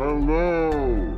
Hello.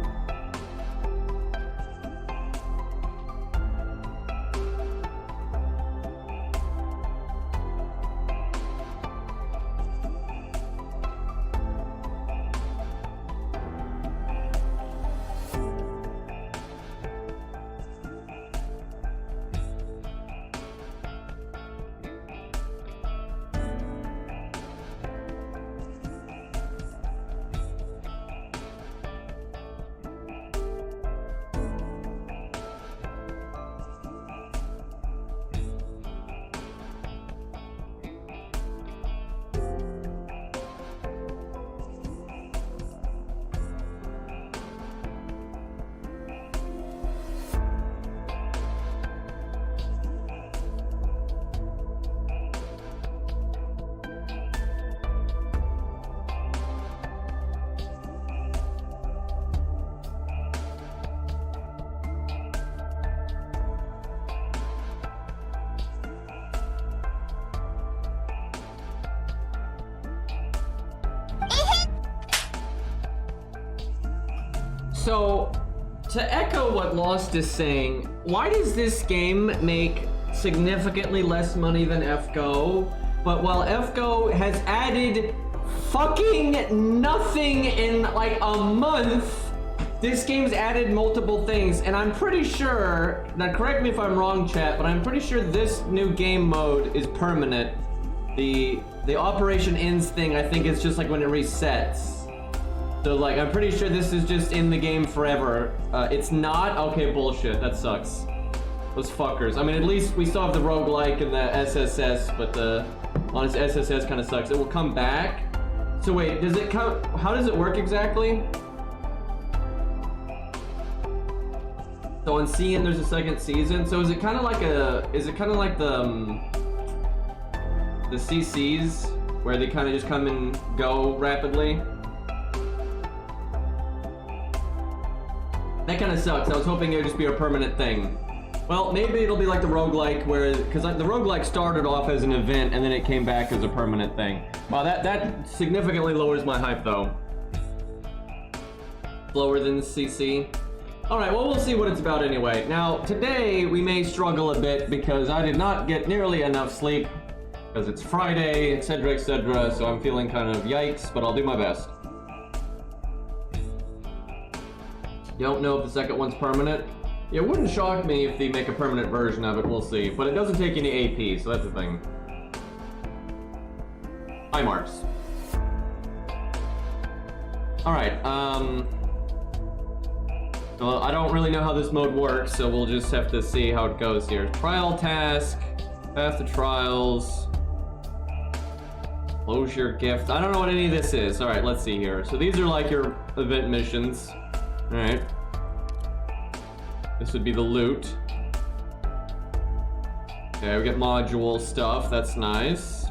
So, to echo what Lost is saying, why does this game make significantly less money than FGO? But while FGO has added fucking nothing in like a month, this game's added multiple things, and I'm pretty sure, now correct me if I'm wrong, chat, but I'm pretty sure this new game mode is permanent. The Operation Ends thing, I think, is just like when it resets. So, like, I'm pretty sure this is just in the game forever. It's not? Okay, bullshit. That sucks. Those fuckers. I mean, at least we still have the roguelike and the SSS, but the honest SSS kind of sucks. It will come back. So wait, does it come? How does it work exactly? So on CN, there's a second season. So is it kind of like a? Is it kind of like the CCs where they kind of just come and go rapidly? That kind of sucks. I was hoping it would just be a permanent thing. Well, maybe it'll be like the roguelike, where because like, the roguelike started off as an event and then it came back as a permanent thing. Wow, that significantly lowers my hype though. Lower than the CC. All right, well, we'll see what it's about anyway. Now, today we may struggle a bit because I did not get nearly enough sleep because it's Friday, etc., etc. So I'm feeling kind of yikes, but I'll do my best. Don't know if the second one's permanent. It wouldn't shock me if they make a permanent version of it, we'll see. But it doesn't take any AP, so that's the thing. Hi, Marks. Alright, well, I don't really know how this mode works, so we'll just have to see how it goes here. Trial task, path to trials, close your gift. I don't know what any of this is. Alright, let's see here. So these are like your event missions. Alright. This would be the loot. Okay, we get module stuff. That's nice.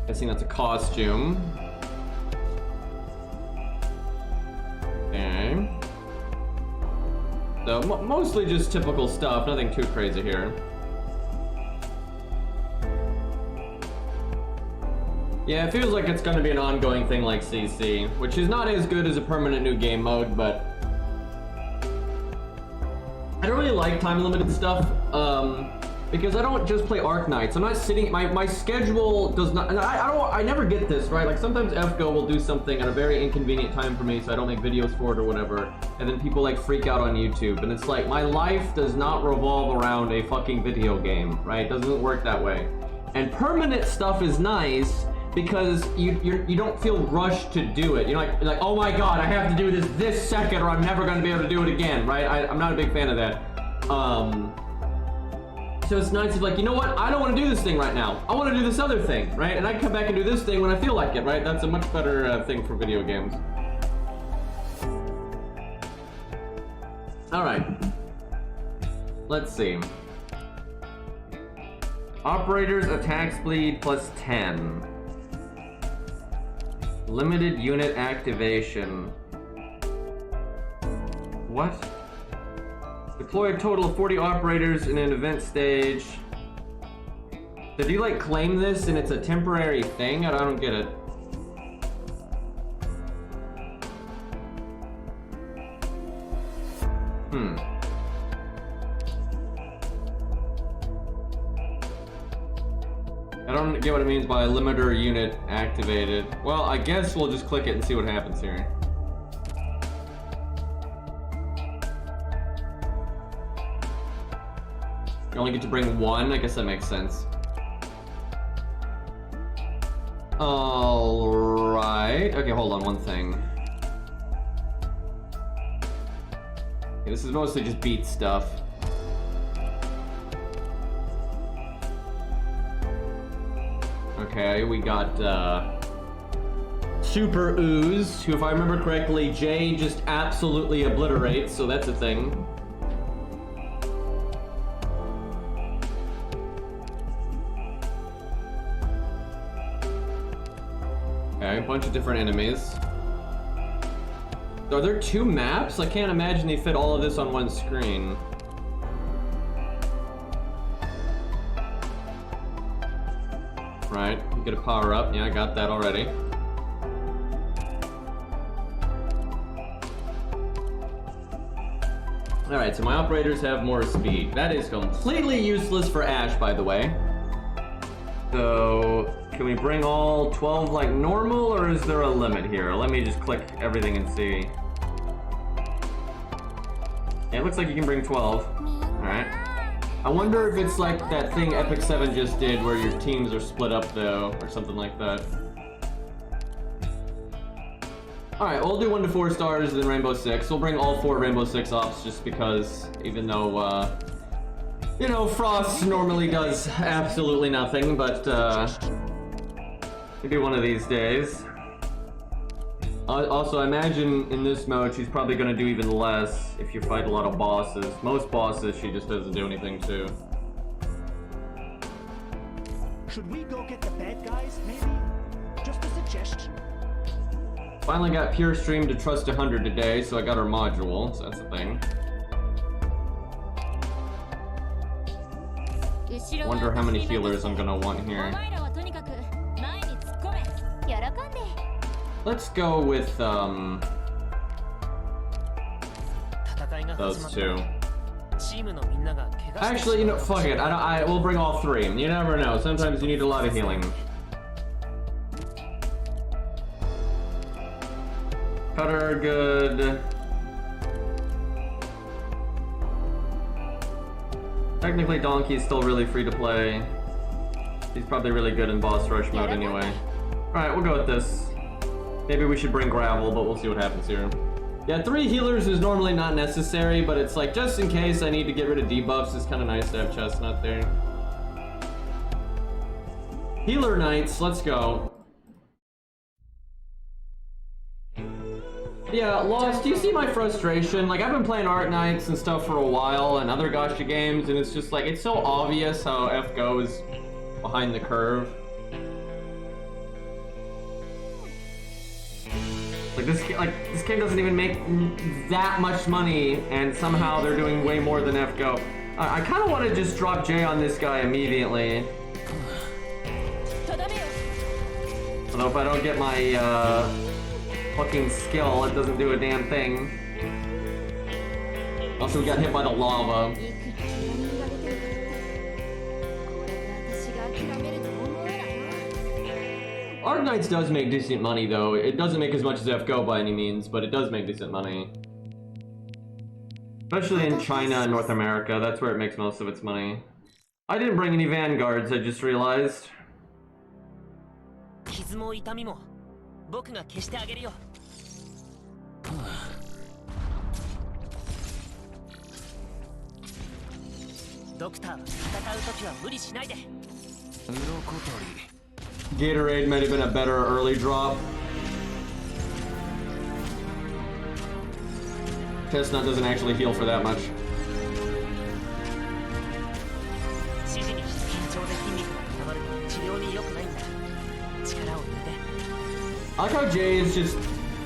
Guessing that's a costume. Okay. So, mostly just typical stuff. Nothing too crazy here. Yeah, it feels like it's going to be an ongoing thing like CC, which is not as good as a permanent new game mode, but I don't really like time-limited stuff, because I don't just play Arknights. I'm not sitting, my schedule does not, and I never get this, right? Like sometimes FGO will do something at a very inconvenient time for me, so I don't make videos for it or whatever, and then people like freak out on YouTube, and it's like, my life does not revolve around a fucking video game, right? It doesn't work that way. And permanent stuff is nice, because you don't feel rushed to do it. You're like, oh my god, I have to do this second or I'm never going to be able to do it again, right? I'm not a big fan of that. So it's nice to be like, you know what? I don't want to do this thing right now. I want to do this other thing, right? And I can come back and do this thing when I feel like it, right? That's a much better thing for video games. All right. Let's see. Operators attack speed plus 10. Limited unit activation. What? Deploy a total of 40 operators in an event stage. Did you like claim this and it's a temporary thing? I don't get it. I don't get what it means by limiter unit activated. Well, I guess we'll just click it and see what happens here. You only get to bring one? I guess that makes sense. Alright. Okay, hold on one thing. Okay, this is mostly just beat stuff. Okay, we got Super Ooze, who if I remember correctly, Jay just absolutely obliterates, so that's a thing. Okay, a bunch of different enemies. Are there 2 maps? I can't imagine they fit all of this on one screen. Right, you get a power up. Yeah, I got that already. Alright, so my operators have more speed. That is completely useless for Ash, by the way. So, can we bring all 12 like normal, or is there a limit here? Let me just click everything and see. Yeah, it looks like you can bring 12. Alright. I wonder if it's like that thing Epic 7 just did where your teams are split up though, or something like that. Alright, we'll do 1 to 4 stars then Rainbow Six. We'll bring all 4 Rainbow Six ops just because, even though, you know, Frost normally does absolutely nothing, but, maybe one of these days. Also, I imagine in this mode she's probably going to do even less if you fight a lot of bosses. Most bosses she just doesn't do anything to. Should we go get the bad guys, maybe? Just a suggestion. Finally got Pure Stream to Trust 100 today, so I got her module, so that's a thing. Wonder how many healers I'm gonna want here. Let's go with those 2. Actually, you know, fuck it. We'll bring all 3. You never know. Sometimes you need a lot of healing. Cutter, good. Technically, Donkey's still really free to play. He's probably really good in boss rush mode anyway. Alright, we'll go with this. Maybe we should bring Gravel, but we'll see what happens here. Yeah, 3 healers is normally not necessary, but it's like, just in case I need to get rid of debuffs, it's kind of nice to have Chestnut there. Healer Knights, let's go. Yeah, Lost, do you see my frustration? Like, I've been playing Arknights and stuff for a while, and other gacha games, and it's just like, it's so obvious how FGO is behind the curve. Like this game doesn't even make that much money, and somehow they're doing way more than FGO. I kind of want to just drop J on this guy immediately. Although if I don't get my fucking skill, it doesn't do a damn thing. Also, we got hit by the lava. Arknights does make decent money though. It doesn't make as much as FGO by any means, but it does make decent money. Especially in China and North America, that's where it makes most of its money. I didn't bring any Vanguards, I just realized. Gatorade might have been a better early drop. Chestnut doesn't actually heal for that much. I like how Jay is just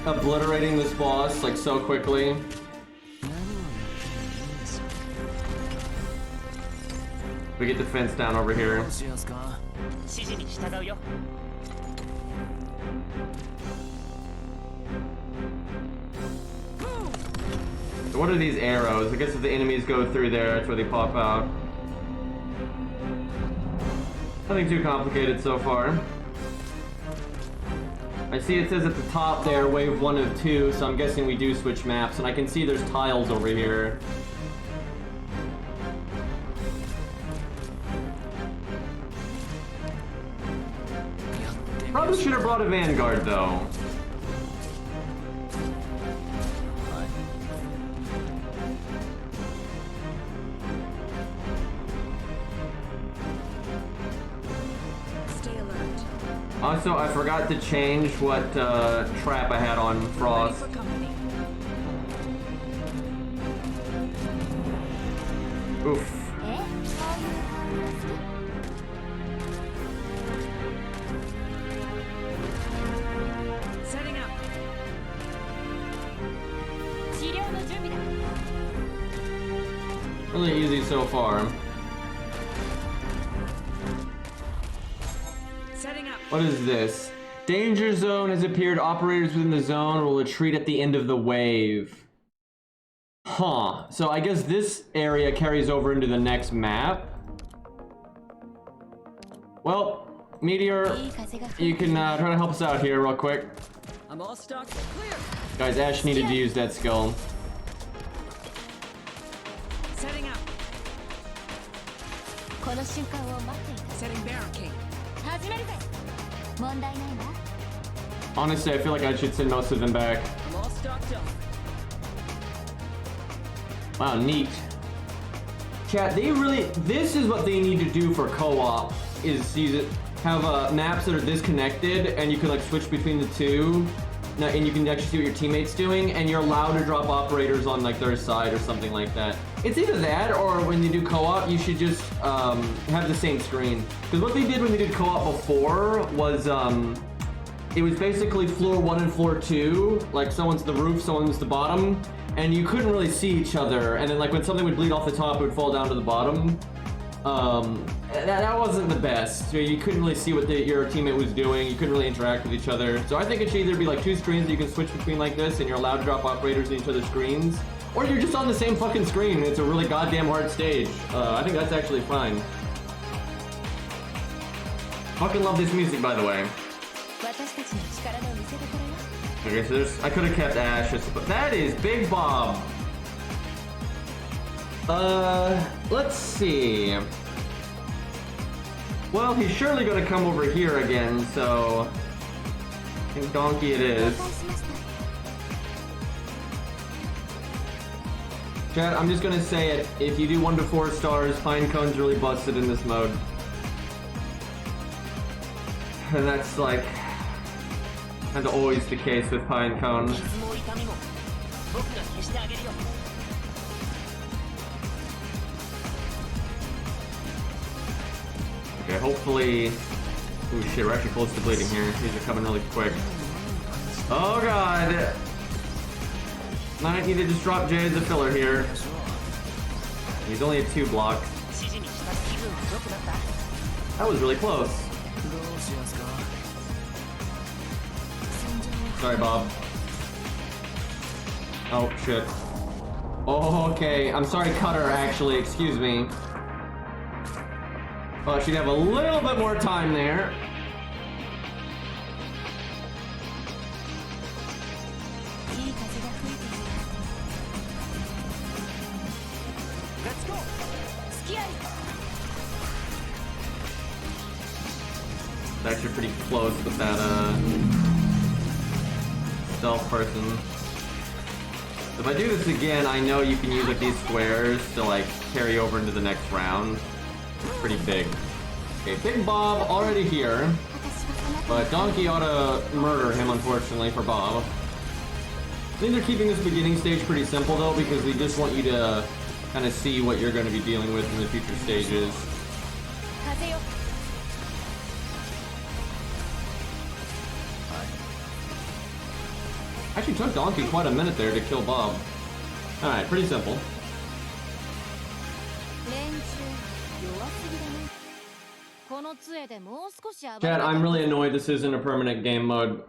obliterating this boss like so quickly. We get the fence down over here. So what are these arrows? I guess if the enemies go through there, that's where they pop out. Nothing too complicated so far. I see it says at the top there, wave 1 of 2, so I'm guessing we do switch maps, and I can see there's tiles over here. Probably should have brought a Vanguard, though. Also, I forgot to change what trap I had on Frost. Oof. Setting up. Really easy so far. What is this? Danger zone has appeared. Operators within the zone will retreat at the end of the wave. Huh. So I guess this area carries over into the next map. Well, Meteor, you can try to help us out here real quick. I'm all stocked. Clear. Guys, Ash needed to use that skill. Setting up. Setting barricade. Honestly, I feel like I should send most of them back. I'm all stocked up. Wow, neat. Chat, they really, this is what they need to do for co-op, is use it, have maps that are disconnected, and you can like switch between the two, and you can actually see what your teammate's doing, and you're allowed to drop operators on like their side or something like that. It's either that, or when you do co-op, you should just have the same screen. Because what they did when they did co-op before was, it was basically floor 1 and floor 2, like someone's the roof, someone's the bottom, and you couldn't really see each other, and then like when something would bleed off the top, it would fall down to the bottom. That wasn't the best. So you couldn't really see what your teammate was doing, you couldn't really interact with each other. So I think it should either be like 2 screens that you can switch between like this, and you're allowed to drop operators in each other's screens, or you're just on the same fucking screen, and it's a really goddamn hard stage. I think that's actually fine. Fucking love this music, by the way. Okay, so I could have kept Ash, but that is Big Bob. Let's see. Well, he's surely gonna come over here again, so I think Donkey it is. Chat, I'm just gonna say it. If you do 1 to 4 stars, Pinecone's really busted in this mode. And that's like kind of always the case with Pinecone. Okay, hopefully... Oh shit, we're actually close to bleeding here. These are coming really quick. Oh god! Might need to just drop Jay as a filler here. He's only at 2 blocks. That was really close. Sorry, Bob. Oh, shit. Oh, okay. I'm sorry, Cutter, actually. Excuse me. Oh, she'd have a little bit more time there. Let's go. It's actually pretty close with that, stealth person. So if I do this again, I know you can use like these squares to like carry over into the next round. It's pretty big. Okay, Big Bob already here, but Donkey ought to murder him, unfortunately, for Bob. I think they're keeping this beginning stage pretty simple though, because we just want you to kind of see what you're going to be dealing with in the future stages. Actually took Donkey quite a minute there to kill Bob. Alright, pretty simple. Chad, I'm really annoyed this isn't a permanent game mode.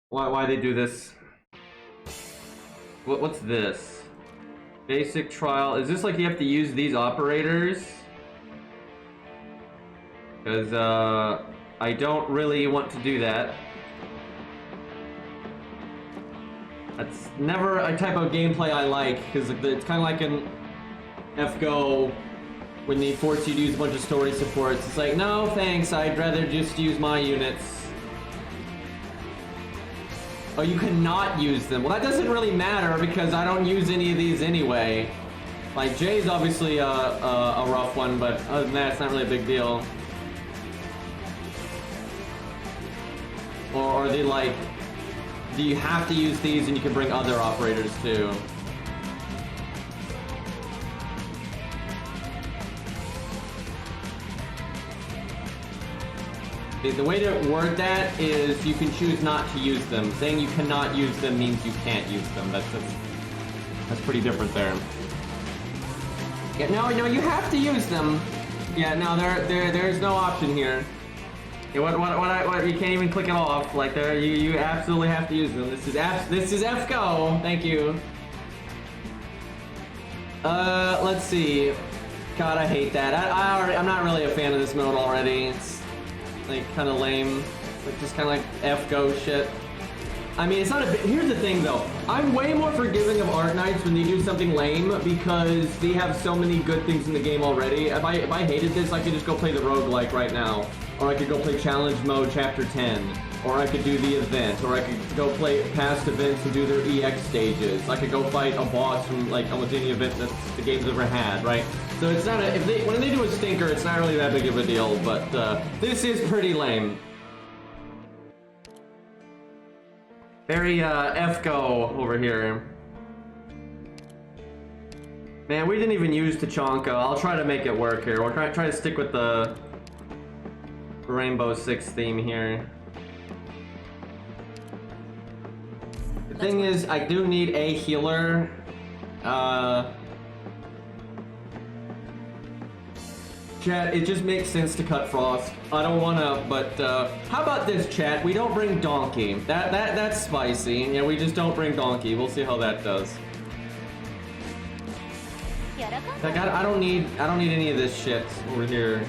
Why they do this? What's this? Basic trial. Is this like you have to use these operators? Because, I don't really want to do that. That's never a type of gameplay I like, because it's kind of like in FGO when they force you to use a bunch of story supports. It's like, no thanks, I'd rather just use my units. Oh, you cannot use them. Well, that doesn't really matter because I don't use any of these anyway. Like, Jay's obviously a rough one, but other than that, it's not really a big deal. Or are they like, do you have to use these and you can bring other operators too? The way to word that is you can choose not to use them. Saying you cannot use them means you can't use them. That's pretty different there. Yeah, no, you have to use them. Yeah, no, there's no option here. Yeah, what you can't even click it off. Like there, you absolutely have to use them. This is FGO. Thank you. Let's see. God, I hate that. I'm not really a fan of this mode already. It's like kind of lame. It's like just kind of like FGO shit. I mean, it's not a bit. Here's the thing though. I'm way more forgiving of Arknights when they do something lame because they have so many good things in the game already. If I hated this, I could just go play the roguelike right now. Or I could go play challenge mode chapter 10. Or I could do the event. Or I could go play past events and do their EX stages. I could go fight a boss from like almost any event that the game's ever had, right? So it's not a, when they do a stinker, it's not really that big of a deal, but this is pretty lame. Very FGO over here. Man, we didn't even use Tachanka. I'll try to make it work here. We'll try to stick with the Rainbow Six theme here. The thing is, I do need a healer. Chat, it just makes sense to cut Frost. I don't wanna, but how about this, chat? We don't bring Donkey. That's spicy. Yeah, we just don't bring Donkey. We'll see how that does. Like, I don't need any of this shit over here.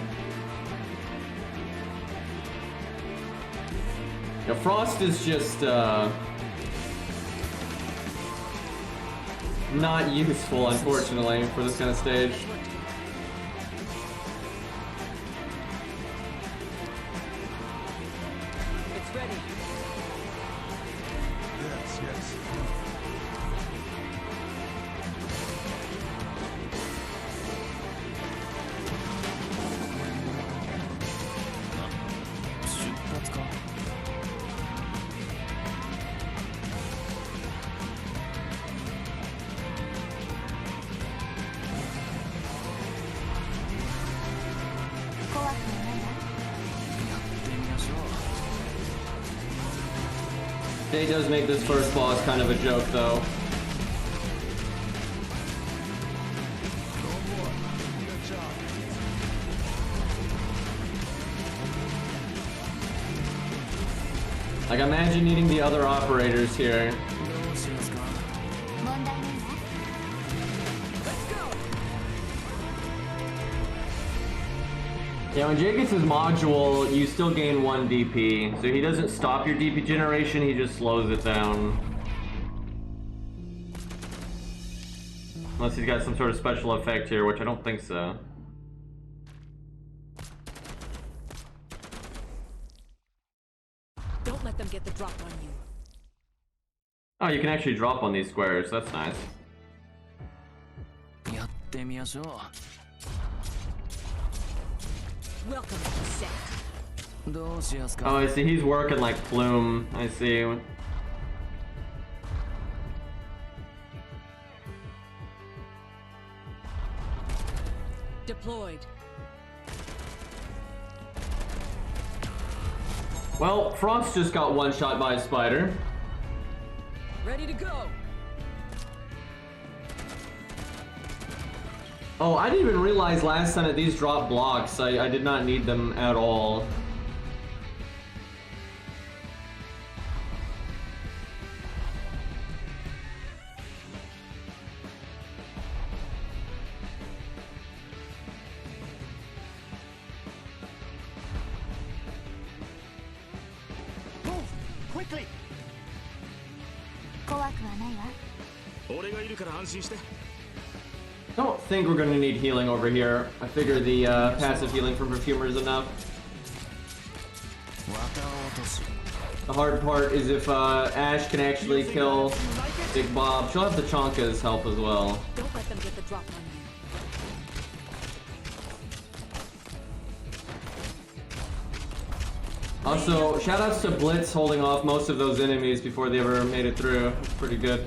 Yeah, Frost is just not useful, unfortunately, for this kind of stage. It's ready. Yes. Jay does make this first boss kind of a joke, though. Like, imagine needing the other operators here. Yeah, when Jay gets his module, you still gain 1 DP. So he doesn't stop your DP generation, he just slows it down. Unless he's got some sort of special effect here, which I don't think so. Don't let them get the drop on you. Oh, you can actually drop on these squares, that's nice. Welcome to the set. Oh, I see, he's working like Plume, I see. Deployed. Well, Frost just got one shot by a spider. Ready to go. Oh, I didn't even realize last time that these drop blocks. I did not need them at all. Don't think we're gonna need healing over here. I figure the passive healing from Perfumer is enough. The hard part is if Ash can actually kill Big Bob. She'll have the Chonka's help as well. Don't let them get the drop on you. Also, shoutouts to Blitz holding off most of those enemies before they ever made it through. It's pretty good.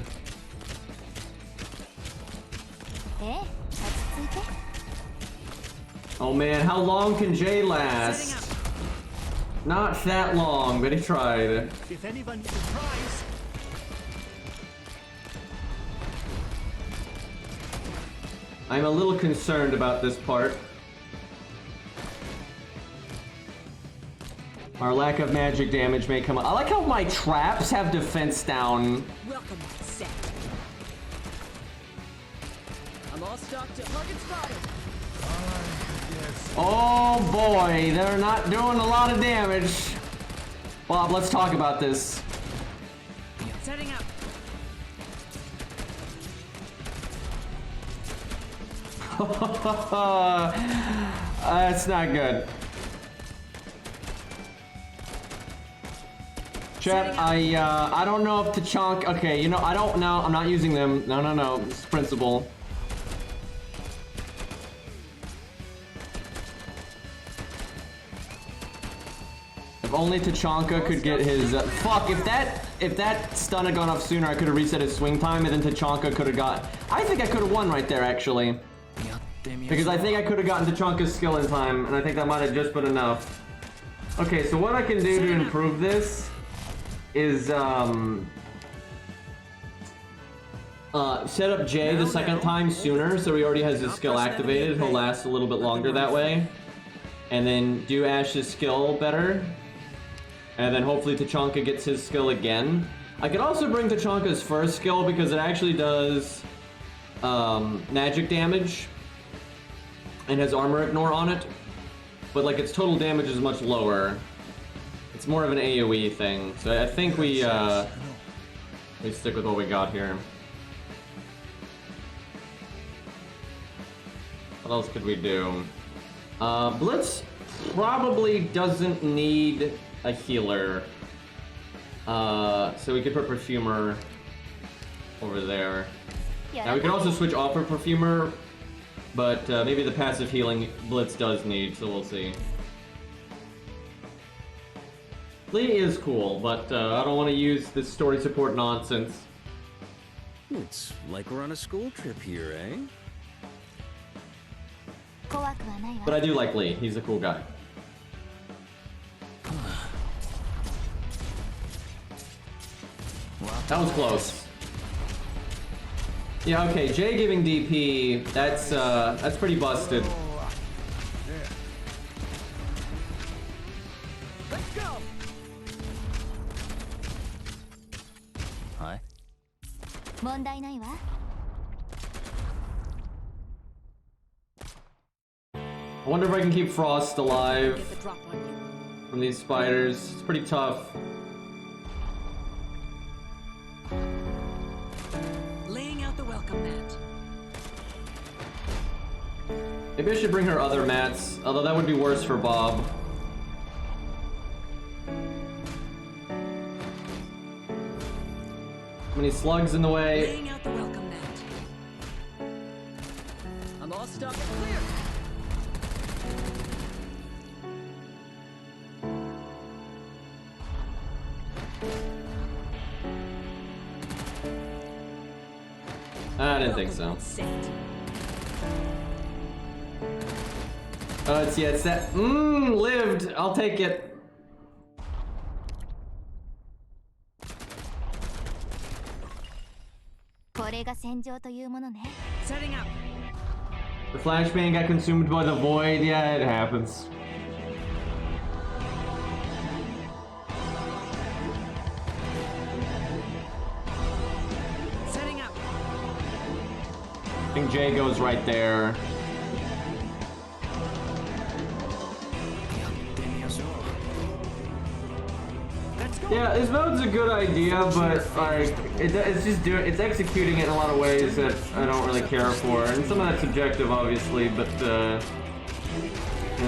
Oh man, how long can Jay last? Not that long, but he tried. If anyone needs a prize, I'm a little concerned about this part. Our lack of magic damage may come up. I like how my traps have defense down. Welcome to set. I'm all stocked to target spotted. Oh boy, they're not doing a lot of damage. Bob, let's talk about this. Setting up. That's not good. Chat, I don't know if Tachanka. Okay, you know, I don't know. I'm not using them. No. This is principle. If only Tachanka could get his fuck. If that stun had gone off sooner, I could have reset his swing time, and then Tachanka could have got. I think I could have won right there, actually, because I think I could have gotten Tachanka's skill in time, and I think that might have just been enough. Okay, so what I can do to improve this is set up Jay the second time sooner, so he already has his skill activated. He'll last a little bit longer that way, and then do Ash's skill better. And then hopefully Tachanka gets his skill again. I could also bring Tachanka's first skill because it actually does magic damage and has armor ignore on it. But like its total damage is much lower. It's more of an AoE thing. So I think we stick with what we got here. What else could we do? Blitz probably doesn't need a healer, so we could put Perfumer over there. Now we can also switch off of Perfumer, but maybe the passive healing Blitz does need, so we'll see. Lee is cool, but I don't want to use this story support nonsense. It's like we're on a school trip here, eh? But I do like Lee, he's a cool guy. That was close. Yeah, okay, Jay giving DP, that's pretty busted. Let's go. Hi. I wonder if I can keep Frost alive Get the drop on you. from these spiders. It's pretty tough. Laying out the welcome mat. Maybe I should bring her other mats, although that would be worse for Bob. How many slugs in the way? Laying out the welcome mat. I'm all stocked and clear. I didn't think so. It's that. Lived. I'll take it. Setting up. The flashbang got consumed by the void. Yeah, it happens. Setting up. I think Jay goes right there. let's go. Yeah, this mode's a good idea, but like it's executing it in a lot of ways that I don't really care for, and some of that's subjective, obviously. But there's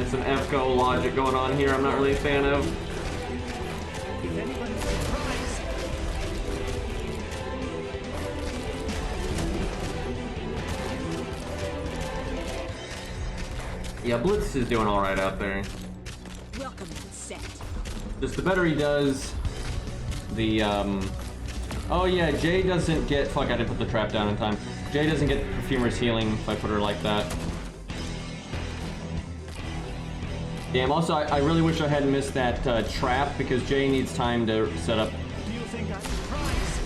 some FGO logic going on here. I'm not really a fan of. If anybody's surprised, Yeah, Blitz is doing all right out there. Welcome mat set. Just the better he does, the oh yeah, Jay doesn't get. Fuck, I didn't put the trap down in time. Jay doesn't get Perfumer's healing if I put her like that. Damn, also, I really wish I hadn't missed that trap because Jay needs time to set up. do you think I'm surprised?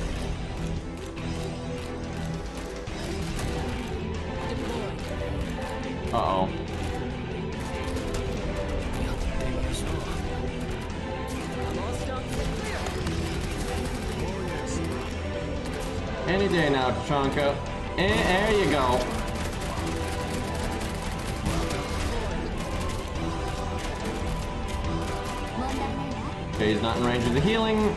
Deployed. Uh-oh. I'm all stocked and clear. Any day now, Tachanka. There you go. Jay's not in range of the healing.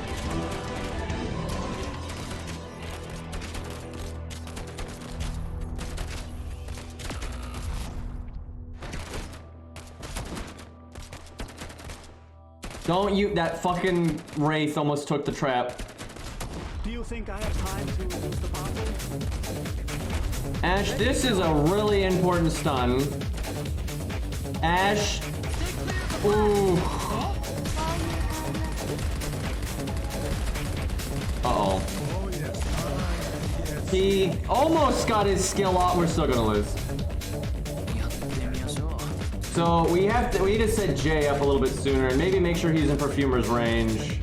Don't you, that fucking Wraith almost took the trap. Do you think I have time to use the bottle? Ash, this is a really important stun. Ash. Ooh. Uh-oh. He almost got his skill off. We're still gonna lose. So we need to set Jay up a little bit sooner and maybe make sure he's in Perfumer's range.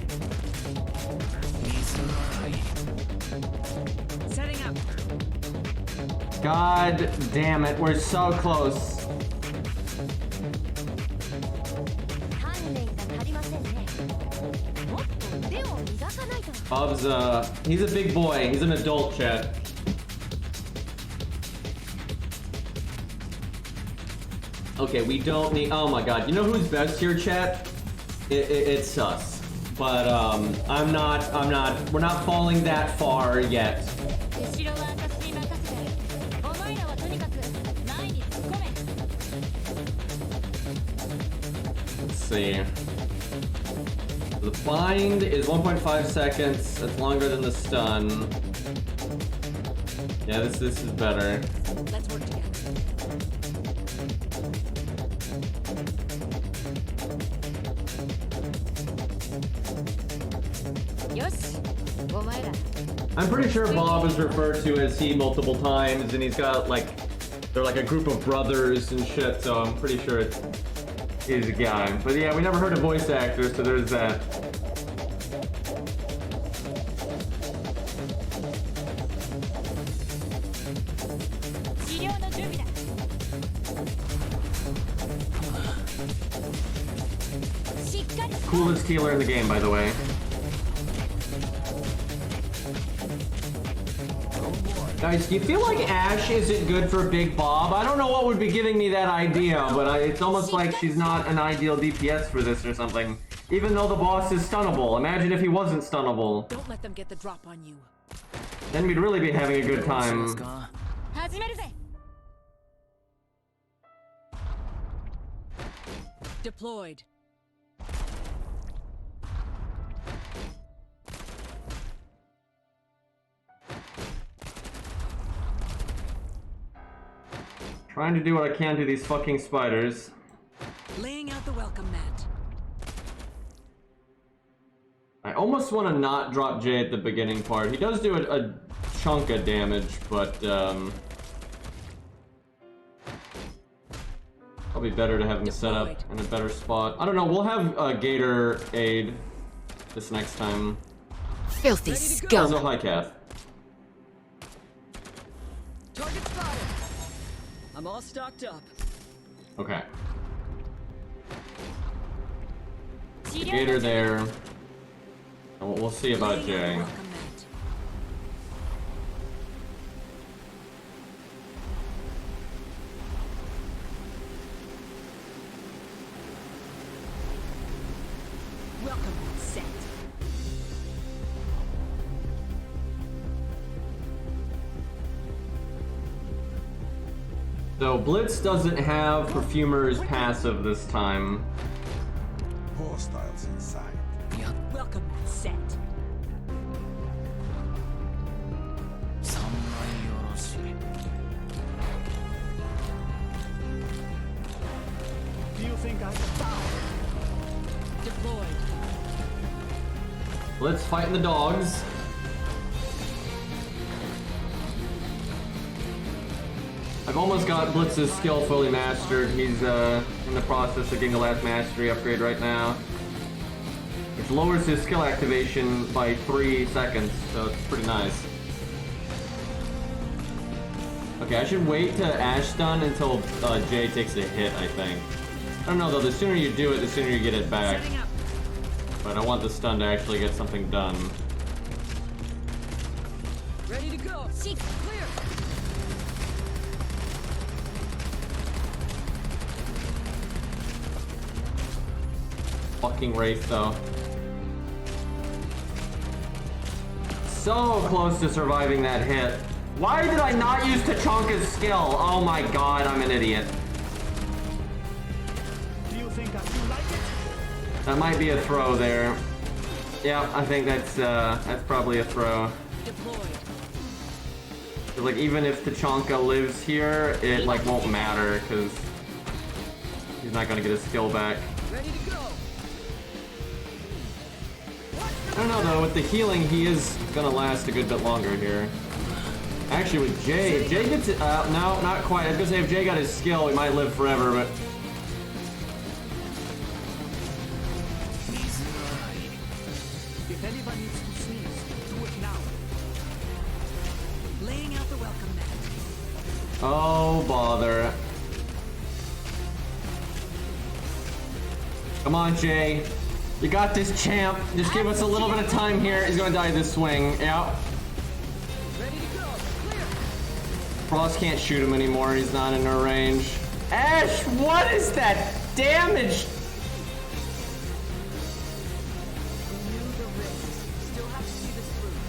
Setting up. God damn it, we're so close. Bob's he's a big boy. He's an adult, chat. Okay, we don't need. Oh my god, you know who's best here, chat? It's us. But I'm not. We're not falling that far yet. Let's see. The bind is 1.5 seconds. That's longer than the stun. Yeah, this is better. Let's work together. I'm pretty sure Bob is referred to as he multiple times, and he's got like, they're like a group of brothers and shit, so I'm pretty sure it's his guy. But yeah, we never heard a voice actor, so there's that. Coolest healer in the game, by the way. Guys, do you feel like Ash isn't good for Big Bob? I don't know what would be giving me that idea, but it's almost like she's not an ideal DPS for this or something. Even though the boss is stunnable. Imagine if he wasn't stunnable. Don't let them get the drop on you. Then we'd really be having a good time. Deployed. Trying to do what I can to these fucking spiders. Laying out the welcome mat. I almost want to not drop Jay at the beginning part. He does do a chunk of damage, but probably better to have him set up in a better spot. I don't know, we'll have Gator aid this next time. Filthy scum. Also, hi, Kath. Target spotted. I'm all stocked up. Okay. Gator there. And we'll see about Jay. Welcome mat. Welcome mat set. So Blitz doesn't have Perfumer's passive this time. Hostiles inside. Welcome, set. Do you think I can die? Deployed. Blitz fighting the dogs. I've almost got Blitz's skill fully mastered. He's in the process of getting the last mastery upgrade right now, which lowers his skill activation by 3 seconds, so it's pretty nice. Okay, I should wait to Ash stun until Jay takes a hit, I think. I don't know though, the sooner you do it, the sooner you get it back. But I want the stun to actually get something done. Ready to go. Seek clear. Fucking Wraith though. So close to surviving that hit. Why did I not use Tachanka's skill? Oh my god, I'm an idiot. Do you think I do like it? That might be a throw there. Yeah, I think that's probably a throw. Deployed. 'Cause, like, even if Tachanka lives here, it like won't matter because he's not gonna get his skill back. Ready to go. I don't know though, with the healing, he is gonna last a good bit longer here. Actually, with Jay, if Jay gets it, no, not quite. I was gonna say if Jay got his skill, he might live forever, but. If anyone needs to sneeze, do it now. Laying out the welcome mat. Oh, bother. Come on, Jay. You got this, champ. Just give us a little bit of time here. He's gonna die this swing. Yep. Ready to go. Clear. Frost can't shoot him anymore. He's not in our range. Ash, what is that damage?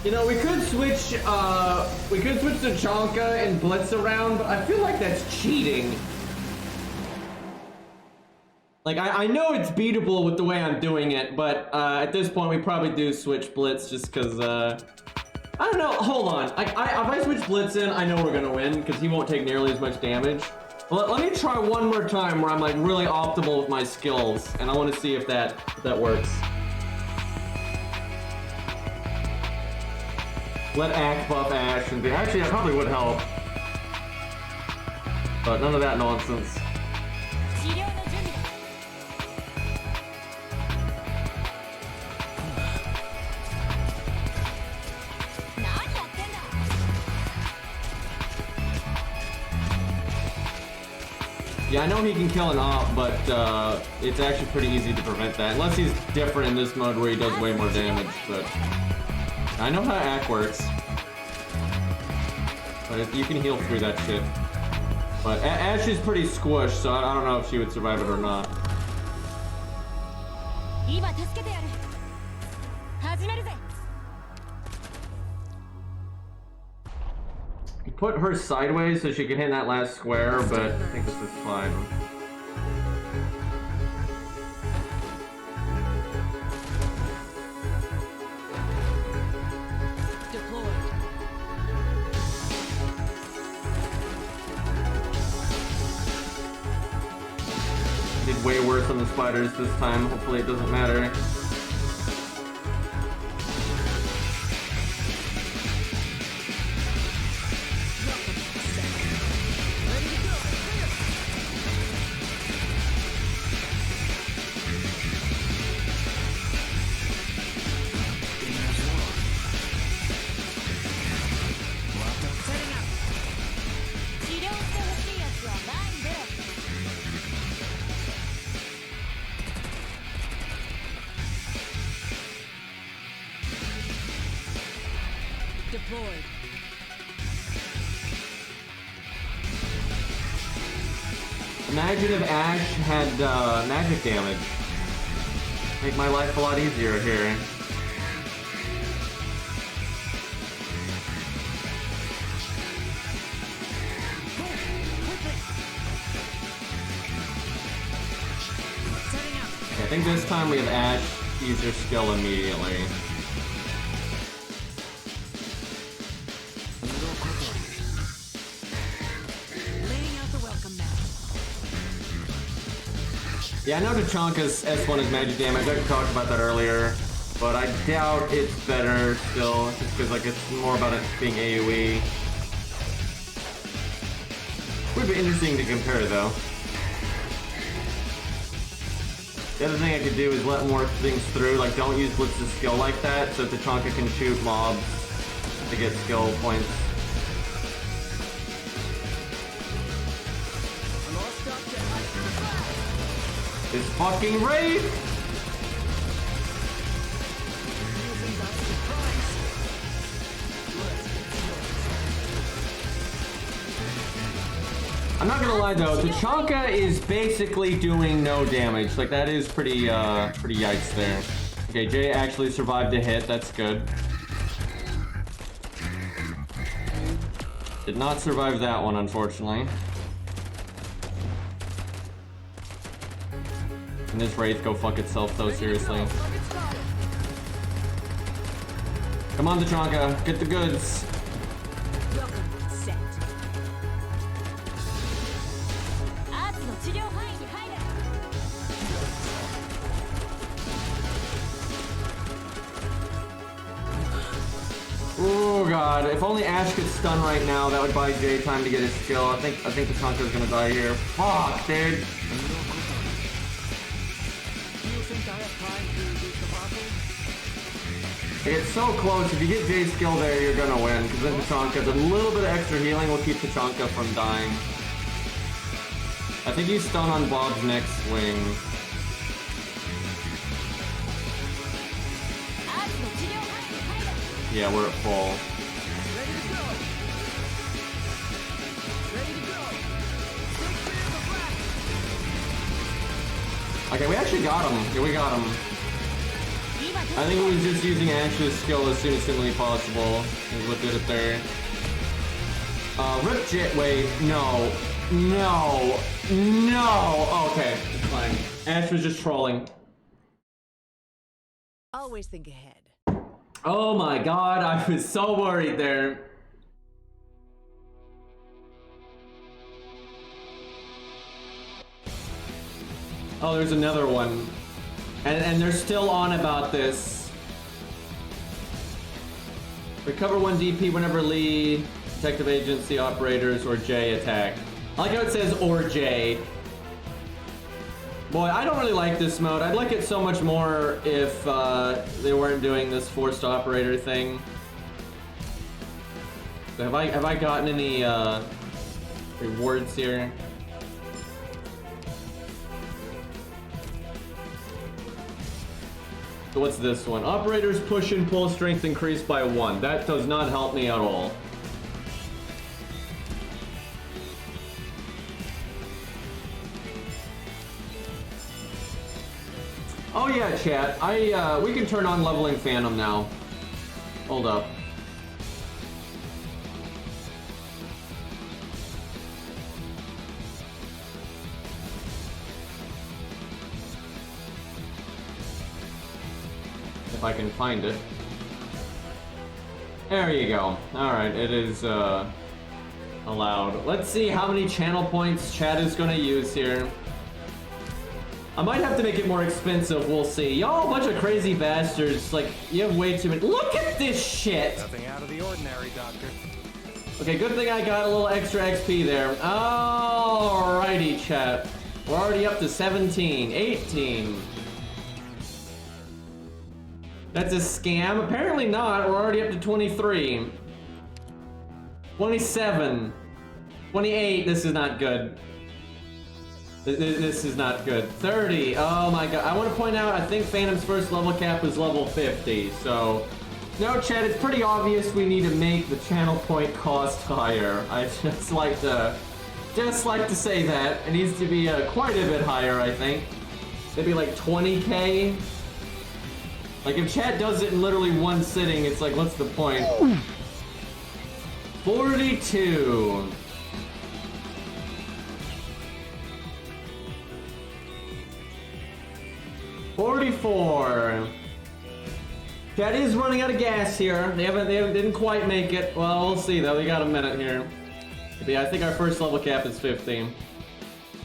You know, we could switch Tachanka and Blitz around, but I feel like that's cheating. Like, I know it's beatable with the way I'm doing it, but at this point we probably do switch Blitz just because, I don't know, hold on. If I switch Blitz in, I know we're gonna win because he won't take nearly as much damage. Let me try one more time where I'm like really optimal with my skills, and I want to see if that works. Let Act buff Ash and actually that probably would help. But none of that nonsense. Yeah, I know he can kill an op, but it's actually pretty easy to prevent that. Unless he's different in this mode where he does way more damage, but I know how Act works. But you can heal through that shit. But Ash is pretty squished, so I don't know if she would survive it or not. You put her sideways so she can hit that last square, but I think this is fine. Did way worse on the spiders this time. Hopefully it doesn't matter. Deployed. Imagine if Ash had magic damage. Make my life a lot easier here. think this time we have Ash use her skill immediately. Laying out the welcome mat. Yeah, I know Tachanka's S1 is magic damage. I talked about that earlier, but I doubt it's better still, just because like it's more about it being AoE. Would be interesting to compare though. The other thing I could do is let more things through, like don't use Blitz's skill like that, so Tachanka can shoot mobs to get skill points. This fucking Wraith! I'm not gonna lie though, Tachanka is basically doing no damage. Like that is pretty yikes there. Okay, Jay actually survived a hit, that's good. Did not survive that one, unfortunately. And this Wraith go fuck itself though, seriously. Come on, Tachanka, get the goods. Welcome set. Oh god, if only Ash could stun right now, that would buy Jay time to get his skill. I think Tachanka's gonna die here. Fuck, dude. It's so close. If you get Jay's skill there, you're gonna win. Because then Tachanka's a little bit of extra healing will keep Tachanka from dying. I think he's stun on Bob's next swing. Yeah, we're at full. Okay, we actually got him. Yeah, we got him. I think it was just using Ash's skill as soon as humanly possible is what did it there. Rip Jet, wait, no. No. No! Oh, okay, it's fine. Ash was just trolling. Always think ahead. Oh my god, I was so worried there. Oh, there's another one. And they're still on about this. Recover 1 DP whenever Lee, detective agency operators, or J attack. I like how it says or J. Boy, I don't really like this mode. I'd like it so much more if they weren't doing this forced operator thing. So have I gotten any rewards here? So what's this one? Operators push and pull strength increased by 1. That does not help me at all. Oh yeah, chat. We can turn on leveling Phantom now. Hold up. If I can find it. There you go. Alright, it is allowed. Let's see how many channel points chat is gonna use here. I might have to make it more expensive, we'll see. Y'all a bunch of crazy bastards. Like, you have way too many. Look at this shit! Nothing out of the ordinary, Doctor. Okay, good thing I got a little extra XP there. Alrighty, chat. We're already up to 17, 18. That's a scam? Apparently not. We're already up to 23. 27. 28. This is not good. This is not good. 30. Oh my god. I want to point out, I think Phantom's first level cap was level 50. So, no, chat, it's pretty obvious we need to make the channel point cost higher. I just like to say that. It needs to be quite a bit higher, I think. Maybe like 20k. Like, if chat does it in literally one sitting, it's like, what's the point? 42. 44. Chat is running out of gas here. They didn't quite make it. Well, we'll see though. We got a minute here. But yeah, I think our first level cap is 50.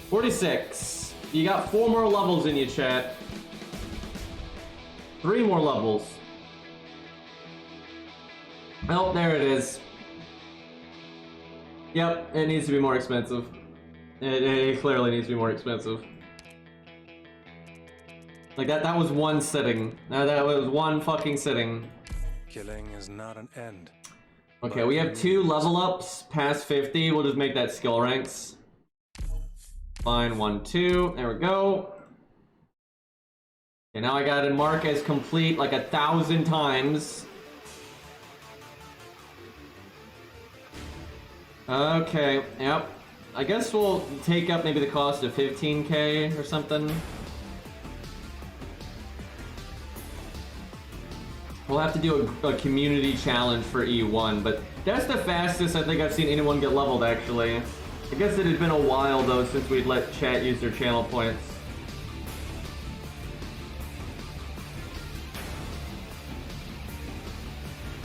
46. You got 4 more levels in you, chat. 3 more levels. Oh, there it is. Yep, it needs to be more expensive. It clearly needs to be more expensive. Like that was one sitting. That was one fucking sitting. Killing is not an end. Okay, we have 2 level ups past 50. We'll just make that skill ranks. Fine, 1, 2. There we go. Okay, now I got it mark as complete like 1,000 times. Okay, yep. I guess we'll take up maybe the cost of 15k or something. We'll have to do a community challenge for E1, but that's the fastest I think I've seen anyone get leveled, actually. I guess it had been a while, though, since we'd let chat use their channel points.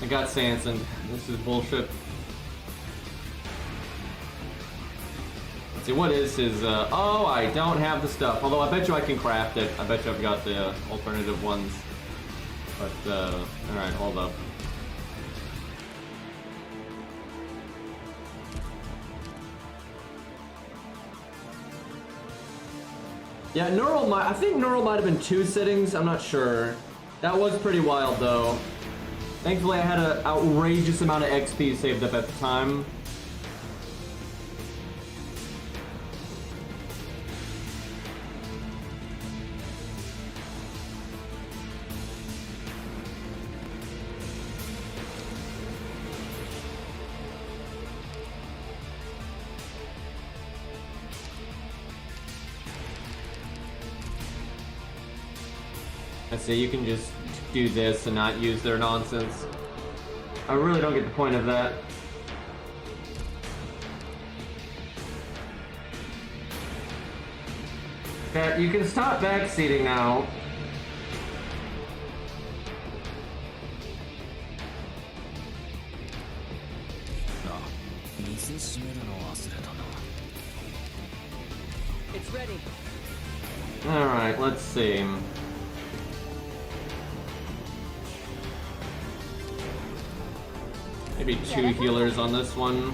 I got Sanson. This is bullshit. Let's see, what is his, oh, I don't have the stuff. Although I bet you I can craft it. I bet you I've got the alternative ones. But, alright, hold up. Yeah, Neural I think Neural might have been 2 sittings, I'm not sure. That was pretty wild, though. Thankfully, I had an outrageous amount of XP saved up at the time. I see, you can just do this and not use their nonsense. I really don't get the point of that. Chat, you can stop backseating now. It's ready. Alright, let's see. Maybe 2 healers on this one.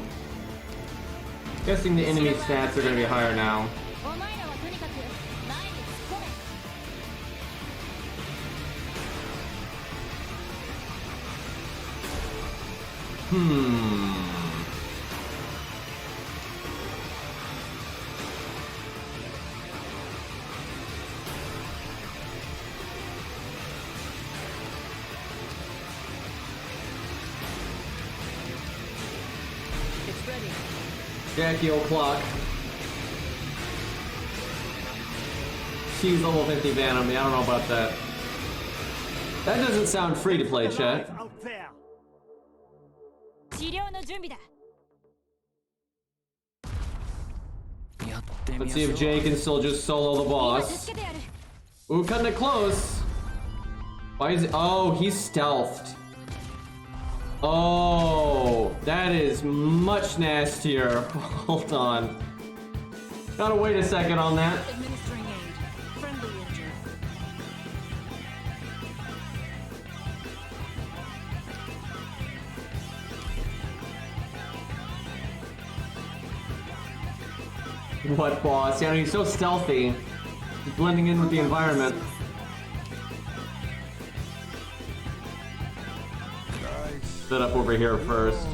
Guessing the enemy stats are going to be higher now. Jackie O'Clock. She's level 50 Venom. I don't know about that. That doesn't sound free to play, chat. Out there. Let's see if Jay can still just solo the boss. Ooh, cutting it close. Why is it? Oh, he's stealthed. Oh, that is much nastier. Hold on. Gotta wait a second on that. Administering aid. Friendly injured. What boss? Yeah, he's so stealthy. He's blending in with the environment. Set up over here first.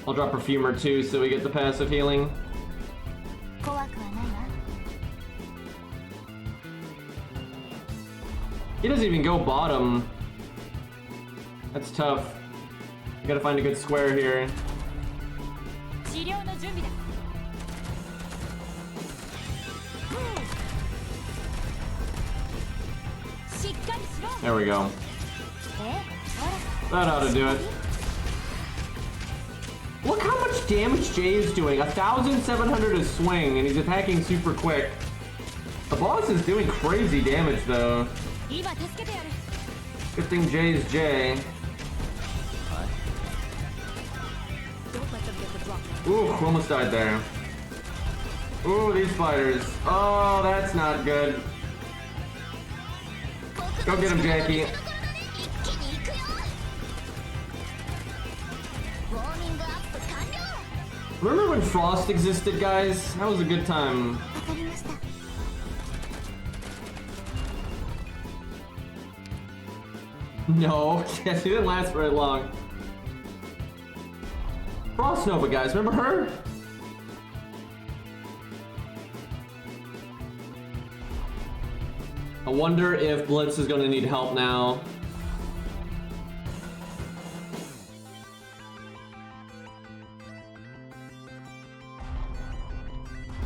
I'll drop Perfumer too so we get the passive healing. He doesn't even go bottom. That's tough. You gotta find a good square here. There we go. That ought to do it. Look how much damage Jay is doing. 1,700 a swing, and he's attacking super quick. The boss is doing crazy damage though. 今助けてやる Good thing J is J. Don't let them get the drop now. Ooh, almost died there. Ooh, these fighters. Oh, that's not good. Go get him, Jackie. Remember when Frost existed, guys? That was a good time. No, yes, he didn't last very long. Frost Nova, guys, remember her? I wonder if Blitz is gonna need help now.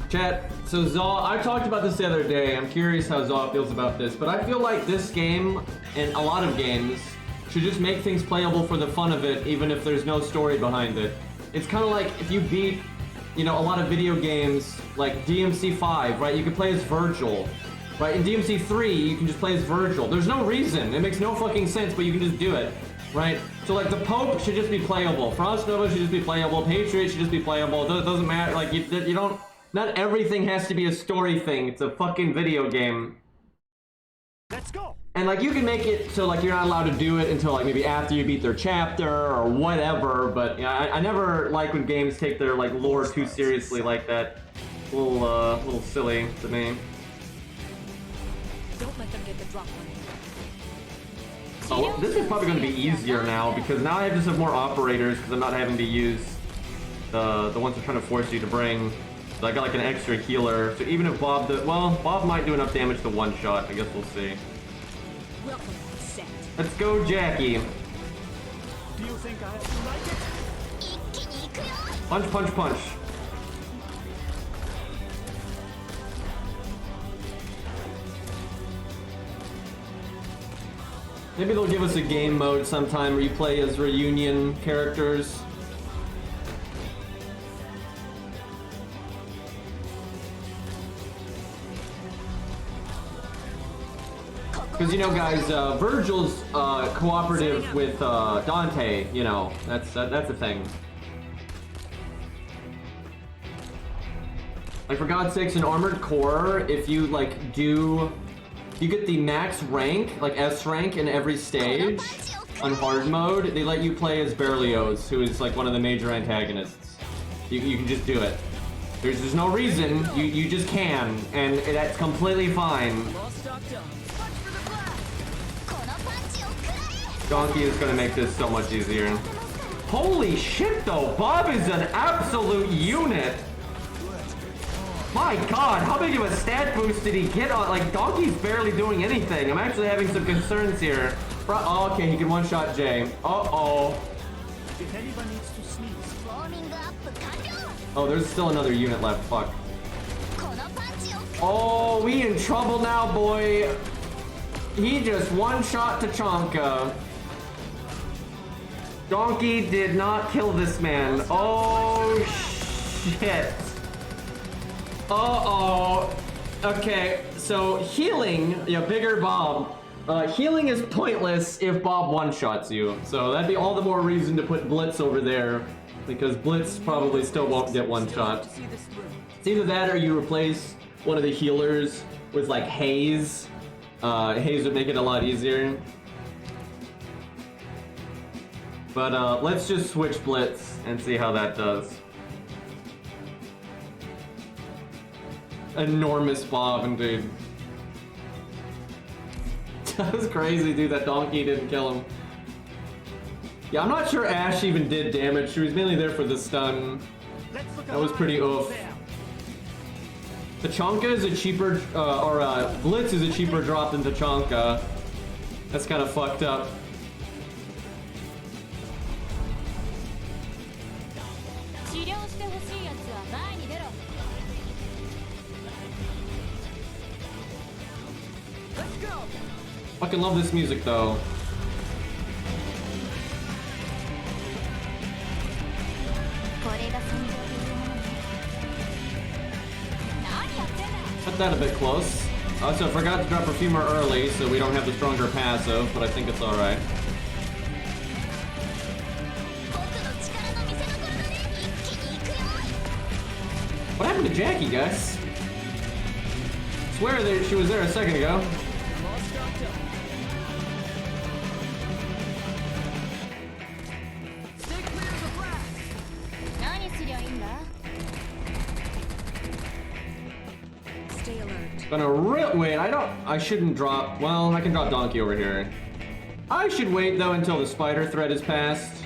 Chat, so Zaw, I talked about this the other day. I'm curious how Zaw feels about this, but I feel like this game, and a lot of games, should just make things playable for the fun of it, even if there's no story behind it. It's kind of like if you beat, you know, a lot of video games, like DMC 5, right? You can play as Virgil, right? In DMC 3, you can just play as Virgil. There's no reason. It makes no fucking sense, but you can just do it, right? So like the Pope should just be playable. Frost Nova should just be playable. Patriot should just be playable. It doesn't matter. Like you don't. Not everything has to be a story thing. It's a fucking video game. Let's go. And like you can make it so like you're not allowed to do it until like maybe after you beat their chapter or whatever. But you know, I never like when games take their like lore too seriously like that. A little silly to me. Don't let them get the drop on Oh, this is probably going to be easier now because now I just have more operators because I'm not having to use the ones they're trying to force you to bring. So I got like an extra healer. So even if Bob Bob might do enough damage to one shot. I guess we'll see. Welcome to set. Let's go, Jackie. Do you think I have to like it? Punch, punch, punch. Maybe they'll give us a game mode sometime where you play as reunion characters. Because, you know, guys, Virgil's cooperative with Dante, you know, that's a thing. Like, for God's sakes, in Armored Core, if you, like, you get the max rank, like S rank in every stage on hard mode, they let you play as Berlioz, who is, like, one of the major antagonists. You can just do it. There's no reason, you just can, and that's completely fine. Donkey is gonna make this so much easier. Holy shit though, Bob is an absolute unit. My god, how big of a stat boost did he get on? Like, Donkey's barely doing anything. I'm actually having some concerns here. Oh, okay, he can one-shot Jay. Uh-oh. If anyone needs to sneeze. Oh, there's still another unit left, fuck. Oh, we in trouble now, boy. He just one-shot Tachanka. Donkey did not kill this man. Oh, shit. Uh-oh. Okay, so healing, yeah, bigger Bob. Healing is pointless if Bob one-shots you. So that'd be all the more reason to put Blitz over there, because Blitz probably still won't get one shot. It's either that or you replace one of the healers with, like, Haze. Haze would make it a lot easier. But let's just switch Blitz and see how that does. Enormous Bob, indeed. That was crazy, dude. That Donkey didn't kill him. Yeah, I'm not sure Ash even did damage. She was mainly there for the stun. That was pretty oof. Tachanka is a cheaper, Blitz is a cheaper drop than Tachanka. That's kind of fucked up. Fucking love this music though. Put that a bit close. Also, I forgot to drop Perfumer early, so we don't have the stronger passive, but I think it's alright. What happened to Jackie, guys? Swear that she was there a second ago. Stay alert. Gonna wait, I shouldn't drop, well, I can drop Donkey over here. I should wait though until the spider threat is passed.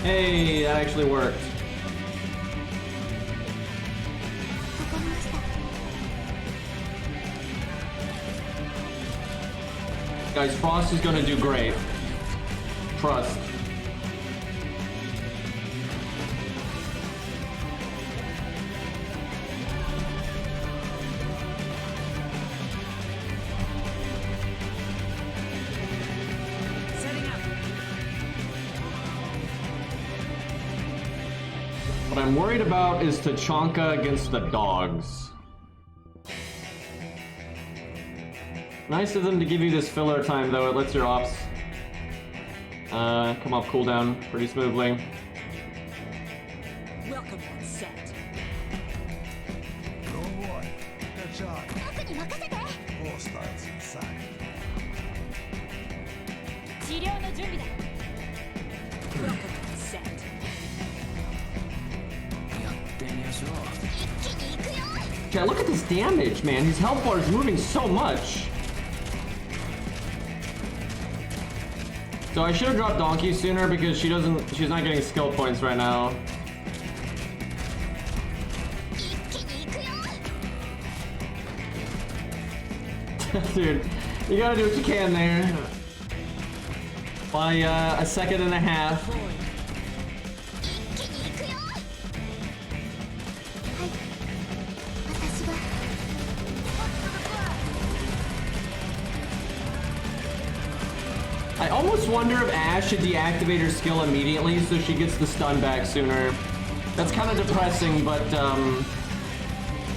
Hey, that actually worked. Guys, Frost is gonna do great. Trust. What I'm worried about is Tachanka against the dogs. Nice of them to give you this filler time, though. It lets your ops come off cooldown pretty smoothly. Welcome on set. Don't worry. Catch on. Hostiles inside. 治療の準備だ。Welcome on set. やってみましょう。 Yeah, look at this damage, man. His health bar is moving so much. So I should have dropped Donkey sooner because she's not getting skill points right now. Dude, you gotta do what you can there. By a second and a half. I almost wonder if Ash should deactivate her skill immediately so she gets the stun back sooner. That's kind of depressing, but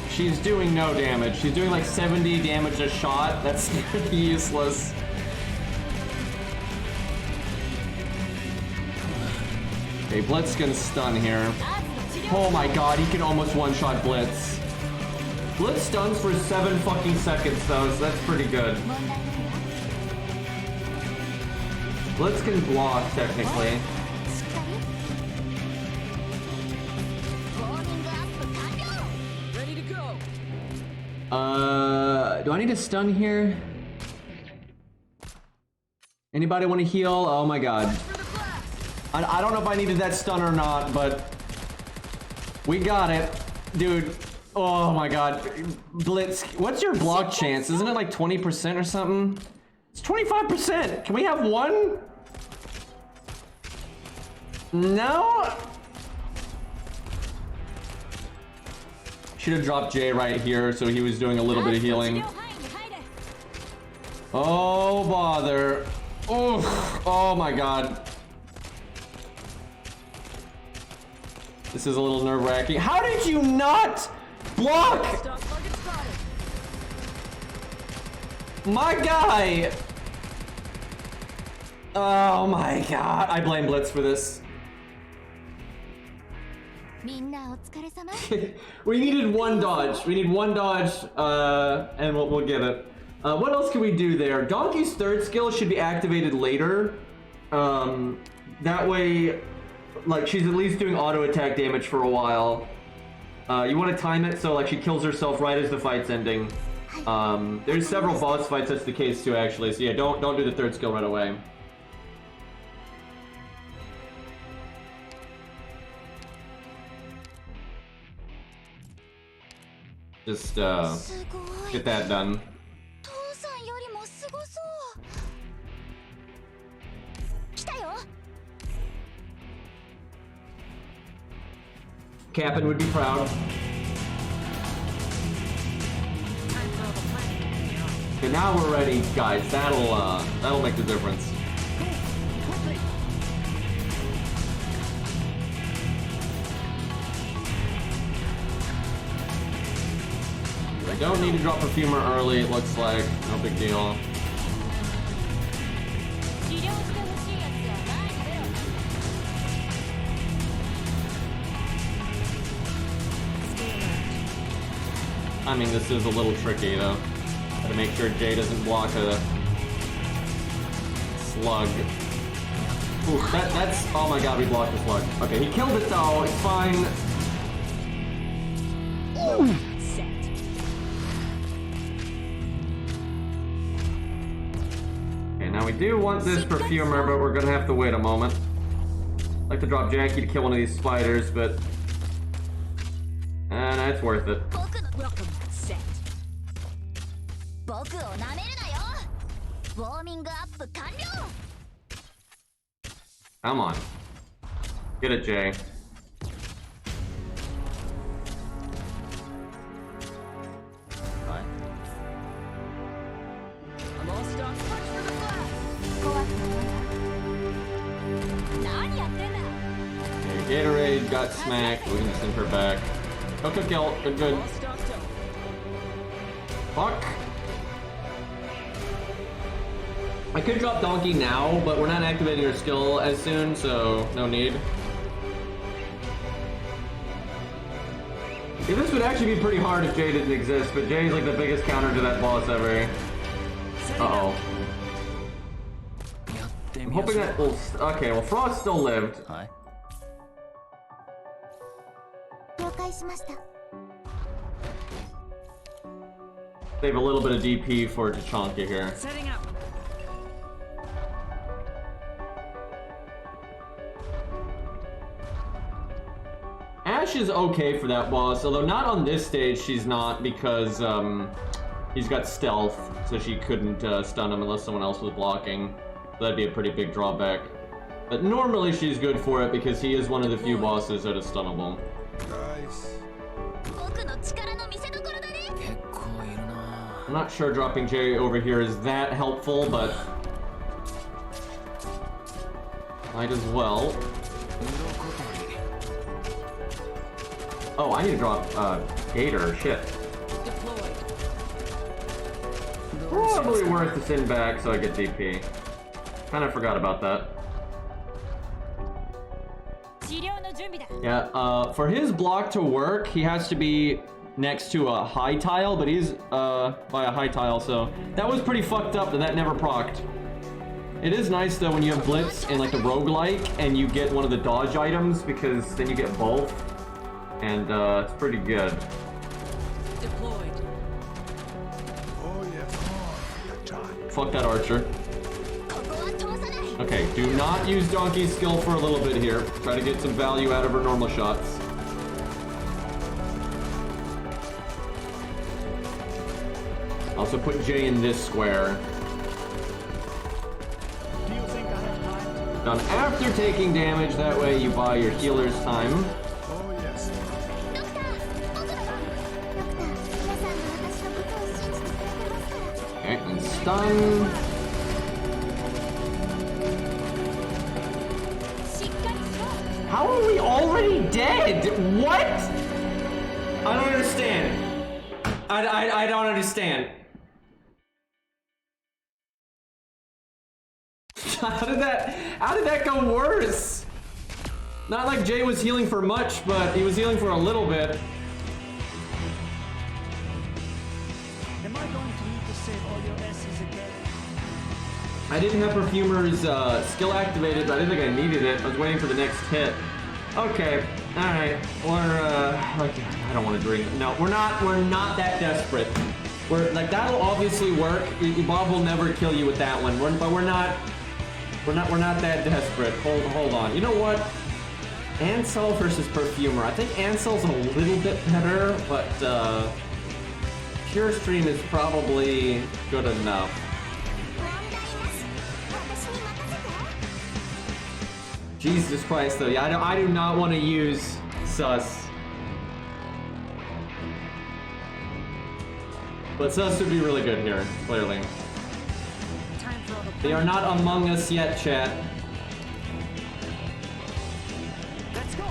she's doing no damage. She's doing like 70 damage a shot. That's pretty useless. Okay, Blitz can stun here. Oh my god, he can almost one-shot Blitz. Blitz stuns for 7 fucking seconds though, so that's pretty good. Blitz can block, technically. Ready to go. Do I need a stun here? Anybody want to heal? Oh my god. I don't know if I needed that stun or not, but we got it. Dude, oh my god. Blitz, what's your block chance? Isn't it like 20% or something? It's 25%. Can we have one? No? Should have dropped Jay right here so he was doing a little bit of healing. Oh, bother. Oof. Oh my god. This is a little nerve-wracking. How did you not block? My guy. Oh my god. I blame Blitz for this. We needed one dodge. We need one dodge, and we'll get it. What else can we do there? Donkey's third skill should be activated later. That way, like, she's at least doing auto attack damage for a while. You want to time it so like she kills herself right as the fight's ending. There's several boss fights that's the case too, actually. So yeah, don't do the third skill right away. Just get that done. Captain would be proud. Okay, now we're ready, guys. That'll make the difference. don't need to drop Perfumer early, it looks like. No big deal. 治療してほしいやつはないのよ I mean, this is a little tricky, though. Gotta make sure Jay doesn't block a slug. Ooh, that's... Oh my god, we blocked the slug. Okay, he killed it, though. It's fine. Okay, now we do want this Perfumer, but we're gonna have to wait a moment. I'd like to drop Jackie to kill one of these spiders, but... it's worth it. Welcome set 僕をなめるなよウォーミングアップ完了 Come on. Get it, Jay. Hi. I'm all stocked. Watch for the flag 怖くない何やってんだ Okay, Gatorade got smacked. We can send her back. Okay, kill. Good, good. All stocked up. Fuck. I could drop Donkey now, but we're not activating her skill as soon, so no need. Yeah, this would actually be pretty hard if Jay didn't exist, but Jay's like the biggest counter to that boss ever. Uh-oh. I'm hoping that will... Okay, well, Frost still lived. Hi. 了解しました Save a little bit of DP for Tachanka here. Setting up. Ash is okay for that boss, although not on this stage she's not because he's got stealth, so she couldn't stun him unless someone else was blocking. So that'd be a pretty big drawback. But normally she's good for it because he is one of the few bosses that is stunnable. Guys. 僕の力の見せ所だね I'm not sure dropping Jay over here is that helpful, but might as well. Oh, I need to drop Gator. Shit. Probably worth to send back so I get DP. Kind of forgot about that. 治療の準備だ Yeah, for his block to work, he has to be next to a high tile, but he's by a high tile, so that was pretty fucked up that never procced. It is nice though when you have Blitz in like the roguelike and you get one of the dodge items because then you get both, and it's pretty good. Deployed. Oh yes. Good time. Fuck that archer. ここは通さない Okay, do not use Donkey's skill for a little bit here. Try to get some value out of her normal shots. Also put Jay in this square. Do you think I have time? Done after taking damage, that way you buy your healer's time. Oh yes. ドクター僕の番ドクター皆さんが私のことを信じてくれてますから Okay, and stun. しっかりしろ How are we already dead? What? I don't understand. I don't understand. How did that go worse? Not like Jay was healing for much, but he was healing for a little bit. Am I going to need to save all your S's again? I didn't have Perfumer's skill activated, but I didn't think I needed it. I was waiting for the next hit. Okay, alright. We're okay, I don't want to drink. No, we're not that desperate. We're like that'll obviously work. Bob will never kill you with that one. But we're not that desperate. Hold on. You know what? Ansel versus Perfumer. I think Ansel's a little bit better, but Pure Stream is probably good enough. 問題なし私に任せて Jesus Christ, though. Yeah, I do not want to use Sus. But Sus would be really good here, clearly. Time for all the They are not among us yet, chat. Let's go.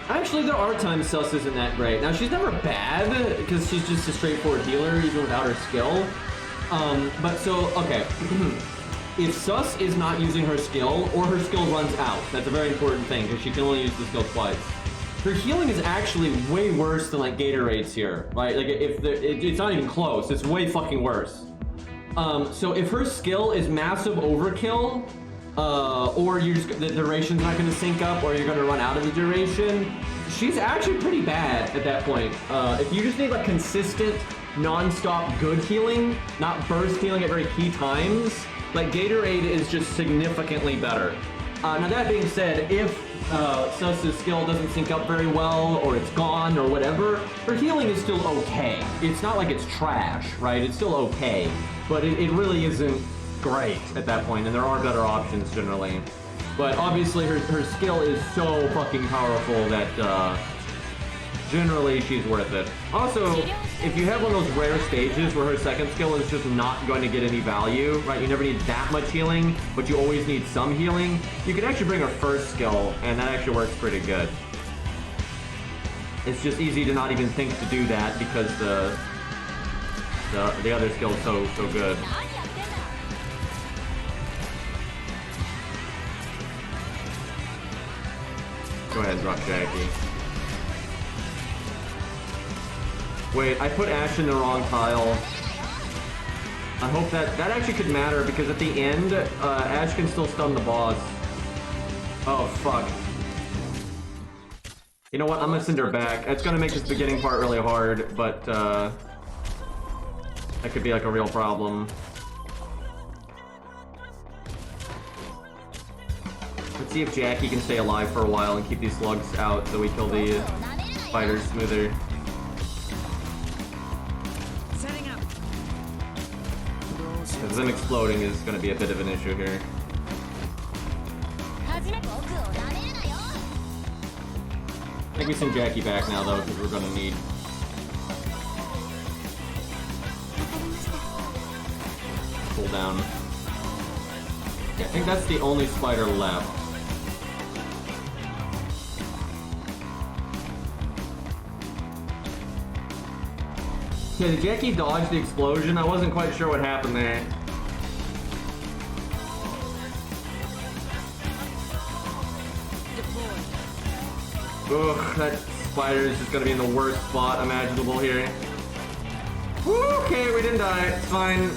Actually, there are times Sus isn't that great. Now, she's never bad, because she's just a straightforward healer, even without her skill. But so, okay. If Sus is not using her skill, or her skill runs out, that's a very important thing, because she can only use the skill twice. Her healing is actually way worse than, like, Gatorade's here, right? Like, it's not even close. It's way fucking worse. So if her skill is massive overkill, or the duration's not going to sync up, or you're going to run out of the duration, she's actually pretty bad at that point. If you just need like consistent, non-stop good healing, not burst healing at very key times, like Gatorade is just significantly better. Now that being said, if Sus's skill doesn't sync up very well, or it's gone, or whatever, her healing is still okay. It's not like it's trash, right? It's still okay, but it really isn't great at that point, and there are better options generally. But obviously her skill is so fucking powerful that generally she's worth it. Also, if you have one of those rare stages where her second skill is just not going to get any value, right? You never need that much healing, but you always need some healing, you can actually bring her first skill, and that actually works pretty good. It's just easy to not even think to do that because the other skill is so good. Go ahead, drop Jackie. Wait, I put Ash in the wrong tile. I hope that actually could matter because at the end, Ash can still stun the boss. Oh, fuck. You know what? I'm gonna send her back. It's gonna make this beginning part really hard, but that could be like a real problem. Let's see if Jackie can stay alive for a while and keep these slugs out so we kill the fighters smoother. Setting up. Because them exploding is going to be a bit of an issue here. I think we send Jackie back now though, because we're going to need... Pull down. Yeah, I think that's the only spider left. Yeah, did Jackie dodge the explosion? I wasn't quite sure what happened there. Ugh, that spider is just gonna be in the worst spot imaginable here. Woo, okay, we didn't die. It's fine.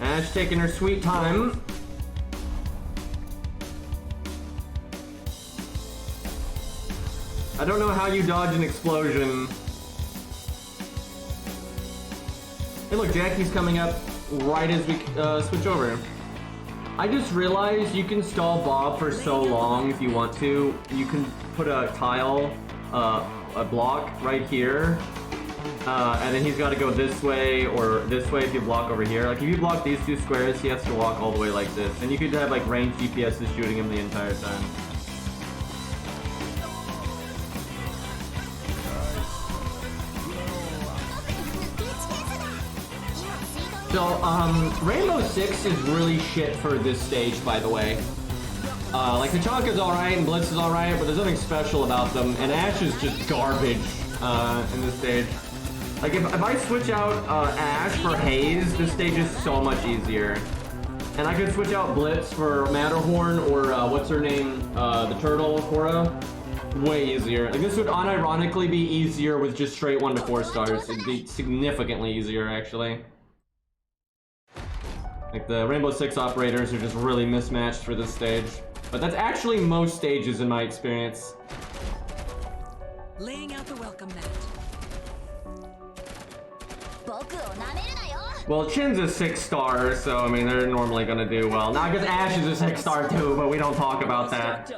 Ash taking her sweet time. I don't know how you dodge an explosion. Hey look, Jackie's coming up right as we switch over. I just realized you can stall Bob for so long if you want to. You can put a tile, a block right here. And then he's got to go this way or this way if you block over here. Like if you block these two squares, he has to walk all the way like this. And you could have like ranged DPSs shooting him the entire time. So, Rainbow Six is really shit for this stage, by the way. Like Tachanka's alright and Blitz is alright, but there's nothing special about them. And Ash is just garbage in this stage. Like, if I switch out Ash for Haze, this stage is so much easier. And I could switch out Blitz for Matterhorn or, what's her name? The turtle, Cora. Way easier. Like, this would unironically be easier with just straight 1 to 4 stars. It'd be significantly easier, actually. Like, the Rainbow Six operators are just really mismatched for this stage. But that's actually most stages in my experience. Laying out the welcome mat. Well, Chin's a 6-star, so I mean, they're normally gonna do well. Now, because Ash is a 6-star too, but we don't talk about that.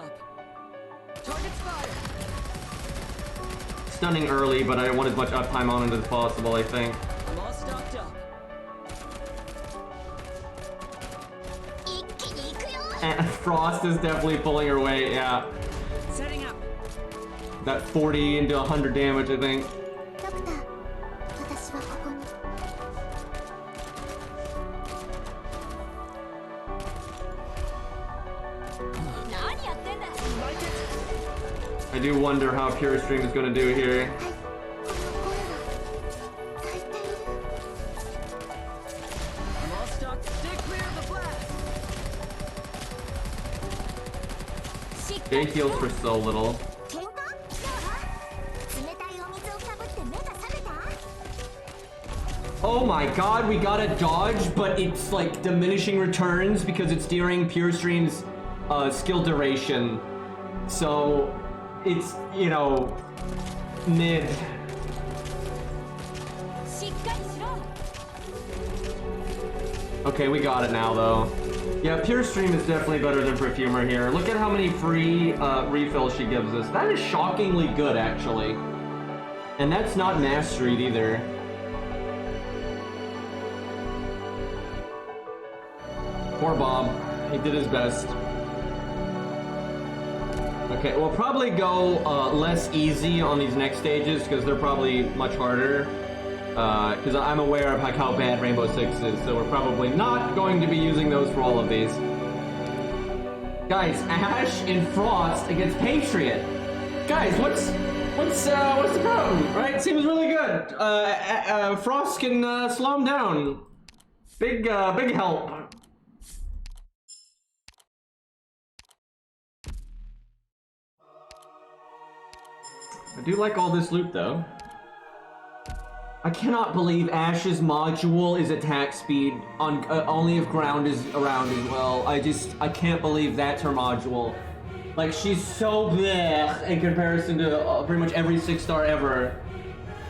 Stunning early, but I want as much uptime on it as possible, I think. I'm all stocked up. And Frost is definitely pulling her weight, yeah. Setting up. That 40 into 100 damage, I think. I do wonder how Pure Stream is gonna do here. はいこの声は大体 Lost duck, stay clear of the blast. しっか Jay り heals for so little. 喧嘩？冷たいお水をかぶって目が覚めた？ Oh my god, we got a dodge, but it's like diminishing returns because it's during Pure Stream's skill duration. So it's, you know, mid. しっかりしろ。 Okay, we got it now though. Yeah, Pure Stream is definitely better than Perfumer here. Look at how many free refills she gives us. That is shockingly good, actually. And that's not Masteried either. Poor Bob. He did his best. Okay, we'll probably go less easy on these next stages because they're probably much harder. Because I'm aware of like how bad Rainbow Six is, so we're probably not going to be using those for all of these. Guys, Ash and Frost against Patriot. Guys, what's the problem? Right? Seems really good. Frost can slow him down. Big help. I do like all this loot though. I cannot believe Ash's module is attack speed on only if ground is around as well. I can't believe that's her module. Like, she's so bleh in comparison to pretty much every 6-star ever.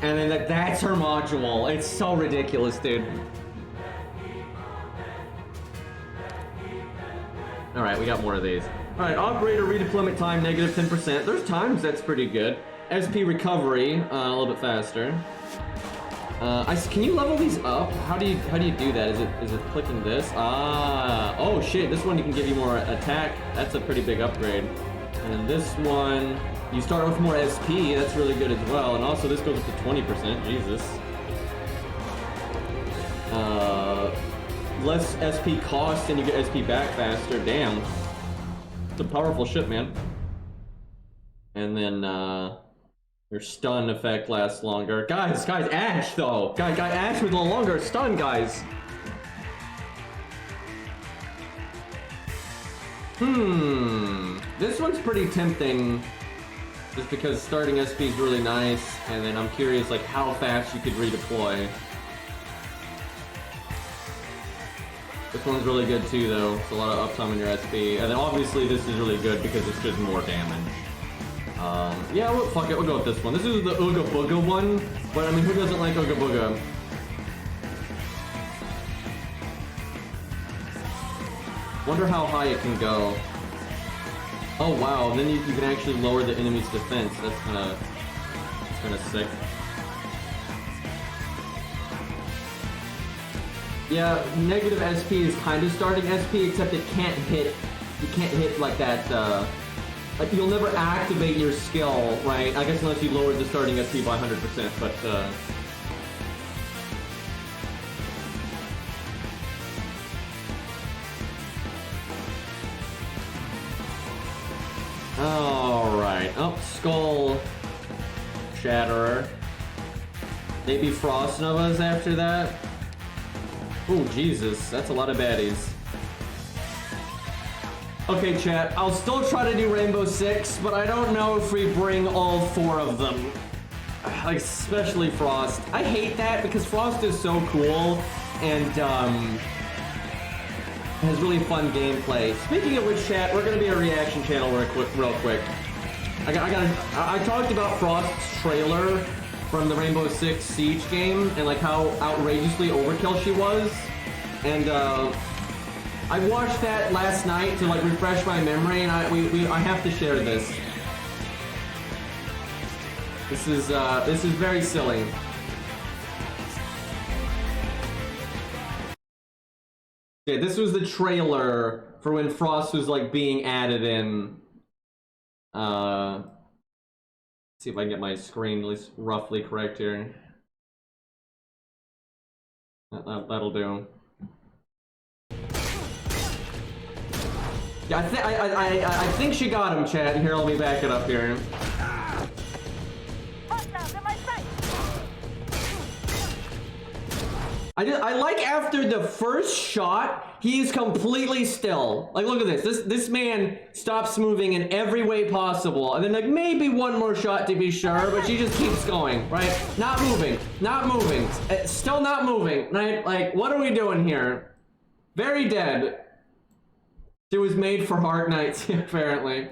And then that's her module. It's so ridiculous, dude. Alright, we got more of these. Alright, operator redeployment time, negative 10%. There's times that's pretty good. SP recovery, a little bit faster. Can you level these up? How do you do that? Is it clicking this? Ah, oh shit! This one you can give you more attack. That's a pretty big upgrade. And this one, you start with more SP. That's really good as well. And also this goes up to 20%. Jesus. Less SP cost and you get SP back faster. Damn. It's a powerful shit, man. And then your stun effect lasts longer. Guys, Ash though. Guys, Ash with a longer stun, guys. This one's pretty tempting. Just because starting SP is really nice, and then I'm curious like how fast you could redeploy. This one's really good too though. It's a lot of uptime on your SP. And then obviously this is really good because it's just more damage. Yeah, fuck it, we'll go with this one. This is the Ooga Booga one, but I mean, who doesn't like Ooga Booga? Wonder how high it can go. Oh wow, then you can actually lower the enemy's defense. That's kinda sick. Yeah, negative SP is kind of starting SP, except it can't hit. You can't hit like that. Like, you'll never activate your skill, right? I guess unless you lowered the starting SP by 100%, but, Alright. Oh, Skull Shatterer. Maybe Frost Novas after that? Oh, Jesus. That's a lot of baddies. Okay, chat, I'll still try to do Rainbow Six, but I don't know if we bring all 4 of them. Like, especially Frost. I hate that because Frost is so cool and has really fun gameplay. Speaking of which, chat, we're gonna be a reaction channel real quick. I talked about Frost's trailer from the Rainbow Six Siege game and like how outrageously overkill she was, and I watched that last night to like refresh my memory, and I have to share this. This is very silly. Yeah, this was the trailer for when Frost was like being added in. Let's see if I can get my screen at least roughly correct here. That'll do. Yeah, I think she got him, chat. Here, let me back it up here. I like after the first shot, he's completely still. Like, look at this. This man stops moving in every way possible. And then, like, maybe one more shot to be sure, but she just keeps going, right? Not moving. Not moving. Still not moving, right? Like, what are we doing here? Very dead. It was made for Arknights, apparently.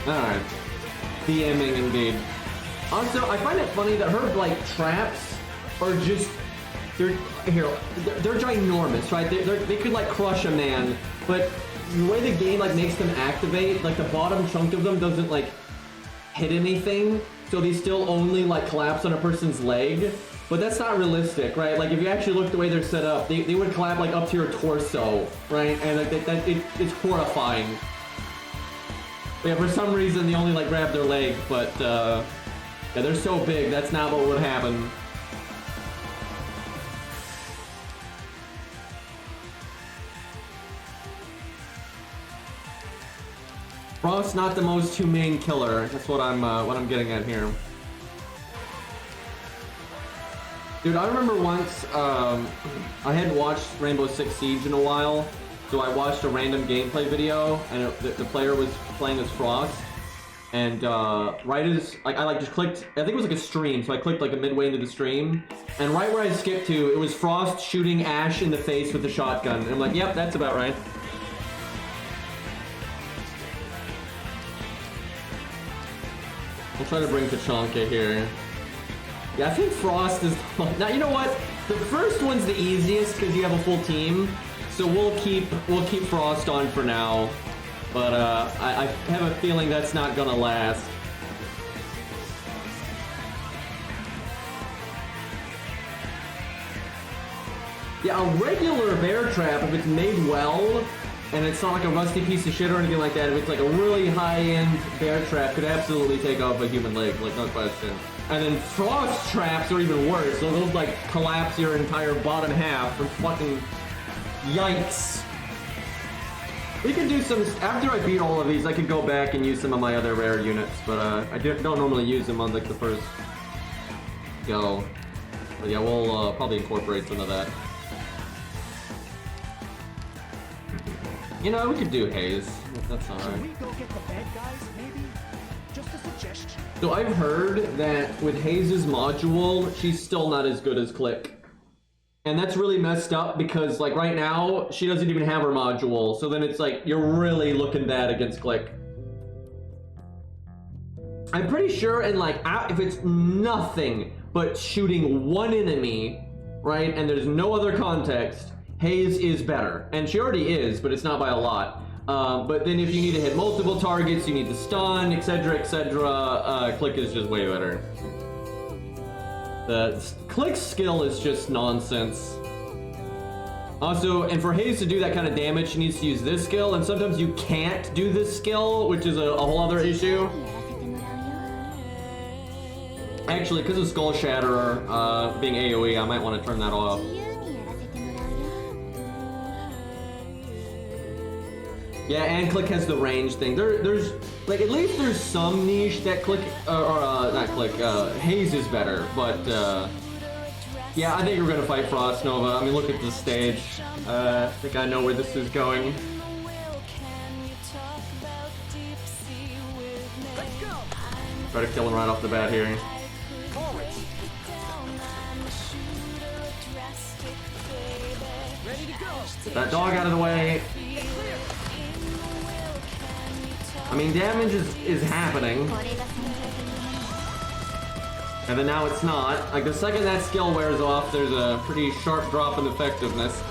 Alright. DMing indeed. Also, I find it funny that her, like, traps are just... They're ginormous, right? They could, like, crush a man, but the way the game, like, makes them activate, like, the bottom chunk of them doesn't, like, hit anything, so they still only, like, collapse on a person's leg. But that's not realistic, right? Like, if you actually look the way they're set up, they would collapse, like, up to your torso, right? And, like, it's horrifying. But yeah, for some reason, they only, like, grab their leg, but, yeah, they're so big, that's not what would happen. Frost's not the most humane killer. That's what I'm getting at here. Dude, I remember once, I hadn't watched Rainbow Six Siege in a while, so I watched a random gameplay video, and the player was playing as Frost, and right as, like, I like just clicked, I think it was like a stream, so I clicked like a midway into the stream, and right where I skipped to, it was Frost shooting Ash in the face with a shotgun, and I'm like, yep, that's about right. We'll try to bring Tachanka here. Yeah, I think Frost is... Now, you know what? The first one's the easiest because you have a full team, so we'll keep Frost on for now. But I have a feeling that's not gonna last. Yeah, a regular bear trap, if it's made well, and it's not like a rusty piece of shit or anything like that, if it's like a really high-end bear trap, could absolutely take off a human leg, like, no question. And then frost traps are even worse, so they'll like collapse your entire bottom half and fucking yikes. We could do some, after I beat all of these, I could go back and use some of my other rare units, but I don't normally use them on like the first go. But yeah, we'll probably incorporate some of that. You know, we could do Haze. That's alright. Should we go get the bad guys, maybe? Just a suggestion. So I've heard that with Haze's module, she's still not as good as Click. And that's really messed up because, like, right now, she doesn't even have her module. So then it's like, you're really looking bad against Click. I'm pretty sure, and like, if it's nothing but shooting one enemy, right, and there's no other context, Haze is better. And she already is, but it's not by a lot. But then if you need to hit multiple targets, you need to stun, etc., etc., Click is just way better. The Click's skill is just nonsense. Also, and for Haze to do that kind of damage, she needs to use this skill, and sometimes you can't do this skill, which is a whole other issue. Actually, because of Skull Shatterer being AoE, I might want to turn that off. Yeah, and Click has the range thing. There's like, at least there's some niche that Click, not Click, Haze is better, but yeah, I think we're gonna fight Frost Nova. I mean, look at this stage. I think I know where this is going. Try to kill him right off the bat here. Get that dog out of the way. I mean, damage is happening. And then now it's not. Like, the second that skill wears off, there's a pretty sharp drop in effectiveness.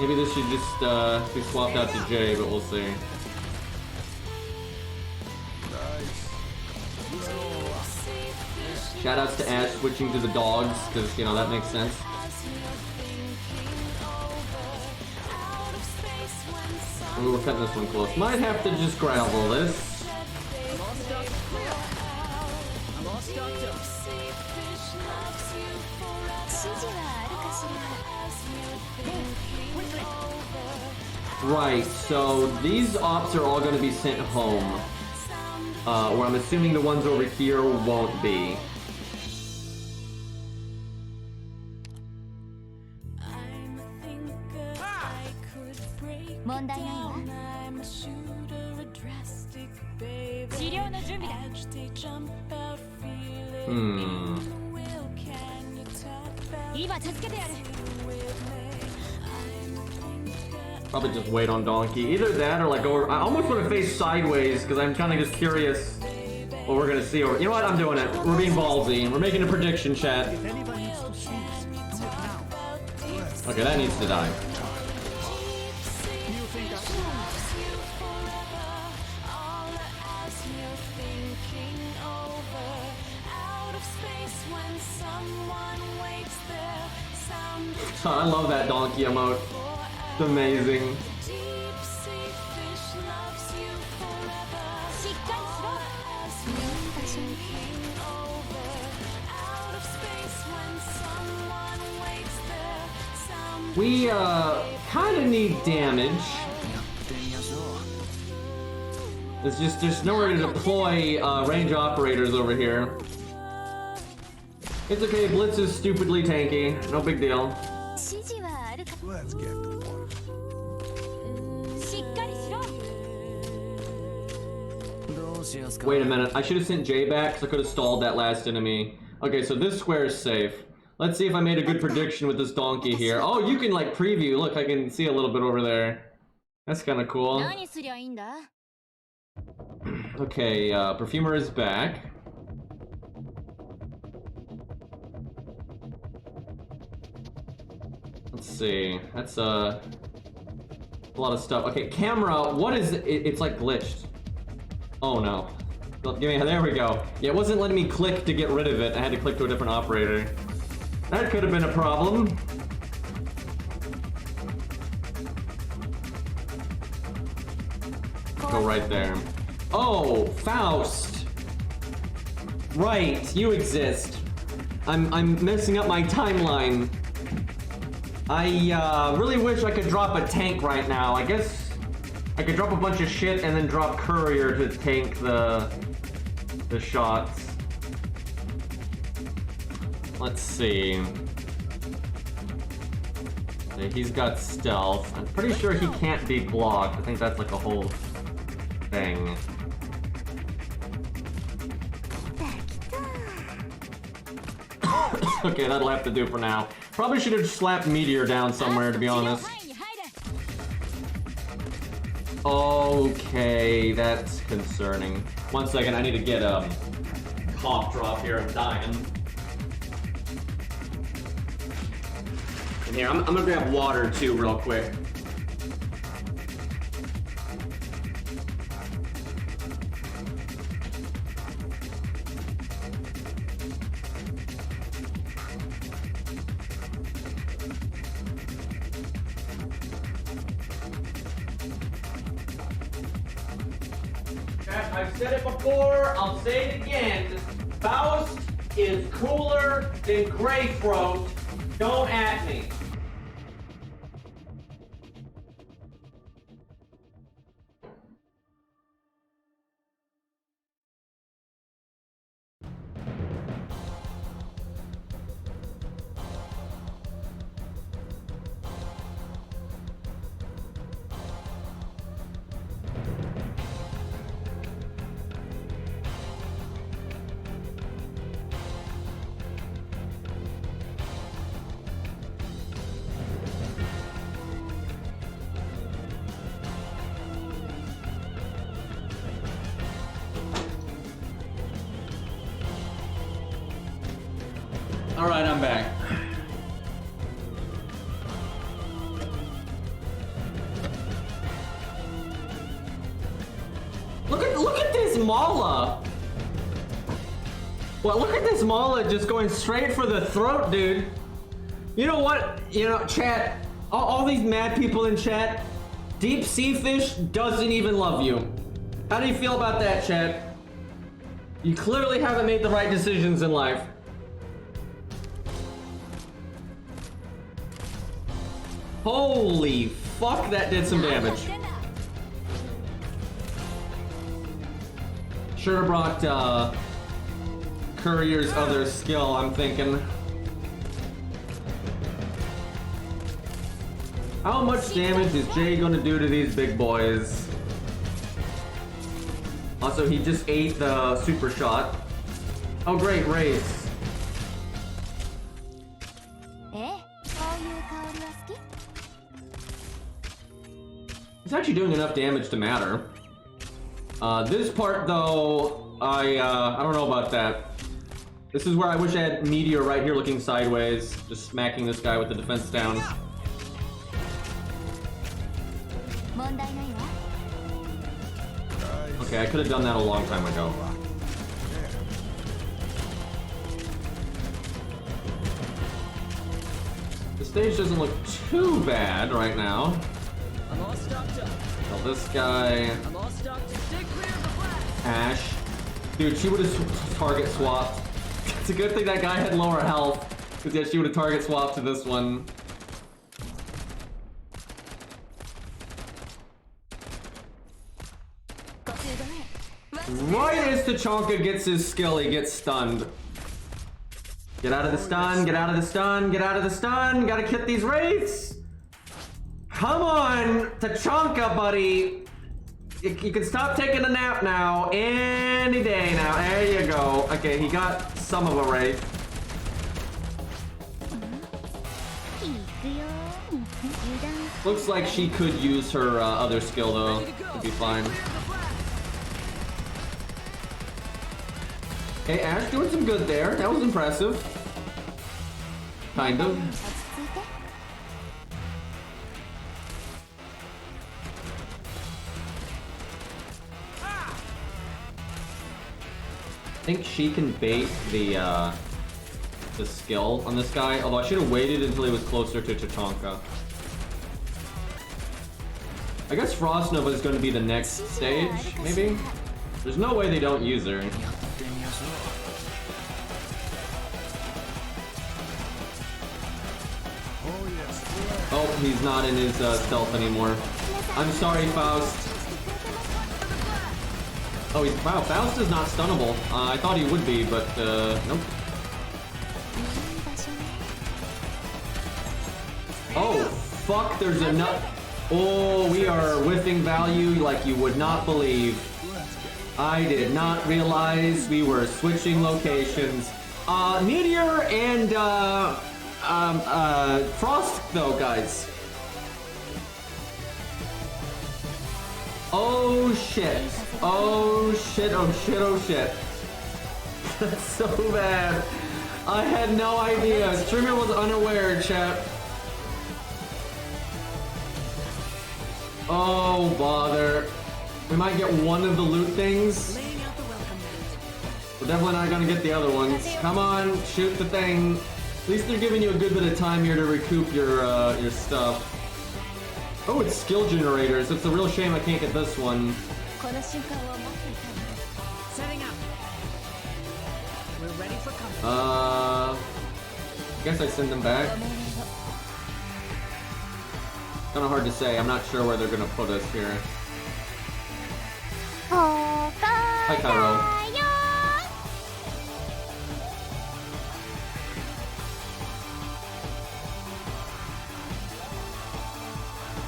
Maybe this should just be swapped out to Jay, but we'll see. Shoutouts to Ash switching to the dogs, because, you know, that makes sense. Ooh, we're cutting this one close. Might have to just gravel this. Right, so these ops are all gonna be sent home. Where I'm assuming the ones over here won't be. Probably just wait on Donkey. Either that or like go. I almost want to face sideways because I'm kind of just curious what we're gonna see. Over. You know what? I'm doing it. We're being ballsy. We're making a prediction, chat. If anyone needs to sneeze, do it now. Okay, that needs to die. You think I love that Donkey emote. It's amazing. We kind of need damage. There's nowhere to deploy range operators over here. It's okay, Blitz is stupidly tanky. No big deal. Let's get to work. Wait a minute, I should have sent Jay back because I could have stalled that last enemy. Okay, so this square is safe. Let's see if I made a good prediction with this Donkey here. Oh, you can like preview. Look, I can see a little bit over there. That's kind of cool. Okay, Perfumer is back. Let's see. That's a lot of stuff. Okay, camera. What is it? It's like glitched. Oh no. Give me. There we go. Yeah, it wasn't letting me click to get rid of it. I had to click to a different operator. That could have been a problem. Go right there. Oh, Faust. Right, you exist. I'm messing up my timeline. I really wish I could drop a tank right now. I guess I could drop a bunch of shit and then drop courier to tank the shots. Let's see. He's got stealth. I'm pretty sure he can't be blocked. I think that's like a whole thing. Okay, that'll have to do for now. Probably should have slapped Meteor down somewhere, to be honest. Okay, that's concerning. 1 second, I need to get a cough drop here. I'm dying. And here, I'm gonna grab water too, real quick. I've said it before, I'll say it again. Faust is cooler than Greythroat. Don't at me. All right, I'm back. Look at this Mala. Well, look at this Mala just going straight for the throat, dude. You know what? You know, chat. All these mad people in chat. Deep Sea Fish doesn't even love you. How do you feel about that, chat? You clearly haven't made the right decisions in life. Holy fuck, that did some damage. Should have brought Courier's other skill, I'm thinking. How much damage is Jay gonna do to these big boys? Also, he just ate the super shot. Oh great, race. It's actually doing enough damage to matter. This part though, I don't know about that. This is where I wish I had Meteor right here looking sideways, just smacking this guy with the defense down. Okay, I could have done that a long time ago. The stage doesn't look too bad right now. Well, this guy... Ash. Dude, she would have target swapped. It's a good thing that guy had lower health, because yeah, she would have target swapped to this one. Right as Tachanka gets his skill, he gets stunned. Get out of the stun, get out of the stun, get out of the stun. Gotta kill these wraiths. Come on, Tachanka, buddy. You can stop taking a nap now. Any day now. There you go. Okay, he got some of a wraith. Looks like she could use her other skill though. It'd be fine. Hey, Ash doing some good there. That was impressive. Kind of. I think she can bait the skill on this guy, although I should have waited until he was closer to Tachanka. I guess Frost Nova is going to be the next stage, maybe? There's no way they don't use her. Oh, he's not in his stealth anymore. I'm sorry, Faust. Oh, wow, Faust is not stunnable. I thought he would be, but nope. Oh, fuck, there's enough. Oh, we are whiffing value like you would not believe. I did not realize we were switching locations. Meteor and Frost though, guys. Oh shit. Oh shit, oh shit, oh shit. That's so bad. I had no idea. Streamer was unaware, chat. Oh, bother. We might get one of the loot things. We're definitely not gonna get the other ones. Come on, shoot the thing. At least they're giving you a good bit of time here to recoup your stuff. Oh, it's skill generators. It's a real shame I can't get this one. Setting up. We're ready for combat. Guess I send them back. Kind of hard to say. I'm not sure where they're gonna put us here. Hi, Cairo.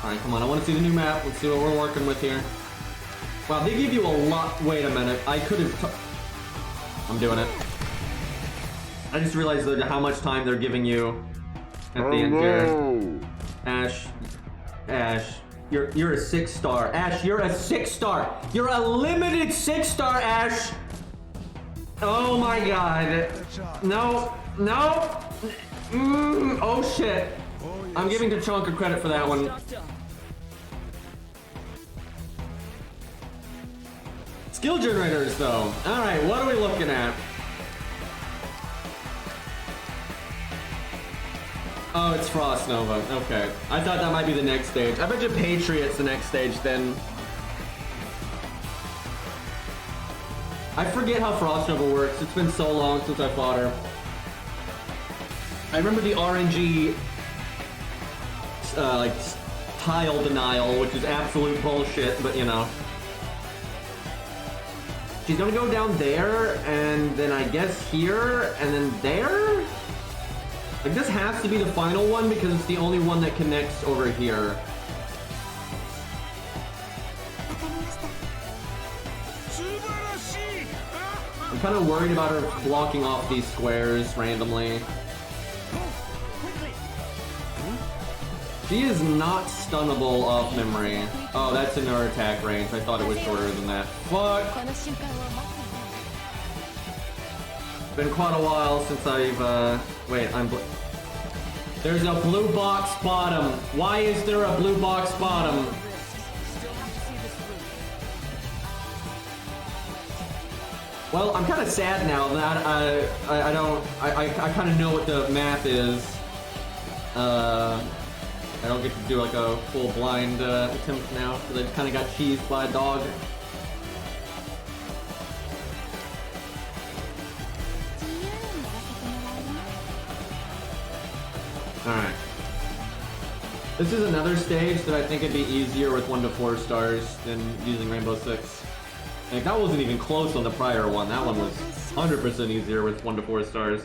Alright, come on. I want to see the new map. Let's see what we're working with here. Wow, they give you a lot. Wait a minute. I could have... I'm doing it. I just realized how much time they're giving you at the end here. Ash, you're a 6-star. Ash, you're a 6-star. You're a limited 6-star, Ash. Oh my god. No, no. Oh shit. I'm giving Tachanka credit for that one. Skill generators, though. All right, what are we looking at? Oh, it's Frost Nova. Okay. I thought that might be the next stage. I bet you Patriot's the next stage, then. I forget how Frost Nova works. It's been so long since I fought her. I remember the RNG, like, tile denial, which is absolute bullshit, but you know. She's gonna go down there, and then I guess here, and then there? Like, this has to be the final one because it's the only one that connects over here. わかりました。 I'm kind of worried about her blocking off these squares randomly. She is not stunnable off memory. Oh, that's in her attack range. I thought it was shorter than that. Fuck! この瞬間を待っていた。 Been quite a while since I've, wait, there's a blue box bottom. Why is there a blue box bottom? Well, I'm kind of sad now that I kind of know what the math is. I don't get to do like a full blind attempt now because I just kind of got cheesed by a dog. Alright. This is another stage that I think would be easier with 1 to 4 stars than using Rainbow Six. Like, that wasn't even close on the prior one. That one was 100% easier with 1 to 4 stars.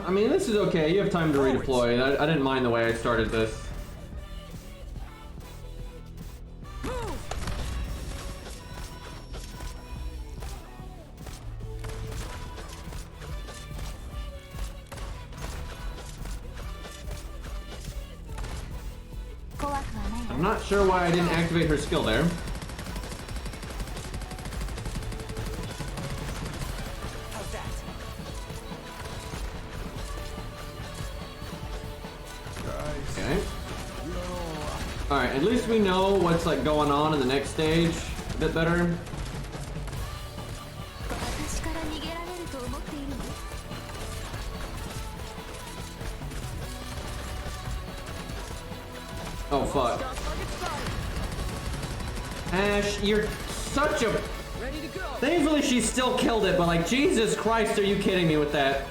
I mean, this is okay. You have time to redeploy. I didn't mind the way I started this. I'm not sure why I didn't activate her skill there. Okay. Alright, at least we know what's like going on in the next stage a bit better. 私から逃げられると思っているの？ Oh fuck. Ash, you're such a... Thankfully she still killed it, but like, Jesus Christ, are you kidding me with that?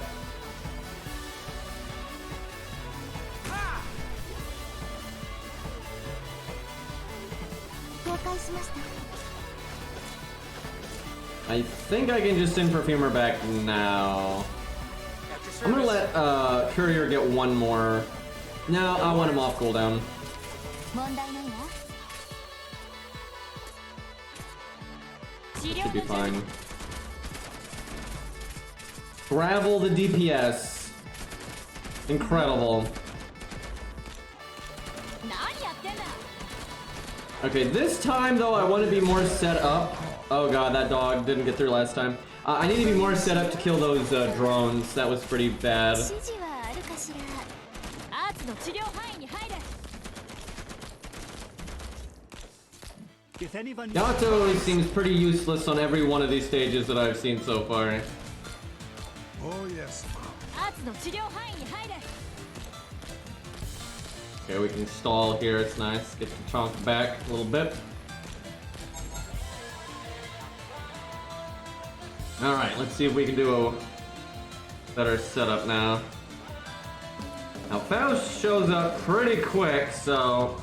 I think I can just send Perfumer back now. I'm gonna let Courier get one more. No, I want him off cooldown. 問題ないわ。 Should be fine. Gravel the DPS. Incredible. Okay, this time though I want to be more set up. Oh god, that dog didn't get through last time. I need to be more set up to kill those drones. That was pretty bad. 指示はあるかしら。アーツの治療範囲に入れ。 If anyone Yato seems pretty useless on every one of these stages that I've seen so far. Oh, yes. アーツの治療範囲に入れ。 Okay, we can stall here. It's nice. Get the chunk back a little bit. Alright, let's see if we can do a better setup now. Now, Faust shows up pretty quick, so...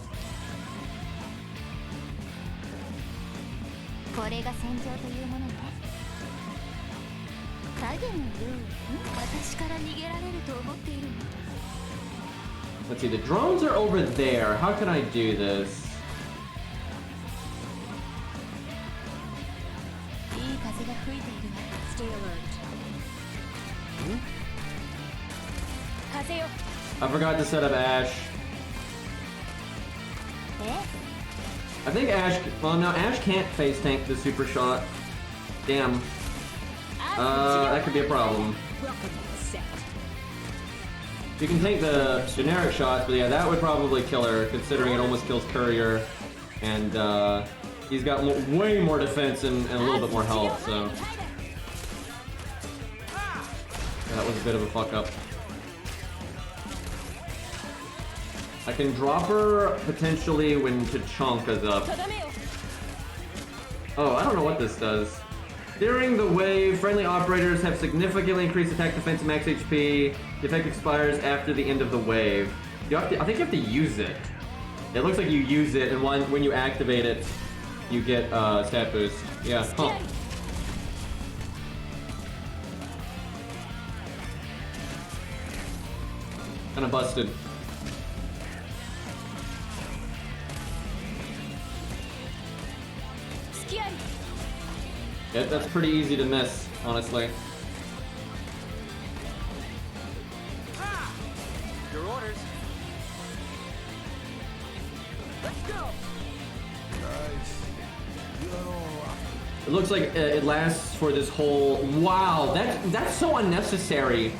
これが戦場というものね。影のよう、私から逃げられると思っているの。 Let's see, the drones are over there. How can I do this? いい風が吹いているわ。Stay alert. 風よ。 I forgot to set up Ash. え？ I think Ash... Well, no, Ash can't face tank the super shot. Damn. That could be a problem. You can take the generic shots, but yeah, that would probably kill her, considering it almost kills Courier. And, he's got way more defense and a little bit more health, so... That was a bit of a fuck up. I can drop her potentially when Tachanka's up. Oh, I don't know what this does. During the wave, friendly operators have significantly increased attack defense and max HP. The effect expires after the end of the wave. I think you have to use it. It looks like you use it, and when you activate it, you get stat boost. Yeah. Huh. Kinda busted. Yeah, that's pretty easy to miss, honestly. Your orders. Let's go. It looks like it lasts for this whole... Wow, that's so unnecessary.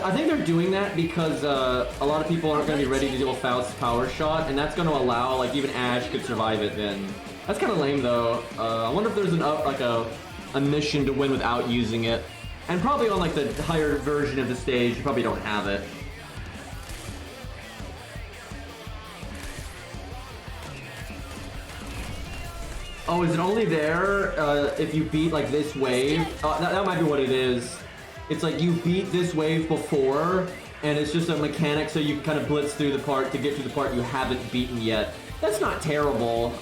I think they're doing that because a lot of people aren't going to be ready to deal with Faust's power shot, and that's going to allow, like, even Ash could survive it then. That's kind of lame, though. I wonder if there's a mission to win without using it. And probably on, like, the higher version of the stage, you probably don't have it. Oh, is it only there if you beat, like, this wave? That might be what it is. It's like you beat this wave before, and it's just a mechanic so you can kind of blitz through the part to get to the part you haven't beaten yet. That's not terrible,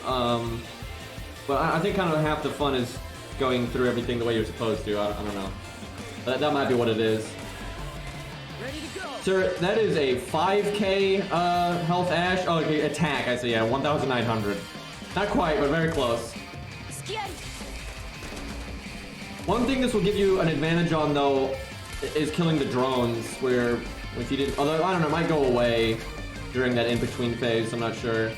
but I think kind of half the fun is going through everything the way you're supposed to. I don't know. That might be what it is. Ready to go. Sir, that is a 5k health Ash. Oh, okay, attack, I see, yeah, 1,900. Not quite, but very close. One thing this will give you an advantage on, though, is killing the drones, where if you didn't... Although, I don't know, it might go away during that in-between phase, I'm not sure.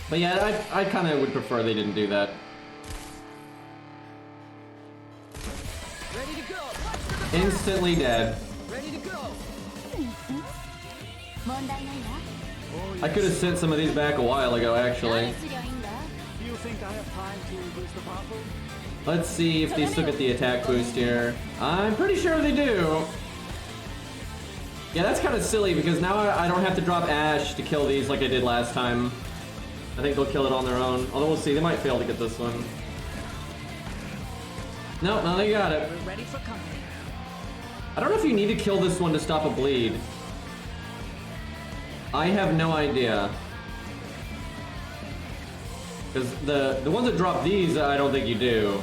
But yeah, I kind of would prefer they didn't do that. Ready to go. Instantly dead. Ready to go. I could have sent some of these back a while ago, actually. Do you think I have time to boost the powerful? Let's see if they still get the attack boost here. I'm pretty sure they do. Yeah, that's kind of silly because now I don't have to drop Ash to kill these like I did last time. I think they'll kill it on their own. Although we'll see, they might fail to get this one. Nope, no, they got it. We're ready for company. I don't know if you need to kill this one to stop a bleed. I have no idea. Because the ones that drop these, I don't think you do.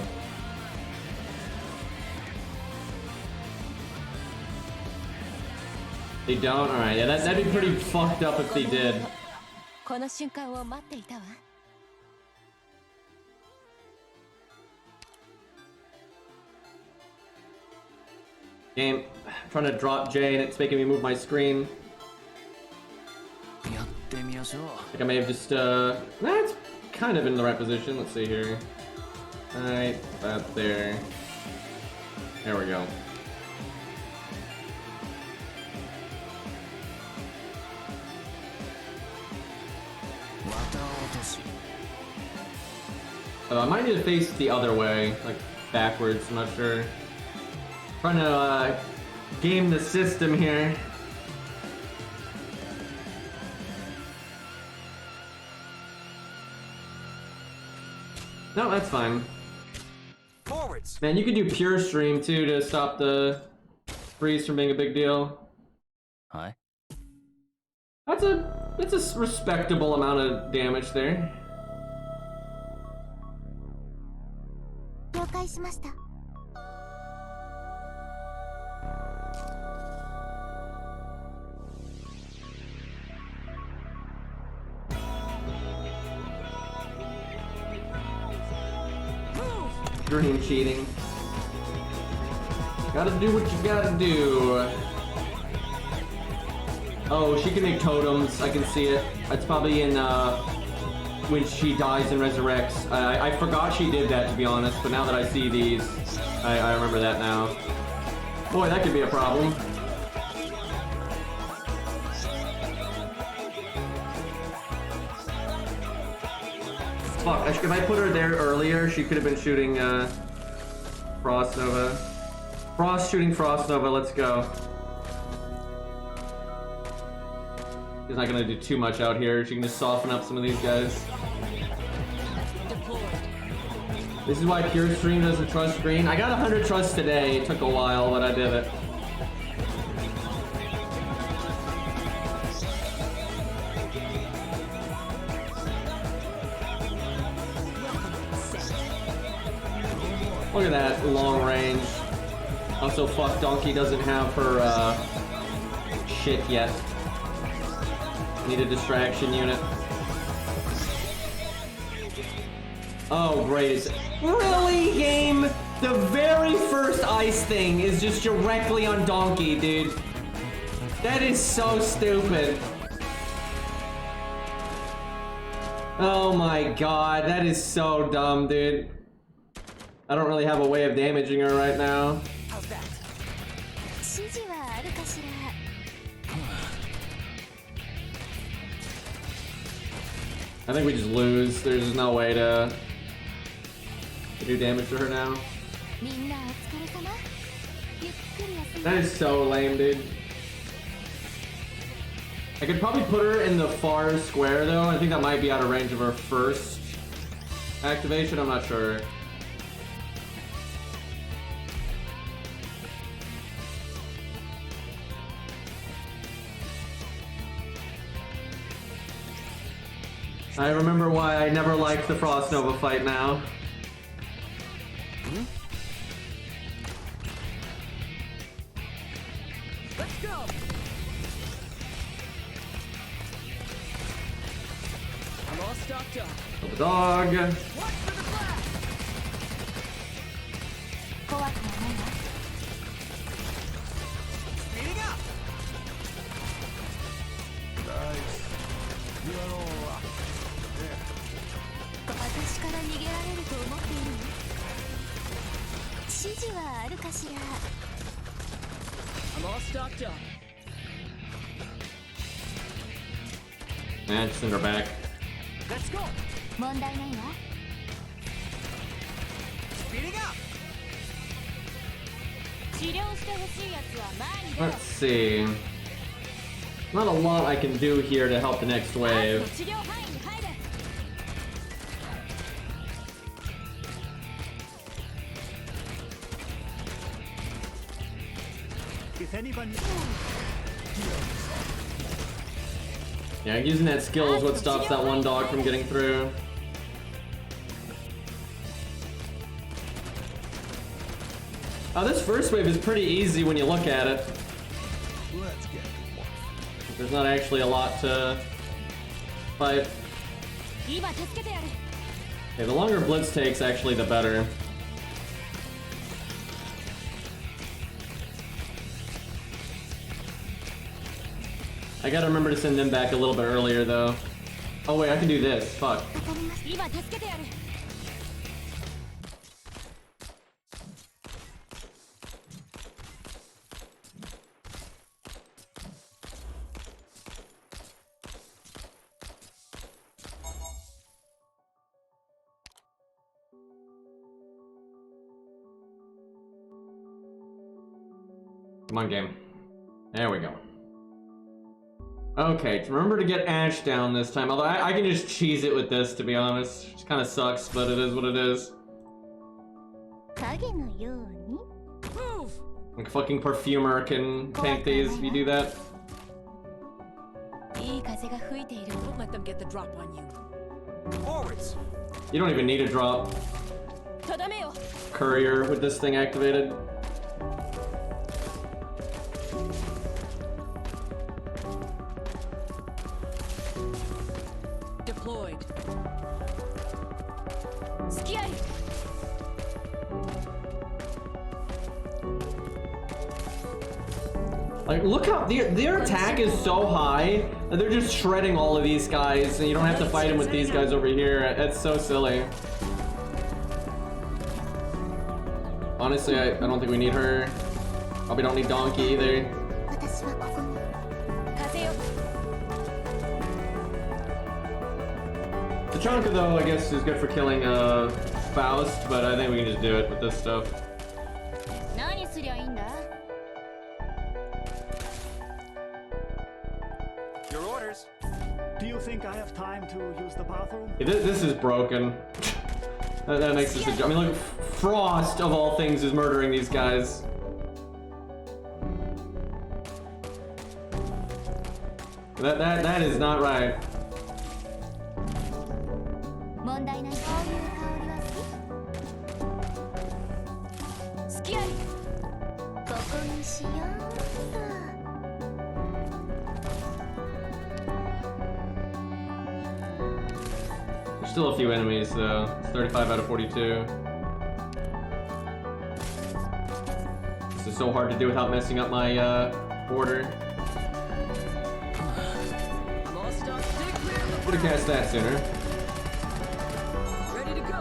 They don't? Alright, yeah, that'd be pretty fucked up if they did. Game, I'm trying to drop J and it's making me move my screen. I think I may have just, that's kind of in the right position. Let's see here. Alright, about there. There we go. I might need to face the other way, like backwards, I'm not sure. Trying to game the system here. No, that's fine. Forwards. Man, you could do pure stream too to stop the freeze from being a big deal. Hi. That's a respectable amount of damage there. 了解しました。 Dream cheating. Gotta do what you gotta do. Oh, she can make totems. I can see it. It's probably in when she dies and resurrects. I forgot she did that, to be honest, but now that I see these, I remember that now. Boy, that could be a problem. Fuck, if I put her there earlier, she could have been shooting Frost Nova. Frost shooting Frost Nova, let's go. She's not gonna do too much out here. She can just soften up some of these guys. This is why Pure Stream doesn't trust green. I got 100 trust today. It took a while, but I did it. Look at that long range. Also, fuck, Donkey doesn't have her shit yet. Need a distraction unit. Oh, great. Really, game? The very first ice thing is just directly on Donkey, dude. That is so stupid. Oh my god, that is so dumb, dude. I don't really have a way of damaging her right now. How's that? 指示はあるかしら。 I think we just lose. There's no way to do damage to her now. みんなお疲れ様。ゆっくり休み。 That is so lame, dude. I could probably put her in the far square though. I think that might be out of range of her first activation. I'm not sure. I remember why I never liked the Frost Nova fight now. Let's go! I'm all stocked up. The dog. Watch for the blast! 怖くはないわ。 Speeding up! Nice. You are all right. 私から逃げられると思っているの？指示はあるかしら。 I'm all stocked up. And send her back. Let's go! 問題ないわ。 Speeding up! 治療してほしいやつは前に出ろ。 Let's see. Not a lot I can do here to help the next wave. 治療範囲に入れ。 If anybody... Yeah, using that skill is what stops that one dog from getting through. This first wave is pretty easy when you look at it. Let's get to work. There's not actually a lot to fight. 今助けてやる。 Okay, the longer Blitz takes, actually, the better. I gotta remember to send them back a little bit earlier, though. Oh wait, I can do this. Fuck. 当たります。今助けてやる。 Come on, game. There we go. Okay, remember to get Ash down this time. Although I can just cheese it with this, to be honest. It kind of sucks, but it is what it is. 影のように。 Move! Like fucking Perfumer can tank these if you do that. いい風が吹いている。 Don't let them get the drop on you. Forwards! You don't even need a drop とどめよ。 courier with this thing activated. Deployed. 付き合い。 Like, look how their attack is so high that they're just shredding all of these guys, and you don't have to fight them with these guys over here. It's so silly. Honestly, I don't think we need her. Probably don't need Donkey either. 私はここに。風よ。 Tachanka, though, I guess is good for killing Faust, but I think we can just do it with this stuff. 何すりゃいいんだ。 Your orders. Do you think I have time to use the bathroom? This is broken. That makes this a joke. I mean, look, Frost of all things is murdering these guys. That is not right. 問題ない。こういう香りは好き？好きあり。ここにしよう。 There's still a few enemies though. It's 35 out of 42. This is so hard to do without messing up my order. Could have cast that sooner. Ready to go.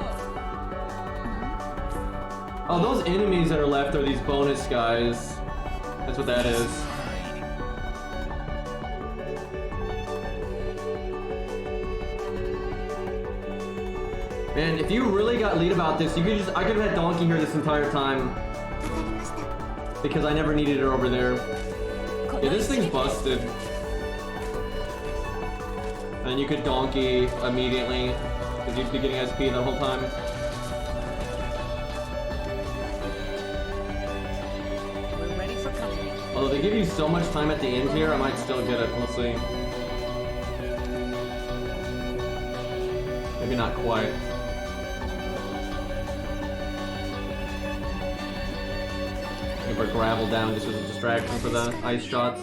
Oh, those enemies that are left are these bonus guys. That's what that is. Man, if you really got lead about this, you could I could have had Donkey here this entire time. Because I never needed her over there. Yeah, this thing's busted. And you could Donkey immediately, because you'd be getting SP the whole time. We're ready for company. Although they give you so much time at the end here, I might still get it, we'll see. Maybe not quite. I put gravel down just as a distraction for the ice shots.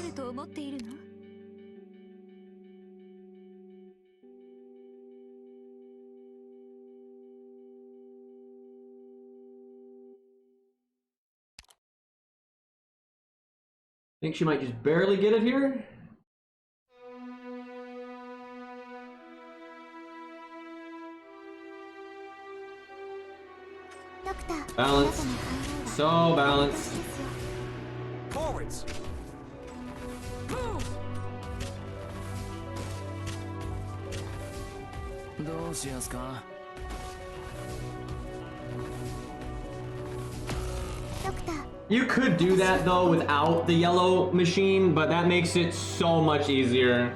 Think she might just barely get it here? Balance. So balanced. Forwards. Move. どうしやすか? You could do that though without the yellow machine, but that makes it so much easier.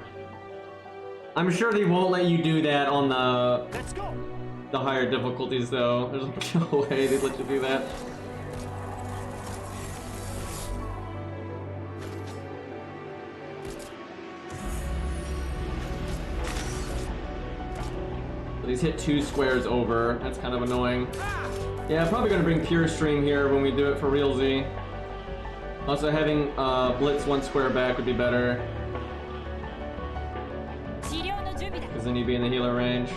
I'm sure they won't let you do that on Let's go. the higher difficulties though. There's no way they'd let you do that. So these hit 2 squares over. That's kind of annoying. Yeah, probably gonna bring Pure Stream here when we do it for realsy. Also, having Blitz 1 square back would be better. Because then you'd be in the healer range.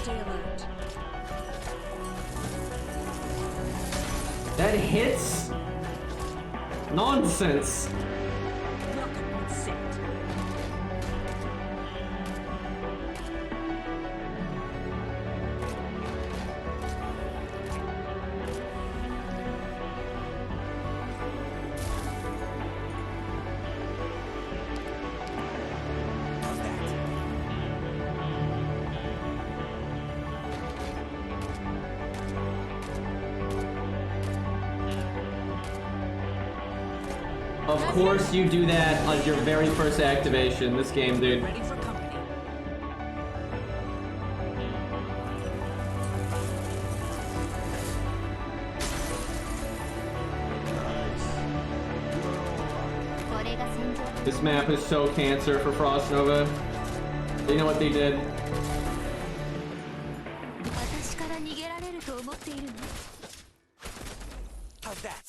Stay alert. That hits? Nonsense! Welcome on set. Of course you do that on your very first activation, this game, dude. Ready for company. This map is so cancer for Frost Nova. You know what they did? How's that?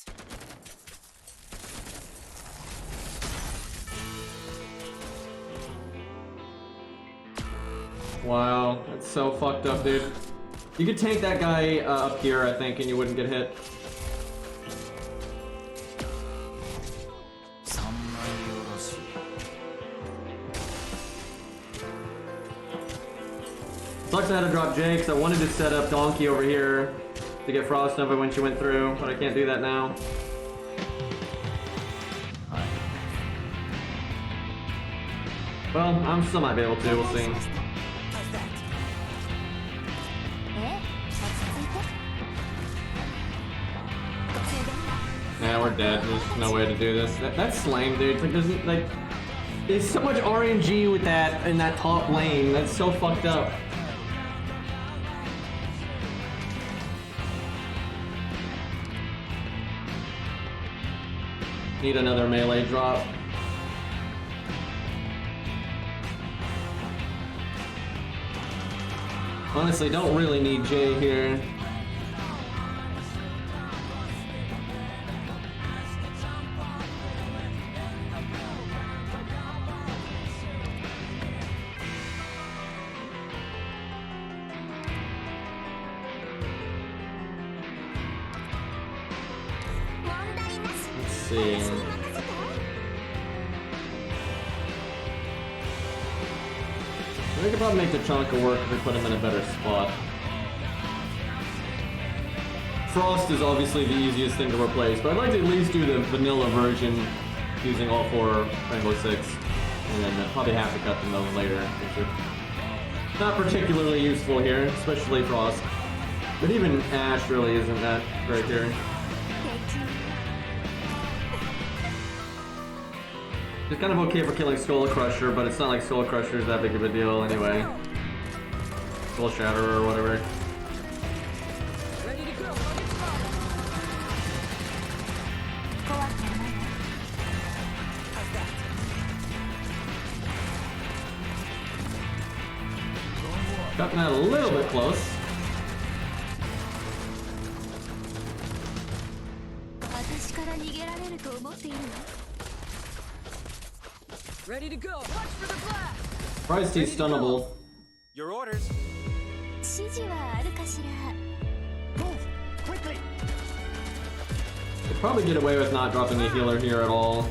Wow, that's so fucked up, dude. You could tank that guy up here, I think, and you wouldn't get hit. Sucks I had to drop Jay, because I wanted to set up Donkey over here to get Frost Nova when she went through, but I can't do that now. Well, I'm still might be able to, we'll see. Yeah, we're dead. There's no way to do this. That's lame, dude. Like, there's like, There's so much RNG with that in that top lane. That's so fucked up. Need another melee drop. Honestly, don't really need Jay here. Let's see. We could probably make the Chonka work if we put him in a better spot. Frost is obviously the easiest thing to replace, but I'd like to at least do the vanilla version using all 4 Rainbow Six, and then probably have to cut them though later, which are not particularly useful here, especially Frost. But even Ash really isn't that great here. It's kind of okay for killing Skull Crusher, but it's not like Skull Crusher is that big of a deal anyway. Skull Shatterer or whatever. Ready to go. Gotten that a little bit close. Ready to go. Watch for the blast. Surprised he's stunnable. Your orders. 指示はあるかしら。 Move! Quickly! Could probably get away with not dropping a healer here at all.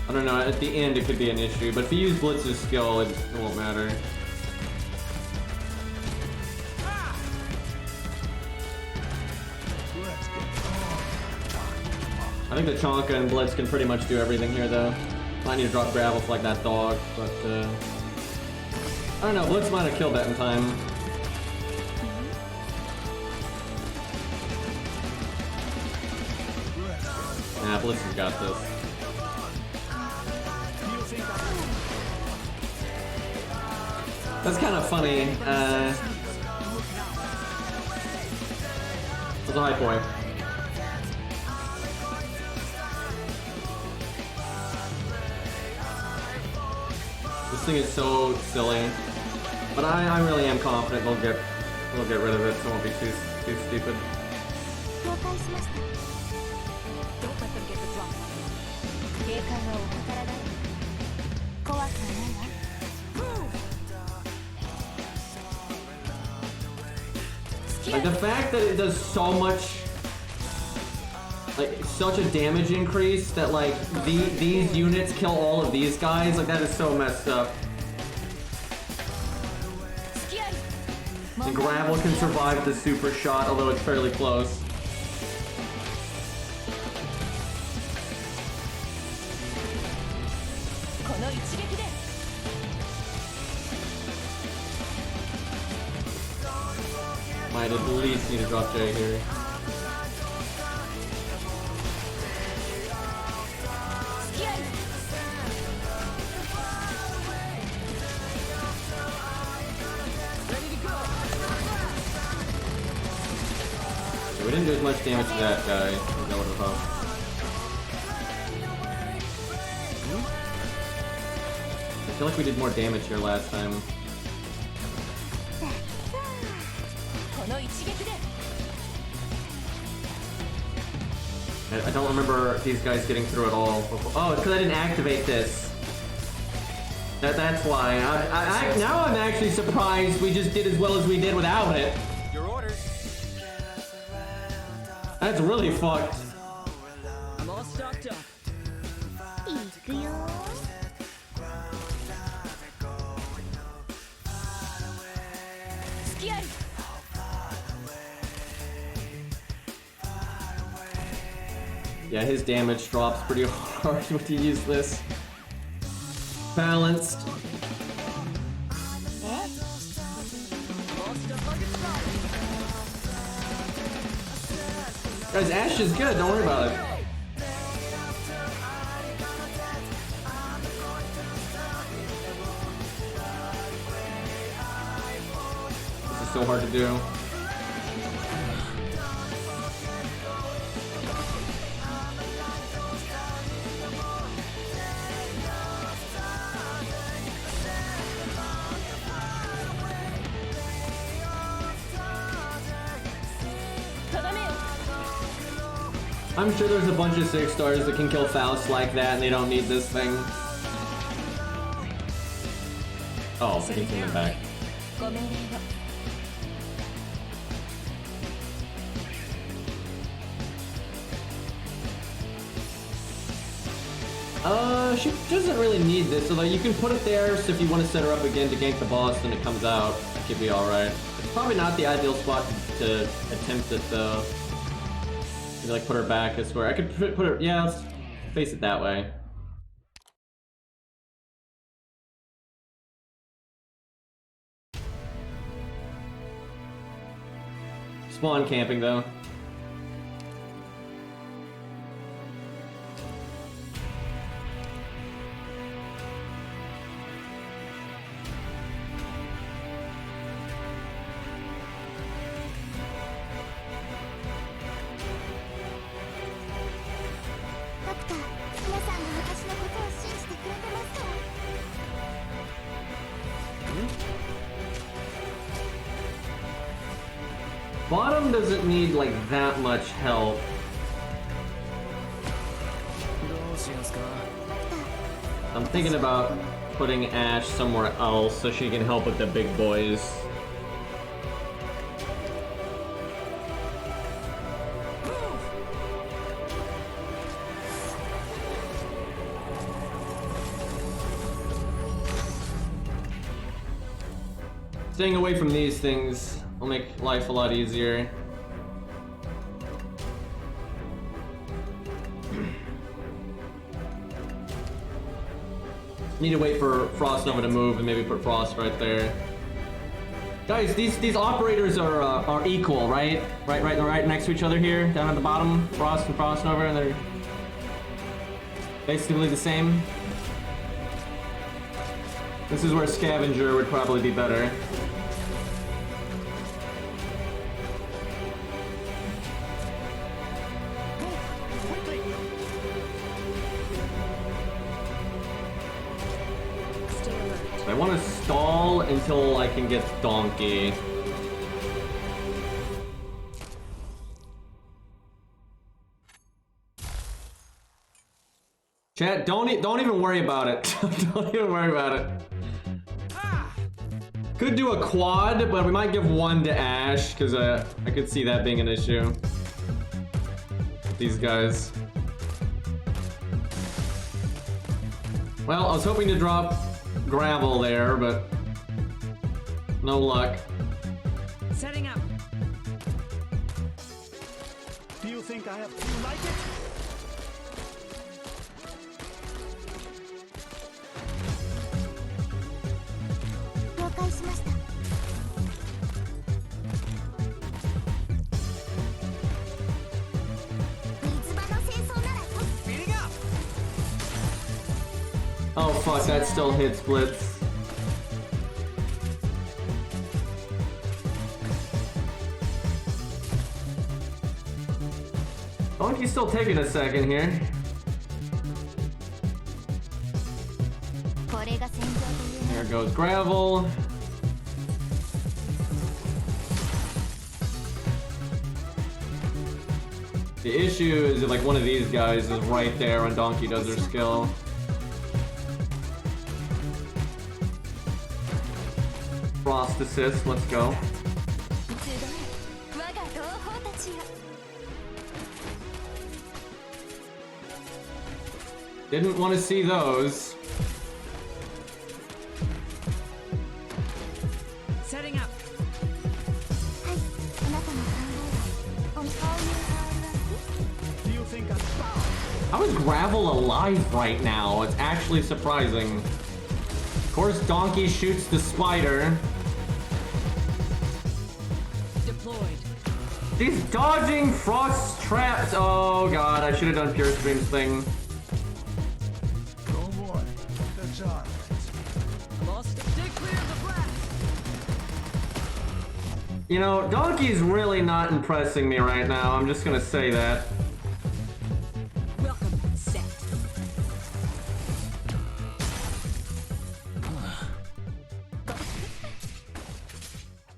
I don't know, at the end it could be an issue, but if you use Blitz's skill, it won't matter. I think the Chonka and Blitz can pretty much do everything here, though. Might need to drop gravel for like that dog, but I don't know, Blitz might have killed that in time. Nah, Blitz has got this. That's kind of funny. It's a high point. This thing is so silly, but I really am confident we'll get rid of it. So it won't be too stupid. Don't let them get the drop. Like the fact that it does so much, like such a damage increase that like these units kill all of these guys, like that is so messed up. And gravel can survive the super shot, although it's fairly close. Might at least need to drop J here. We didn't do as much damage to that guy as I would have hoped. I feel like we did more damage here last time. I don't remember these guys getting through at all. Oh, it's because I didn't activate this. That's why. Now I'm actually surprised we just did as well as we did without it. Your orders. That's really fucked. I'm all stocked up. Yeah, his damage drops pretty hard when you use this. Balanced. All stuff like it's Guys, Ash is good, don't worry about it. This is so hard to do. I'm sure there's a bunch of 6 stars that can kill Faust like that and they don't need this thing. Oh, I can send them back. ご命令を She doesn't really need this, so like you can put it there so if you want to set her up again to gank the boss when it comes out, it could be alright. It's probably not the ideal spot to attempt it though. Maybe like put her back, I swear. I could put her, yeah, let's face it that way. Spawn camping though. Bottom doesn't need like that much help. I'm thinking about putting Ash somewhere else so she can help with the big boys. Staying away from these things will make life a lot easier. Need to wait for Frost Nova to move and maybe put Frost right there. Guys, these operators are equal, right? Right next to each other here, down at the bottom. Frost and Frost Nova, and they're basically the same. This is where Scavenger would probably be better. I want to stall until I can get Donkey. Chat, don't even worry about it. Don't even worry about it. Could do a quad, but we might give one to Ash because I could see that being an issue. These guys. Well, I was hoping to drop gravel there, but no luck. Setting up. Do you think I have to like it? Oh fuck, that still hits Blitz. Donkey's still taking a second here. There goes gravel. The issue is that like one of these guys is right there when Donkey does her skill. Frost assist, let's go. Didn't want to see those. Setting up. Do you think I'm foul? How is Gravel alive right now? It's actually surprising. Of course, Donkey shoots the spider. Deployed. She's dodging Frost traps. Oh god, I should have done Pure Stream's thing. Oh boy, that's all. Stay clear of the blast. You know, Donkey's really not impressing me right now. I'm just gonna say that. Welcome, set.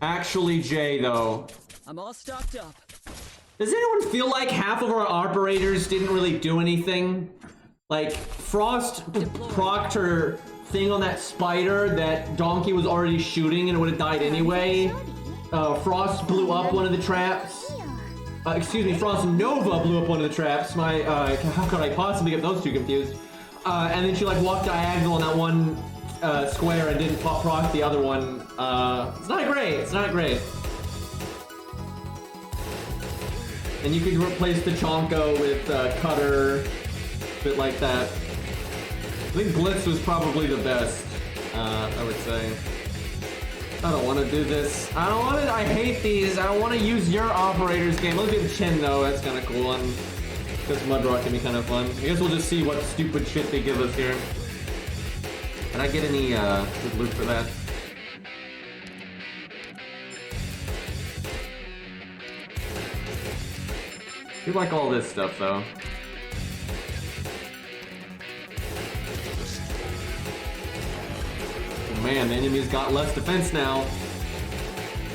Actually, Jay, though. I'm all stocked up. Does anyone feel like half of our operators didn't really do anything? Like, Frost procced her thing on that spider that Donkey was already shooting and it would have died anyway. Frost blew up one of the traps. Excuse me, Frost Nova blew up one of the traps. How could I possibly get those two confused? And then she like walked diagonal on that one square and didn't proc the other one. It's not great, it's not great. And you could replace the Chonko with Cutter, a bit like that. I think Blitz was probably the best, I would say. I don't want to do this. I don't want to, I hate these. I don't want to use your operator's game. Let's do the Chin though, that's kind of cool. And because Mudrock can be kind of fun. I guess we'll just see what stupid shit they give us here. Can I get any good loot for that? I like all this stuff though. Oh, man, the enemy's got less defense now.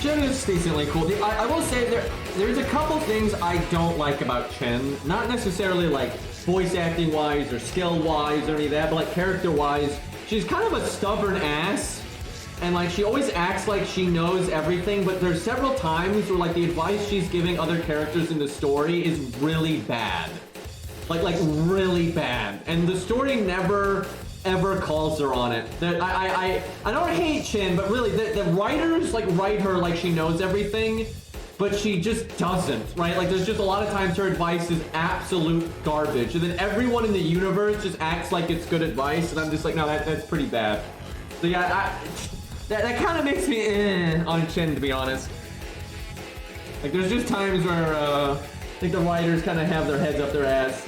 Chen is decently cool. I will say there's a couple things I don't like about Chen. Not necessarily like voice acting wise or skill wise or any of that, but like character wise. She's kind of a stubborn ass. And like she always acts like she knows everything, but there's several times where like the advice she's giving other characters in the story is really bad. Like really bad. And the story never ever calls her on it. I don't hate Chin, but really the writers like write her like she knows everything, but she just doesn't, right? Like there's just a lot of times her advice is absolute garbage. And then everyone in the universe just acts like it's good advice, and I'm just like, no, that's pretty bad. So yeah, that kind of makes me on Chin, to be honest. Like, there's just times where I think the writers kind of have their heads up their ass.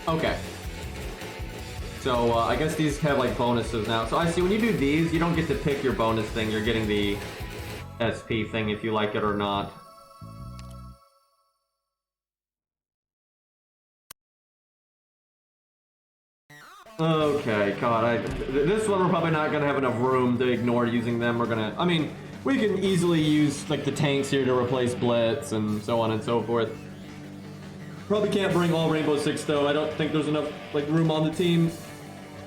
Okay. So, I guess these have, like, bonuses now. So, I see, when you do these, you don't get to pick your bonus thing. You're getting the SP thing if you like it or not. Okay, God, this one we're probably not gonna have enough room to ignore using them. We're gonna, I mean, we can easily use like the tanks here to replace Blitz and so on and so forth. Probably can't bring all Rainbow Six though. I don't think there's enough like room on the team.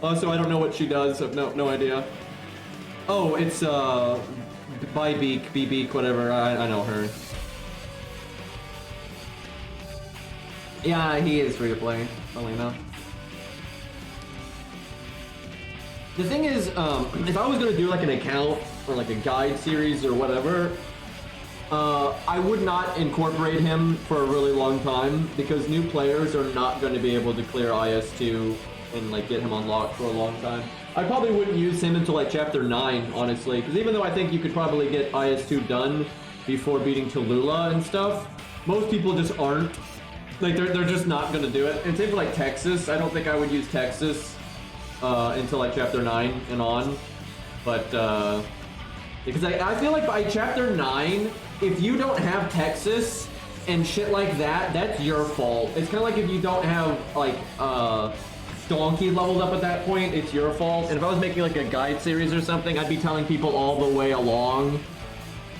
Also, I don't know what she does. I have no idea. Oh, it's B-Beak, whatever. I know her. Yeah, he is free to play. Funnily enough. The thing is, if I was gonna do like an account or like a guide series or whatever, I would not incorporate him for a really long time because new players are not going to be able to clear IS2 and like get him unlocked for a long time. I probably wouldn't use him until like chapter 9, honestly, because even though I think you could probably get IS2 done before beating Tallulah and stuff, most people just aren't. Like they're just not going to do it. And same for like Texas. I don't think I would use Texas until like chapter 9 and on, but because I feel like by chapter 9, if you don't have Texas and shit like that, that's your fault. It's kind of like if you don't have like Donkey leveled up at that point, it's your fault. And if I was making like a guide series or something, I'd be telling people all the way along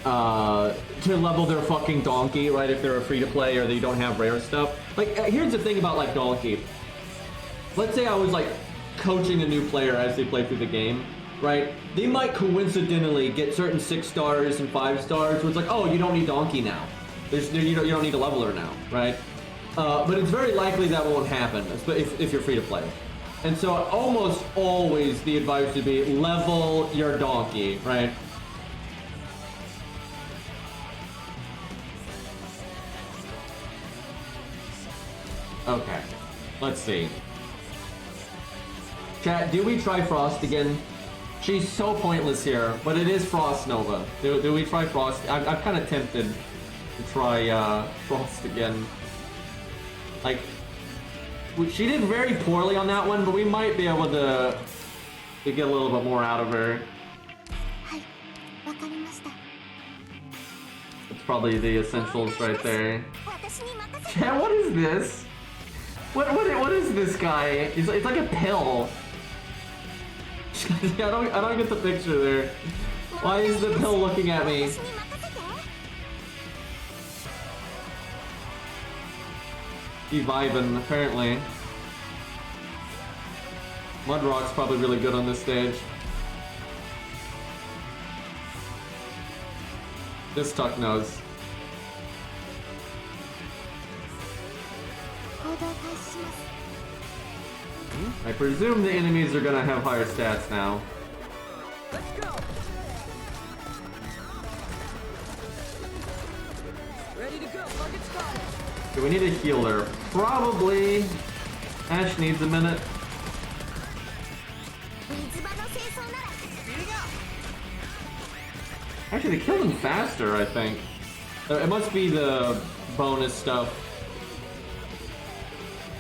to level their fucking Donkey, right? If they're a free-to-play or they don't have rare stuff. Like, here's the thing about like Donkey. Let's say I was like coaching a new player as they play through the game, right? They might coincidentally get certain 6 stars and 5 stars where it's like, oh, you don't need Donkey now. You don't need a leveler now, right? But it's very likely that won't happen if you're free to play. And so almost always the advice would be level your Donkey, right? Okay, let's see. Chat, do we try Frost again? She's so pointless here, but it is Frost Nova. Do we try Frost? I'm kind of tempted to try Frost again. Like, she did very poorly on that one, but we might be able to get a little bit more out of her. はい、わかりました。 That's probably the essentials right there. 私に任せて。 Chat, what is this? What is this guy? It's like a pill. I don't get the picture there. Why is the pill looking at me? 私に任せて。 He vibing, apparently. Mudrock's probably really good on this stage. This Tuck knows. 行動開始します。 I presume the enemies are gonna have higher stats now. Let's go. Ready to go. Bucket started. Do we need a healer? Probably. Ash needs a minute. 水場の清掃なら。 Speeding up. Actually, they killed him faster, I think. It must be the bonus stuff.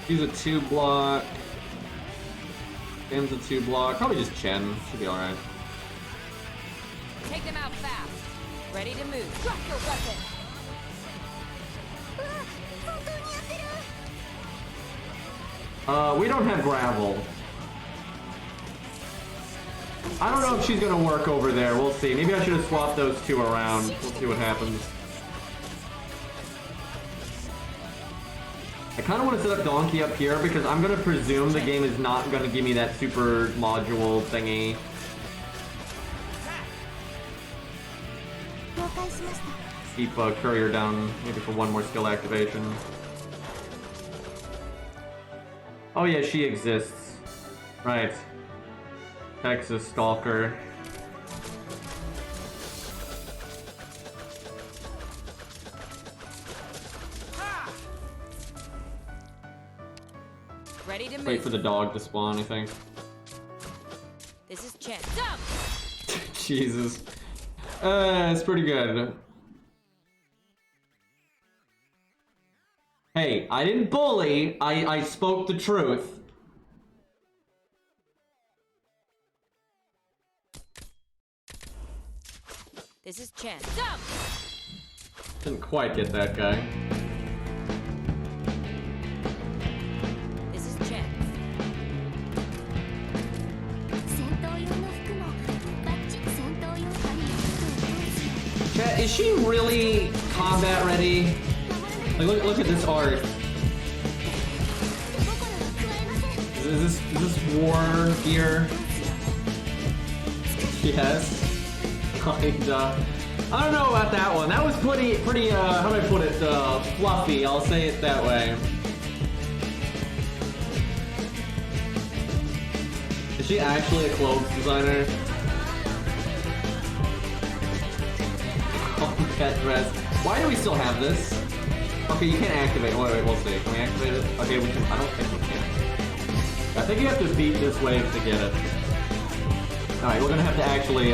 Use a 2-block. Ben's a 2-block. Probably just Chen. Should be alright. Take them out fast. Ready to move. Drop your weapon. うわ、本当にやってる。 We don't have gravel. I don't know if she's gonna work over there. We'll see. Maybe I should have swapped those two around. We'll see what happens. I kind of want to set up Donkey up here because I'm gonna presume the game is not gonna give me that super module thingy. 了解しました。 Keep Courier down maybe for one more skill activation. Oh yeah, she exists. Right. Texas Stalker. Ready to move. Wait for the dog to spawn, I think. This is Chen. Jump! Jesus. It's pretty good. Hey, I didn't bully. I spoke the truth. This is Chen. Jump! Didn't quite get that guy. This is Chen. 戦闘用の服もバッチリ戦闘用ハリー服を用意し Chat, is she really combat ready? Like, look at this art. 心は加えません。 Is this war gear? Yes. Kinda. I don't know about that one. That was pretty, how do I put it, fluffy, I'll say it that way. Is she actually a clothes designer? Combat dress. Why do we still have this? Okay, you can't activate. Wait, we'll see. Can we activate it? Okay, we can. I don't think we can. I think you have to beat this wave to get it. Alright, we're gonna have to actually,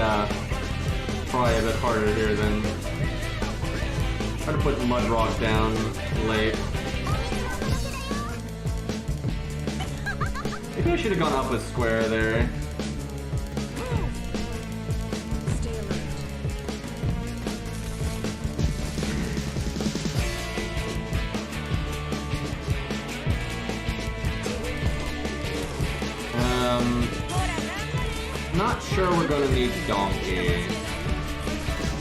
try a bit harder here then. Try to put Mudrock down late. Maybe I should have gone up a square there. Stay alert. Not sure we're gonna need Donkey.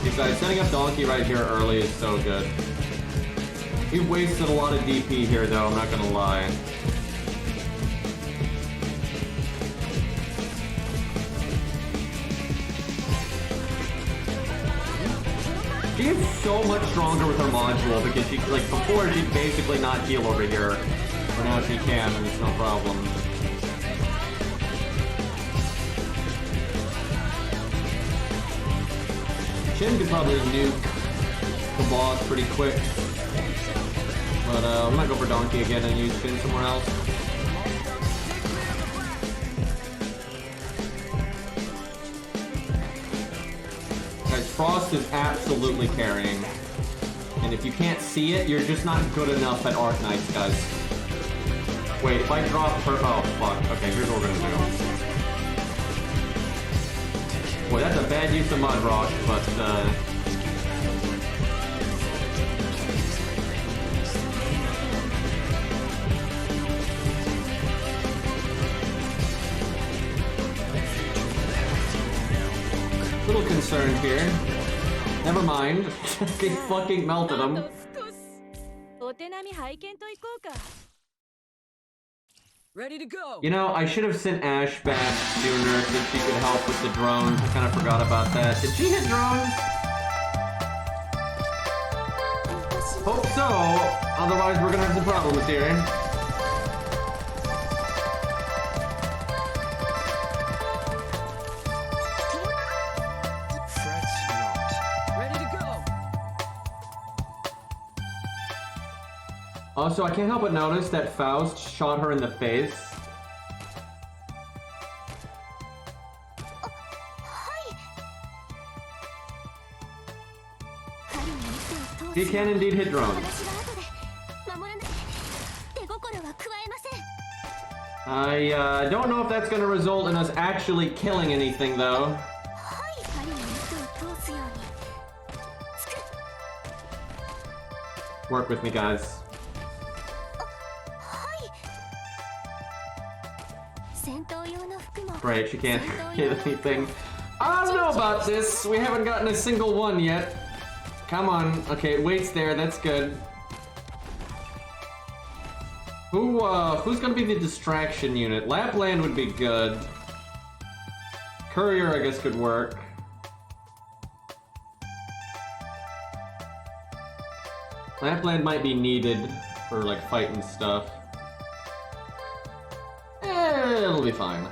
You guys, setting up Donkey right here early is so good. We've wasted a lot of DP here though, I'm not gonna lie. She is so much stronger with her module because she, like, before she'd basically not heal over here. But now she can and it's no problem. Shin could probably nuke the boss pretty quick. But I'm gonna go for Donkey again and use Shin somewhere else. Frost is absolutely carrying. And if you can't see it, you're just not good enough at Arknights, guys. Wait, if I drop her... Oh, fuck. Okay, here's what we're gonna do. Boy, that's a bad use of Mud Rock, but, little concerned here. Never mind. They fucking melted him. お手並み拝見といこうか。 Ready to go. You know, I should have sent Ash back sooner so she could help with the drones. I kind of forgot about that. Did she hit drones? Hope so. Otherwise, we're gonna have some problems here. Fret not. Ready to go. Also, I can't help but notice that Faust shot her in the face. He can indeed hit drones. I don't know if that's going to result in us actually killing anything, though. Work with me, guys. Great, she can't hit anything. I don't know about this. We haven't gotten a single one yet. Come on. Okay, it waits there. That's good. Who's gonna be the distraction unit? Lapland would be good. Courier, I guess, could work. Lapland might be needed for, like, fighting stuff. It'll be fine.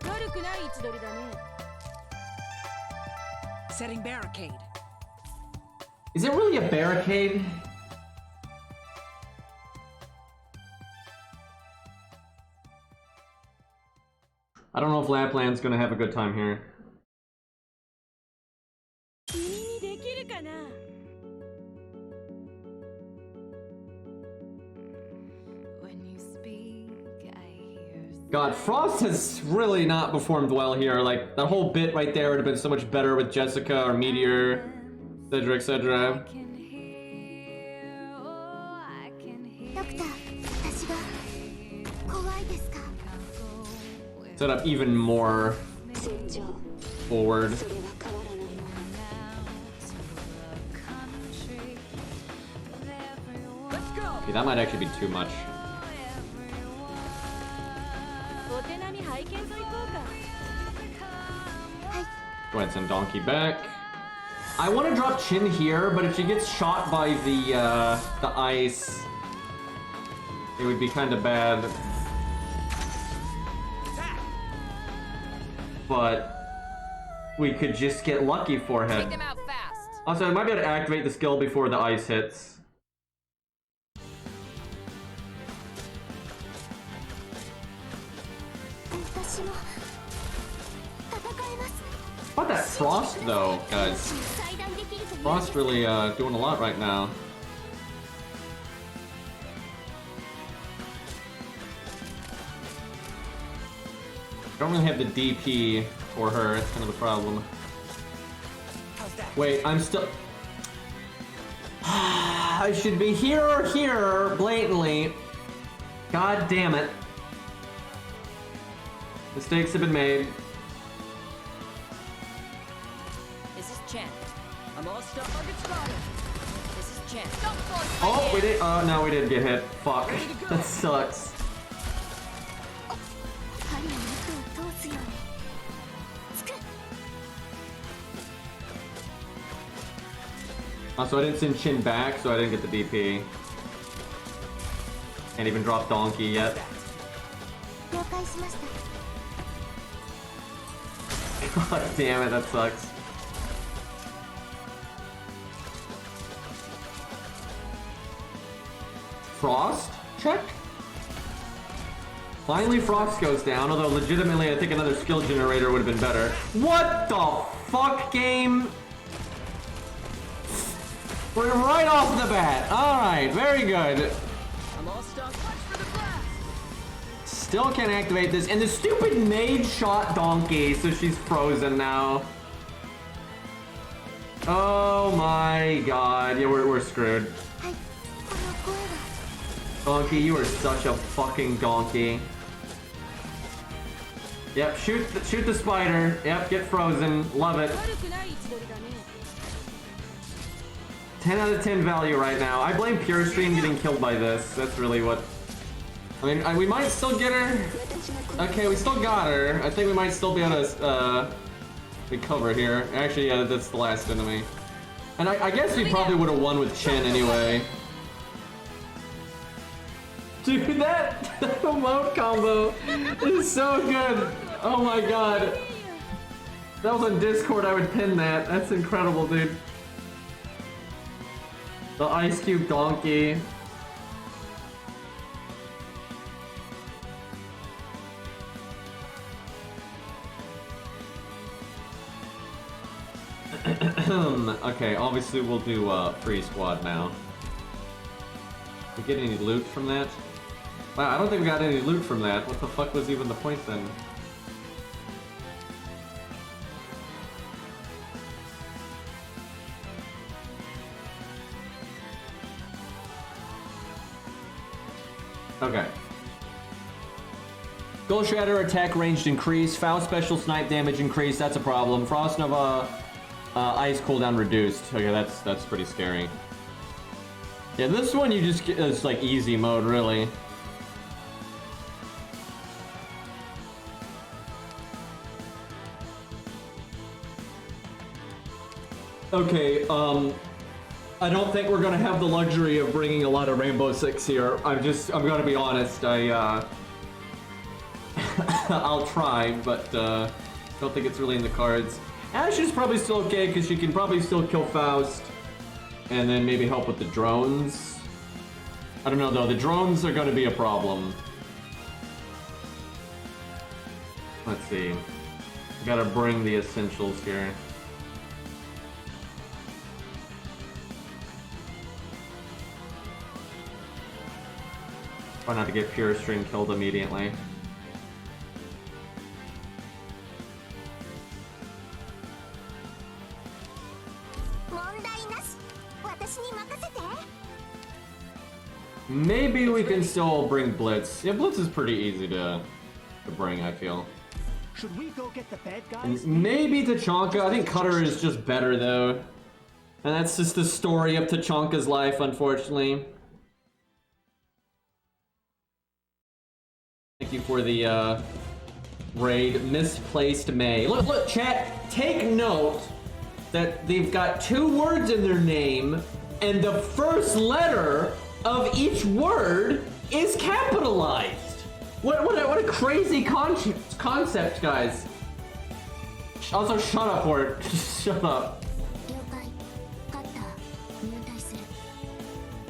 悪くない位置取りだね。 Setting barricade. Is it really a barricade? I don't know if Lapland's gonna have a good time here. 君にできるかな。 God, Frost has really not performed well here. Like, that whole bit right there would have been so much better with Jessica or Meteor, etc., etc. Set up even more forward. Let's go. Okay, that might actually be too much. お手並み拝見といこうか。 Go ahead and send Donkey back. I want to drop Chin here, but if she gets shot by the ice, it would be kind of bad. But we could just get lucky Take forehead. them out fast. Also, I might be able to activate the skill before the ice hits. How about that Frost, though, guys? Frost really doing a lot right now. Don't really have the DP for her, that's kind of the problem. Wait, I'm still... I should be here or here, blatantly. God damn it. Mistakes have been made. This is Chen. I'm all stuck. Target spotted. This is Chen. Don't force my Oh, hand. we did. Oh, no, we did get hit. Fuck. That sucks. Also, I didn't send Chin back, so I didn't get the DP. Can't even drop Donkey yet. God damn it, that sucks. Frost? Check? Finally, Frost goes down, although legitimately I think another skill generator would have been better. What the fuck, game? We're right off the bat. Alright, very good. I'm all stuck. Watch for the blast. Still can't activate this, and the stupid maid shot Donkey, so she's frozen now. Oh my god, yeah, we're screwed. はいこの声は Donkey, you are such a fucking donkey. Yep, shoot the spider. Yep, get frozen. Love it. 悪くない位置取りだね。 10 out of 10 value right now. I blame Pure Stream getting killed by this. That's really what... I mean, we might still get her. Okay, we still got her. I think we might still be able to, recover here. Actually, yeah, that's the last enemy. And I guess we probably would have won with Chen anyway. Dude, that emote combo is so good. Oh my god. If that was on Discord, I would pin that. That's incredible, dude. The Ice Cube Donkey. Okay, obviously we'll do free squad now. We get any loot from that? Wow, I don't think we got any loot from that. What the fuck was even the point then? Okay. Gold Shatter attack range increase. Foul special snipe damage increase. That's a problem. Frost Nova ice cooldown reduced. Okay, that's pretty scary. Yeah, this one you just get, it's like easy mode, really. Okay, I don't think we're gonna have the luxury of bringing a lot of Rainbow Six here. I'm gonna be honest, I'll try, but, don't think it's really in the cards. Ashe is probably still okay, because she can probably still kill Faust, and then maybe help with the drones. I don't know, though, the drones are gonna be a problem. Let's see. Gotta bring the essentials here. Try not to get Pure Stream killed immediately. Maybe we can still bring Blitz. Yeah, Blitz is pretty easy to bring, I feel. Should we go get the bad guys? Maybe Tachanka. I think Cutter is just better, though. And that's just the story of Tachanka's life, unfortunately. Thank you for the raid. Misplaced May. Look, chat, take note that they've got 2 words in their name, and the first letter of each word is capitalized. What a crazy concept, guys. Also, shut up, Hort. Shut up. 了解カッター入隊する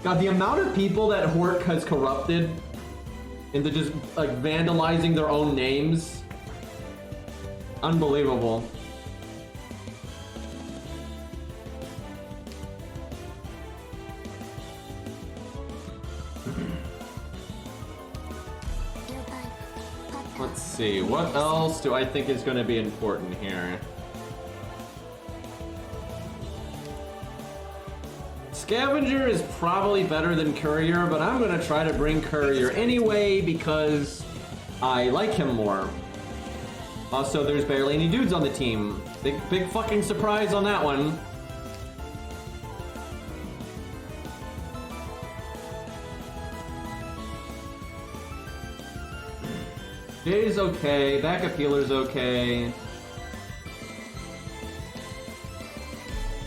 God, the amount of people that Hort has corrupted into just like vandalizing their own names. Unbelievable. Let's see, what else do I think is going to be important here? Scavenger is probably better than Courier, but I'm going to try to bring Courier anyway because I like him more. Also, there's barely any dudes on the team. Big fucking surprise on that one. Jay's okay, backup healer's okay.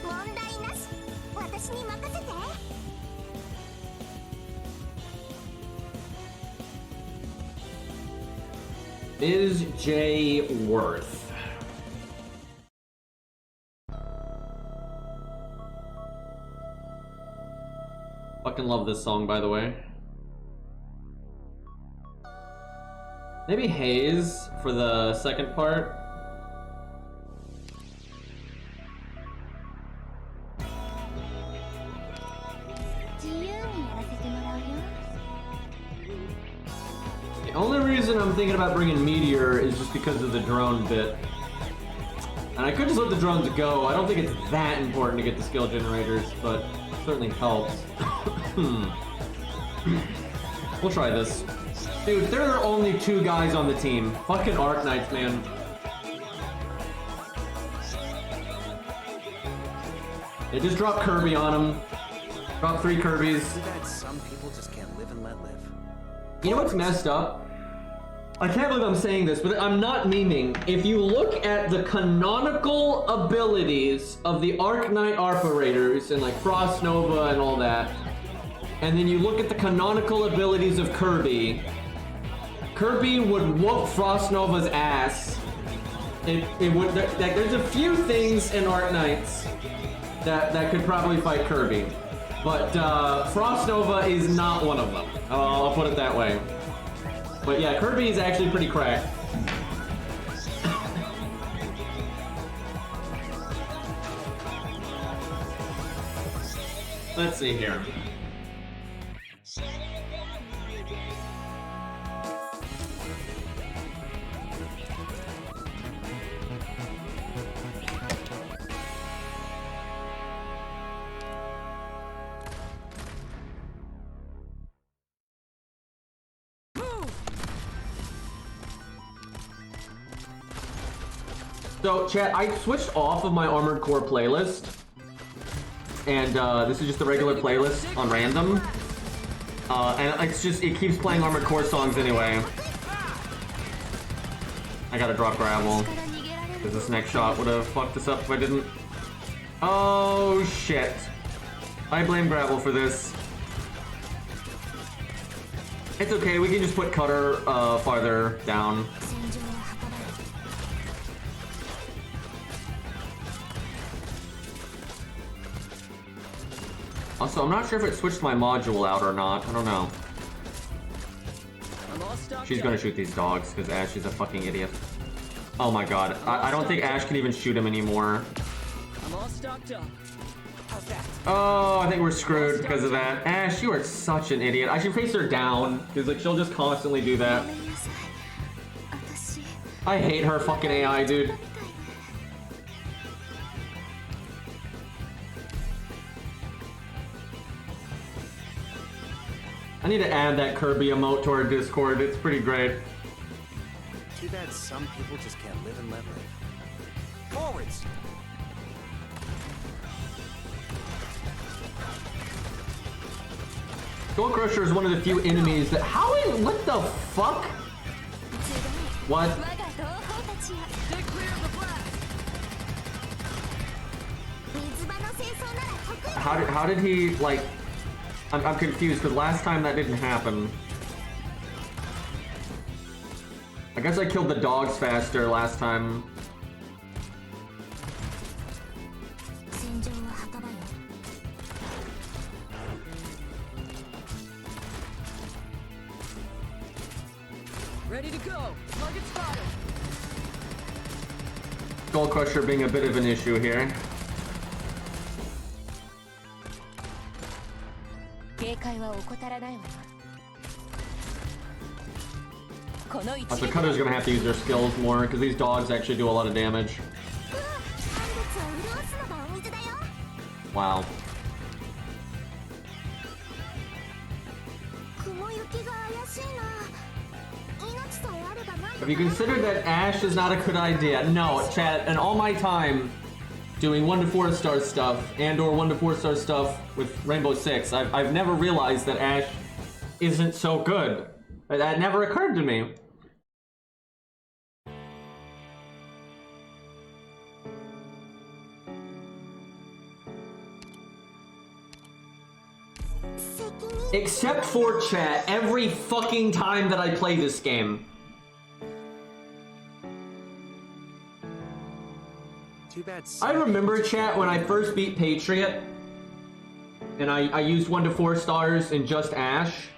問題なし私に任せて Is Jay worth? Fucking love this song, by the way. Maybe Haze for the second part. The only reason I'm thinking about bringing Meteor is just because of the drone bit. And I could just let the drones go. I don't think it's that important to get the skill generators, but it certainly helps. We'll try this. Dude, there are only 2 guys on the team. Fucking Arknights, man. They just dropped Kirby on him. Dropped 3 Kirbys. Too bad some people just can't live and let live. You know what's messed up? I can't believe I'm saying this, but I'm not memeing. If you look at the canonical abilities of the Arknight operators and like Frost Nova and all that, and then you look at the canonical abilities of Kirby, Kirby would whoop Frost Nova's ass. It would, like, there's a few things in Arknights that could probably fight Kirby, but Frost Nova is not one of them. I'll put it that way. But yeah, Kirby is actually pretty cracked. Let's see here. So, chat, I switched off of my Armored Core playlist, and this is just a regular playlist on random, and it's just, it keeps playing Armored Core songs anyway. I gotta drop gravel, because this next shot would have fucked us up if I didn't. Oh, shit. I blame gravel for this. It's okay, we can just put Cutter farther down. Also, I'm not sure if it switched my module out or not. I don't know. She's gonna shoot these dogs because Ash is a fucking idiot. Oh my god. I don't think Ash can even shoot him anymore. I'm all stocked up. How's that? Oh, I think we're screwed because of that. Ash, you are such an idiot. I should face her down because like she'll just constantly do that. I hate her fucking AI, dude. I need to add that Kirby emote to our Discord. It's pretty great. Too bad some people just can't live and let live. Forwards! Skull Crusher is one of the few enemies that. What the fuck? What? Stay clear of the blast. How did he like? I'm confused because last time that didn't happen. I guess I killed the dogs faster last time. Ready to go. Target spotted. Skull Crusher being a bit of an issue here. Also, Cutter's gonna have to use their skills more because these dogs actually do a lot of damage. Wow. Have you considered that Ash is not a good idea? No, chat, in all my time doing 1 to 4 star stuff and or 1 to 4 star stuff with Rainbow Six, I've never realized that Ash isn't so good. That never occurred to me. Except for chat, every fucking time that I play this game. Too bad. I remember chat when I first beat Patriot, and I used 1 to 4 stars in just Ash,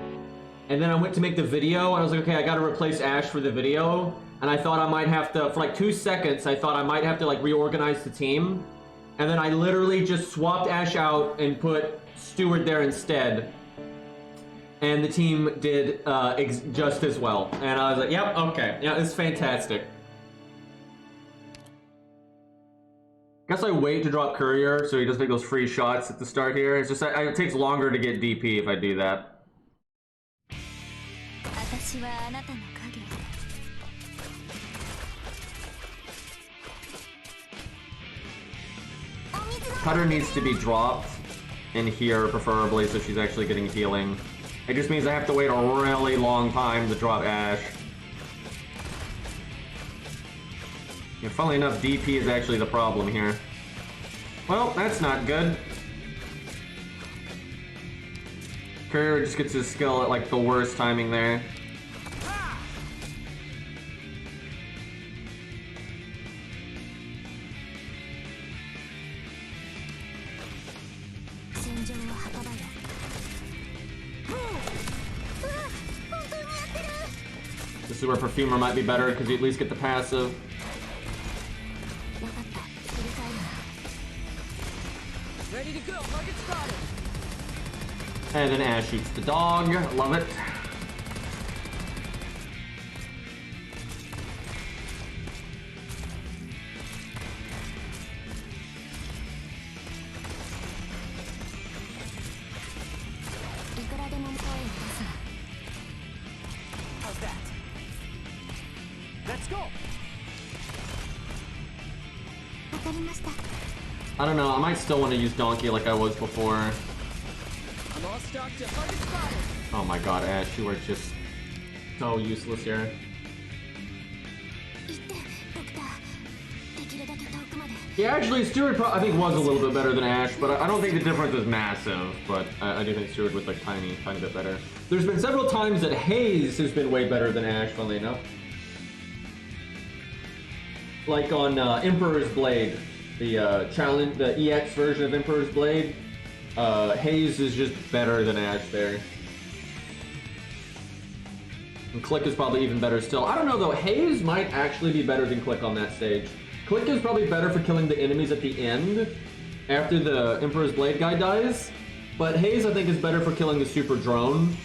And then I went to make the video, and I was like, okay, I gotta replace Ash for the video. And I thought I might have to, for like 2 seconds, I thought I might have to like reorganize the team. And then I literally just swapped Ash out and put Stewart there instead. And the team did just as well. And I was like, yep, okay, yeah, it's fantastic. Guess I wait to drop Courier so he doesn't take those free shots at the start here. It's just it takes longer to get DP if I do that. 私はあなたの影。 Cutter needs to be dropped in here, preferably, so she's actually getting healing. It just means I have to wait a really long time to drop Ash. Yeah, funnily enough, DP is actually the problem here. Well, that's not good. Courier just gets his skill at like the worst timing there. This is where Perfumer might be better because you at least get the passive. Ready to go. Target spotted. And then Ash shoots the dog. Love it. How's that? Let's go. わかりました。 I don't know, I might still want to use Donkey like I was before. I'm all stocked up. Target spotted. Oh my god, Ash, you are just so useless here. 行ってドクター。できるだけ遠くまで。 Yeah, actually, Stewart I think was a little bit better than Ash, but I don't think the difference is massive. But I do think Stewart was like tiny bit better. There's been several times that Hayes has been way better than Ash, funnily enough. Like on Emperor's Blade, the challenge, the EX version of Emperor's Blade. Hayes is just better than Ash there. And Click is probably even better still. I don't know though, Hayes might actually be better than Click on that stage. Click is probably better for killing the enemies at the end, after the Emperor's Blade guy dies. But Hayes, I think, is better for killing the super drone,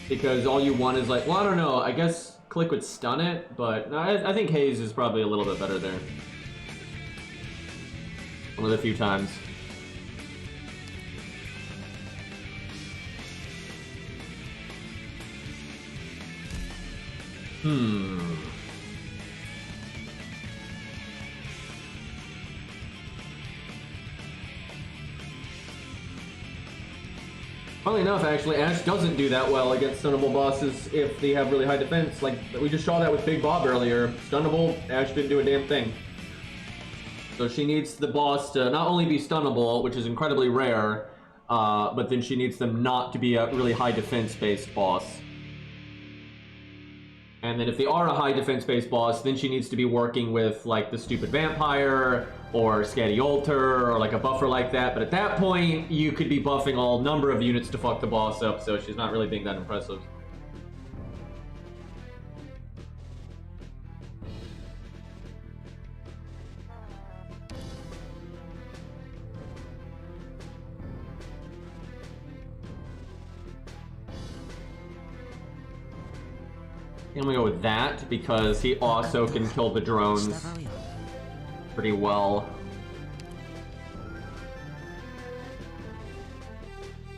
because all you want is like, well, I don't know, I guess Click would stun it, but I think Hayes is probably a little bit better there. One of the few times. Funnily enough, actually, Ash doesn't do that well against stunnable bosses if they have really high defense. Like, we just saw that with Big Bob earlier. Stunnable, Ash didn't do a damn thing. So she needs the boss to not only be stunnable, which is incredibly rare, but then she needs them not to be a really high defense-based boss. And then if they are a high defense-based boss, then she needs to be working with, like, the stupid vampire, or Scatty Alter, or like a buffer like that. But at that point, you could be buffing all number of units to fuck the boss up, so she's not really being that impressive. I'm gonna go with that, because he also can kill the drones pretty well.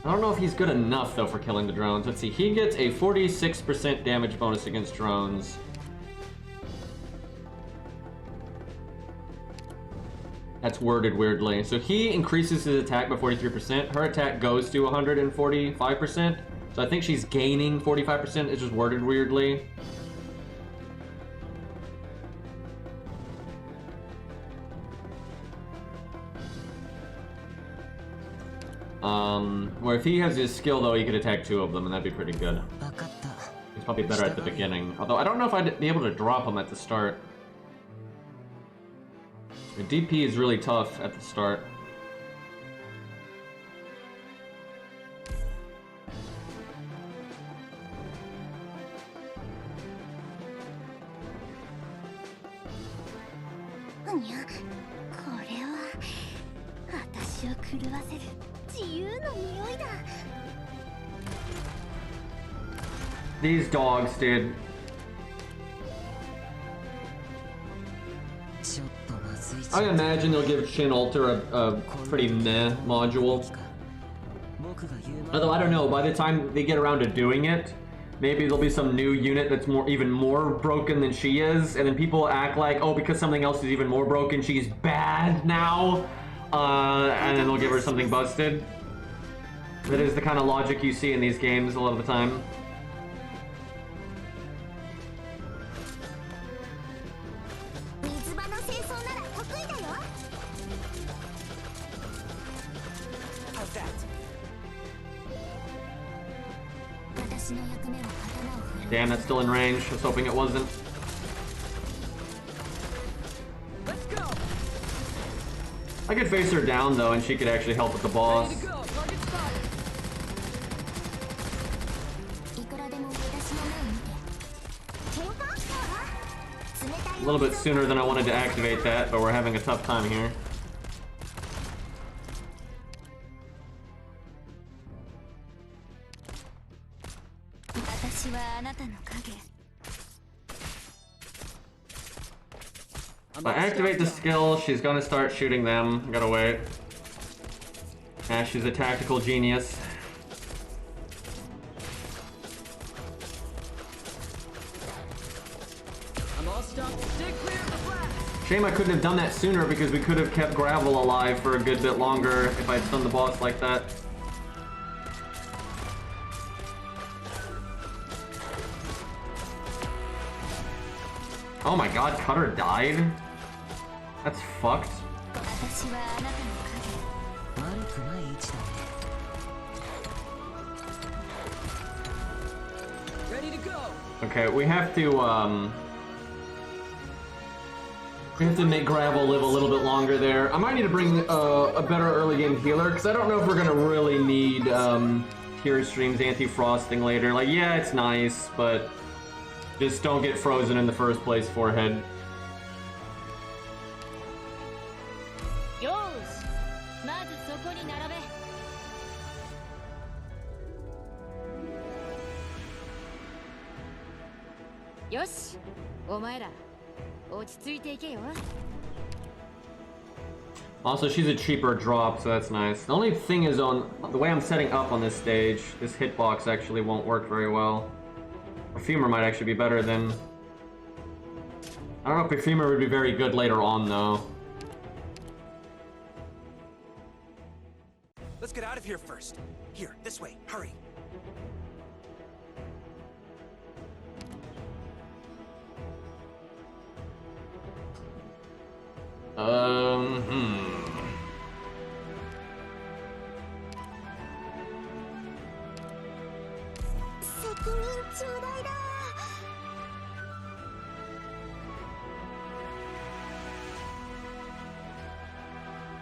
I don't know if he's good enough, though, for killing the drones. Let's see, he gets a 46% damage bonus against drones. That's worded weirdly. So he increases his attack by 43%. Her attack goes to 145%. So I think she's gaining 45%. It's just worded weirdly. Where if he has his skill, though, he could attack 2 of them, and that'd be pretty good. He's probably better at the beginning. Although, I don't know if I'd be able to drop him at the start. The DP is really tough at the start. にゃ、これは私を狂わせる自由の匂いだ。 These dogs, dude. I imagine they'll give Shin Alter a pretty meh module. Although I don't know, by the time they get around to doing it, maybe there'll be some new unit that's even more broken than she is, and then people act like, oh, because something else is even more broken, she's bad now, and then they'll give her something busted. That is the kind of logic you see in these games a lot of the time. How's that? Damn, that's still in range. I was hoping it wasn't. Let's go. I could face her down though, and she could actually help with the boss. Ready to go. Target spotted. A little bit sooner than I wanted to activate that, but we're having a tough time here. If I activate the skill, she's gonna start shooting them. Gotta wait. Ash is a tactical genius. I'm all stopped. Stay clear of the blast. Shame I couldn't have done that sooner because we could have kept Gravel alive for a good bit longer if I'd stunned the boss like that. Oh my god, Cutter died? That's fucked. Ready to go. Okay, we have to make Gravel live a little bit longer there. I might need to bring a better early game healer, because I don't know if we're gonna really need Tear Stream's anti-frosting later. Like, yeah, it's nice, but just don't get frozen in the first place, forehead. Yosh, お前ら、落ち着いていけよ。 Also, she's a cheaper drop, so that's nice. The only thing is, on the way I'm setting up on this stage, this hitbox actually won't work very well. Perfumer might actually be better than... I don't know if Perfumer would be very good later on, though. Let's get out of here first. Here, this way. Hurry.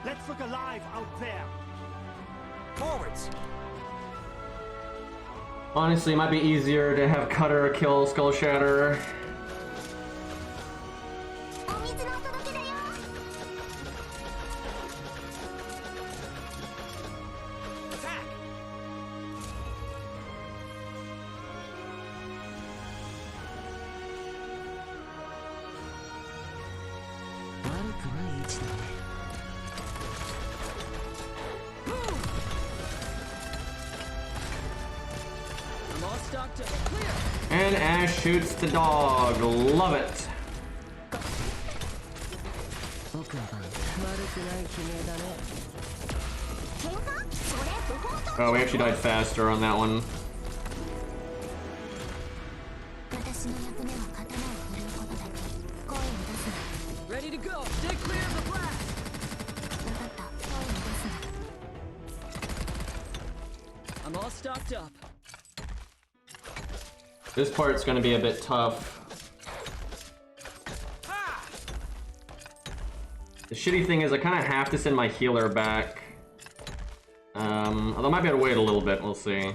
Let's look alive out there. Forwards. Honestly, it might be easier to have Cutter kill Skull Shatterer. Attack. I'm all stocked up. Clear. And Ash shoots the dog. Love it. Oh, we actually died faster on that one. Ready to go. Stay clear of the blast. I'm all stocked up. This part's gonna be a bit tough. The shitty thing is I kind of have to send my healer back. Although I might be able to wait a little bit, we'll see.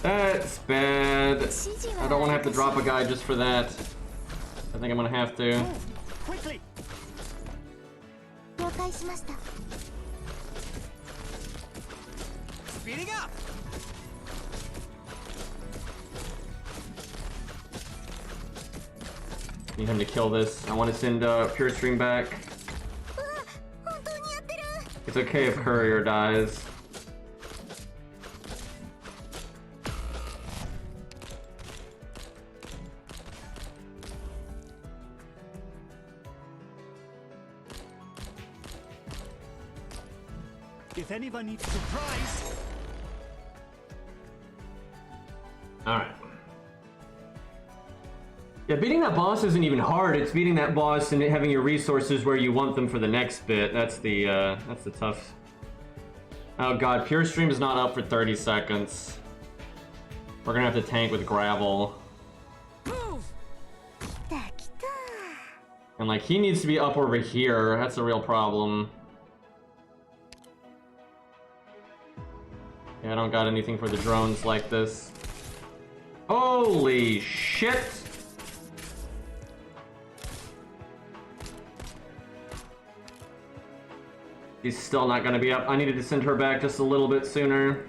That's bad. I don't want to have to drop a guy just for that. I think I'm gonna have to. Quickly! 了解しました。 Speeding up! Need him to kill this. I want to send Pure Stream back. うわ、本当にやってる。 It's okay if Courier dies. If anyone needs surprise, Alright. Yeah, beating that boss isn't even hard. It's beating that boss and having your resources where you want them for the next bit. That's the tough. Oh god, Pure Stream is not up for 30 seconds. We're gonna have to tank with gravel. 来た来た。 And like, he needs to be up over here. That's a real problem. Yeah, I don't got anything for the drones like this. Holy shit! She's still not gonna be up. I needed to send her back just a little bit sooner.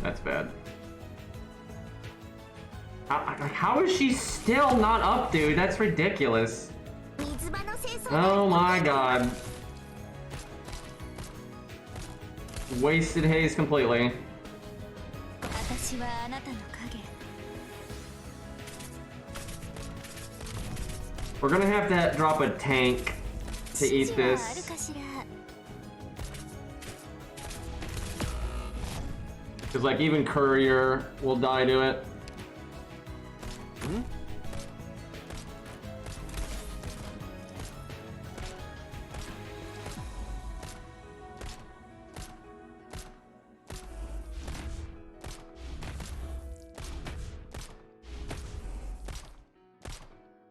That's bad. How is she still not up, dude? That's ridiculous. Oh my god. Wasted haze completely. 私はあなたの影。 We're gonna have to drop a tank to eat 指示はある this. かしら。 Because like even Courier will die to it.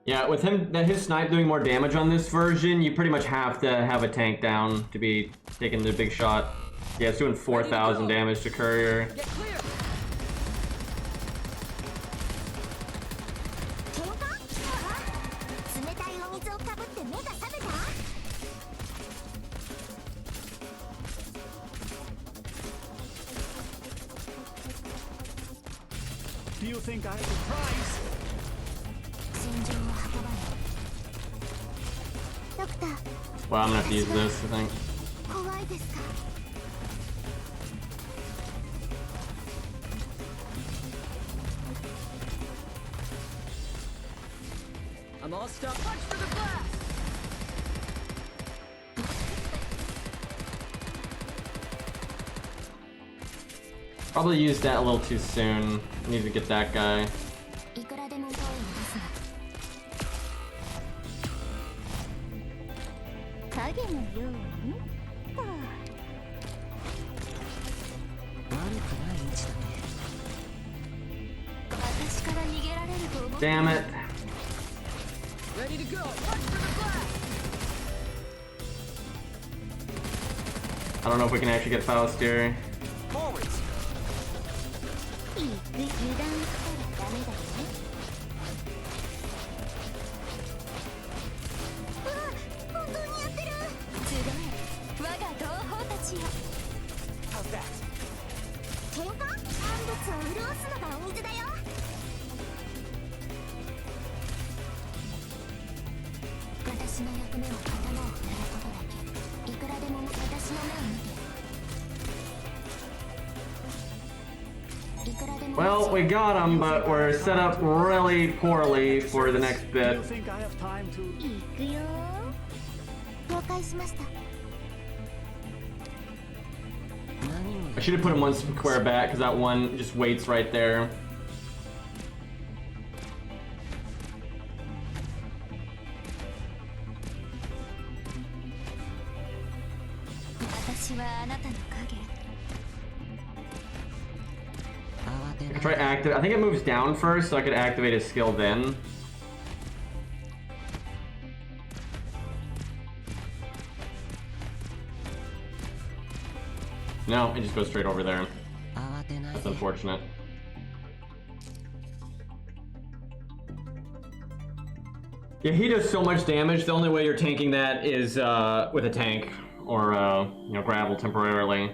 Yeah, with his snipe doing more damage on this version, you pretty much have to have a tank down to be taking the big shot. Yeah, it's doing 4,000 damage to Courier. Get clear! 喧嘩？冷たいお水をかぶって目が覚めた？ do you think I have a prize? 戦場を運ばない。ドクター、 Well, I'm gonna have to use this, I think. 怖いですか？ I'm all stuck. Punch for the blast! Probably used that a little too soon. I need to get that guy. いくらでも声を出すな。影のようにと。私から逃げられると思って。 Damn it. Ready to go. Punch for the blast! I don't know if we can actually get Faust here. Forwards! 油断したらダメだよね。うわ、本当にやってる。集え、我が同胞たちよ。 How's that? 喧嘩？産物を潤すのがお水だよ。私の役目は刀を振ることだけ。いくらでも私の目を見て。 Well, we got him, but we're set up really poorly for the next Do you bit. think I have time to... 行くよ。了解しました。 I should have put him one square back, because that one just waits right there. 私はあなたの影。could try active. I think it moves down first, so I could activate his skill then. No, it just goes straight over there. That's unfortunate. Yeah, he does so much damage. The only way you're tanking that is with a tank or you know, gravel temporarily.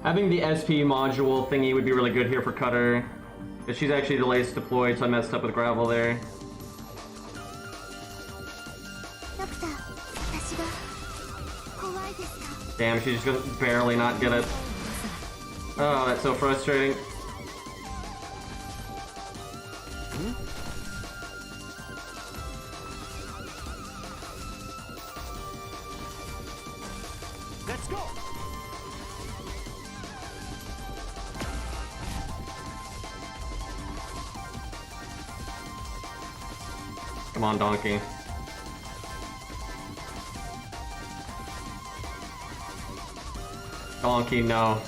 Having the SP module thingy would be really good here for Cutter. But she's actually delayed deployed, so I messed up with gravel there. Damn, she's just gonna barely not get it. Oh, that's so frustrating. Let's go. Come on, Donkey. Donkey, no.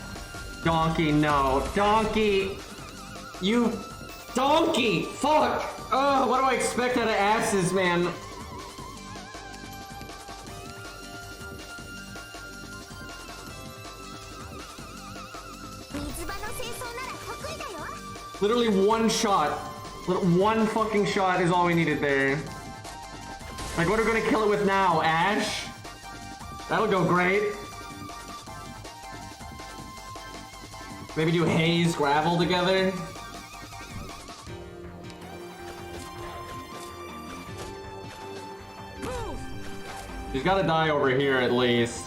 Donkey, no. Donkey! You... Donkey! Fuck! Ugh, what do I expect out of asses, man? Literally one shot. One fucking shot is all we needed there. Like, what are we gonna kill it with now? Ash? That'll go great. Maybe do haze, gravel together? She's gotta die over here at least.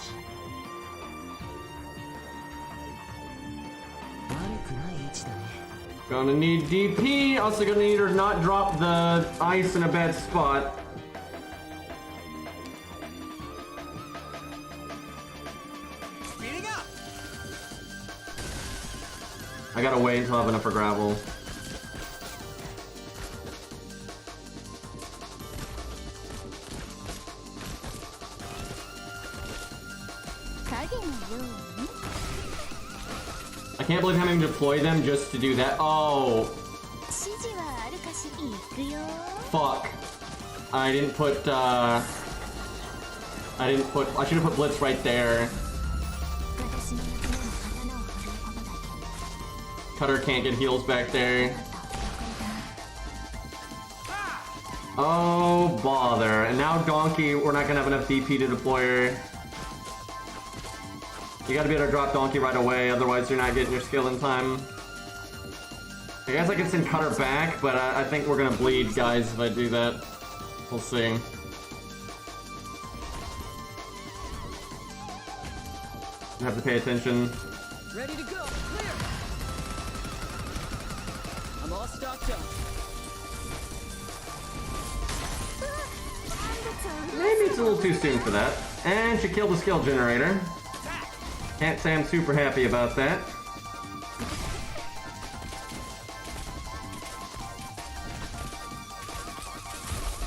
Gonna need DP, also gonna need her to not drop the ice in a bad spot. Speeding up. I gotta wait until I have enough for gravel. I can't believe having to deploy them just to do that. Oh. Fuck. I should have put Blitz right there. Cutter can't get heals back there. Oh, bother. And now Donkey, we're not gonna have enough DP to deploy her. You gotta be able to drop Donkey right away, otherwise you're not getting your skill in time. I guess I can send Cutter back, but I think we're gonna bleed, guys, if I do that. We'll see. I have to pay attention. Ready to go. Clear. I'm all stocked up. Maybe it's a little too soon for that. And she killed the skill generator. Can't say I'm super happy about that.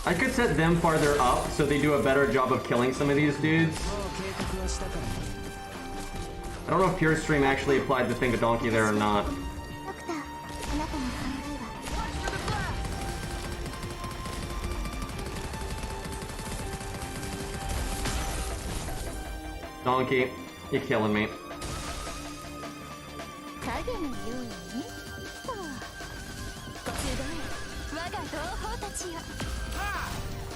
I could set them farther up so they do a better job of killing some of these dudes. I don't know if Pure Stream actually applied the thing to Donkey there or not. Donkey, you're killing me.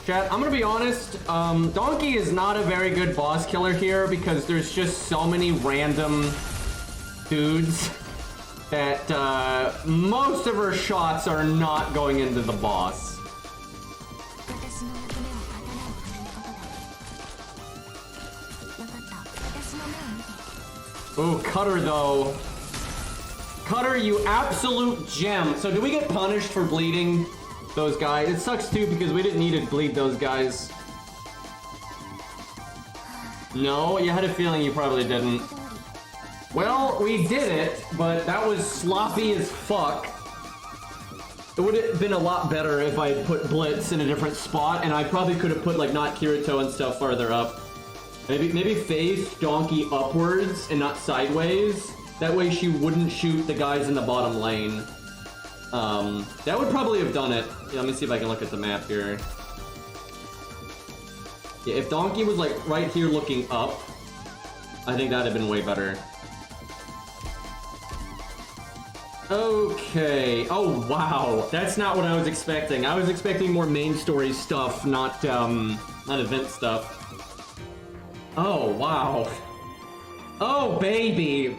Chat, I'm gonna be honest, Donkey is not a very good boss killer here because there's just so many random dudes that most of her shots are not going into the boss. Ooh, Cutter though. Cutter, you absolute gem. So do we get punished for bleeding those guys? It sucks too because we didn't need to bleed those guys. No, you had a feeling you probably didn't. Well, we did it, but that was sloppy as fuck. It would have been a lot better if I had put Blitz in a different spot, and I probably could have put like not Kirito and stuff farther up. Maybe face Donkey upwards and not sideways. That way she wouldn't shoot the guys in the bottom lane. That would probably have done it. Yeah, let me see if I can look at the map here. Yeah, if Donkey was like right here looking up, I think that'd have been way better. Okay. Oh wow, that's not what I was expecting. I was expecting more main story stuff, not event stuff. Oh wow. Oh baby,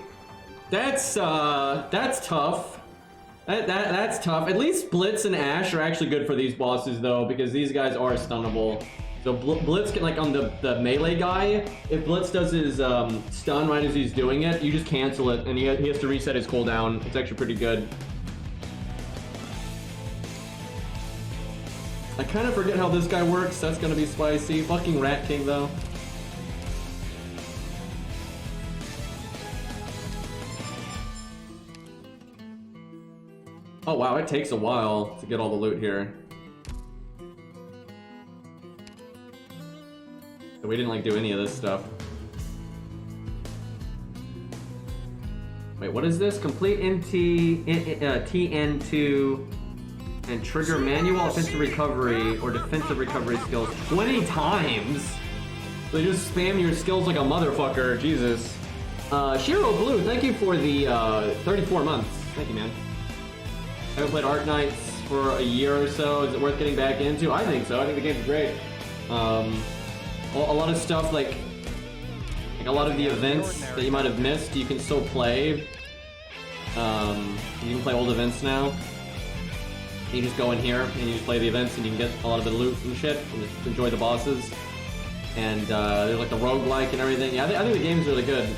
that's tough. That's tough. At least Blitz and Ash are actually good for these bosses though, because these guys are stunnable. So Blitz can, like on the melee guy, if Blitz does his stun right as he's doing it, you just cancel it and he has to reset his cooldown. It's actually pretty good. I kind of forget how this guy works. That's gonna be spicy. Fucking Rat King though. Oh wow, it takes a while to get all the loot here. So we didn't like do any of this stuff. Wait, what is this? Complete TN2 and trigger manual offensive recovery or defensive recovery skills 20 times? So you just spam your skills like a motherfucker, Jesus. Shiro Blue, thank you for the 34 months. Thank you, man. I haven't played Arknights for a year or so. Is it worth getting back into? I think so. I think the game's great. A lot of stuff like a lot of the events that you might have missed, you can still play. You can play old events now. You just go in here and you just play the events and you can get a lot of the loot and shit and just enjoy the bosses. And there's like the roguelike and everything. Yeah, I think the game's really good.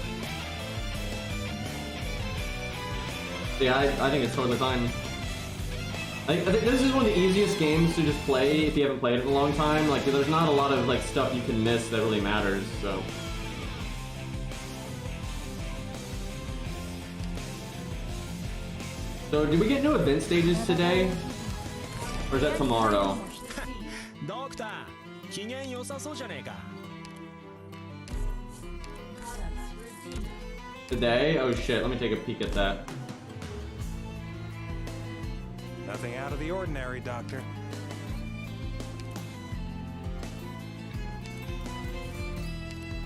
Yeah, I think it's totally fine. I think this is one of the easiest games to just play if you haven't played it in a long time. Like, there's not a lot of like stuff you can miss that really matters. So. So, did we get new event stages today, or is that tomorrow? Doctor, 機嫌良さそうじゃねえか。 Today? Oh shit! Let me take a peek at that. Nothing out of the ordinary, Doctor.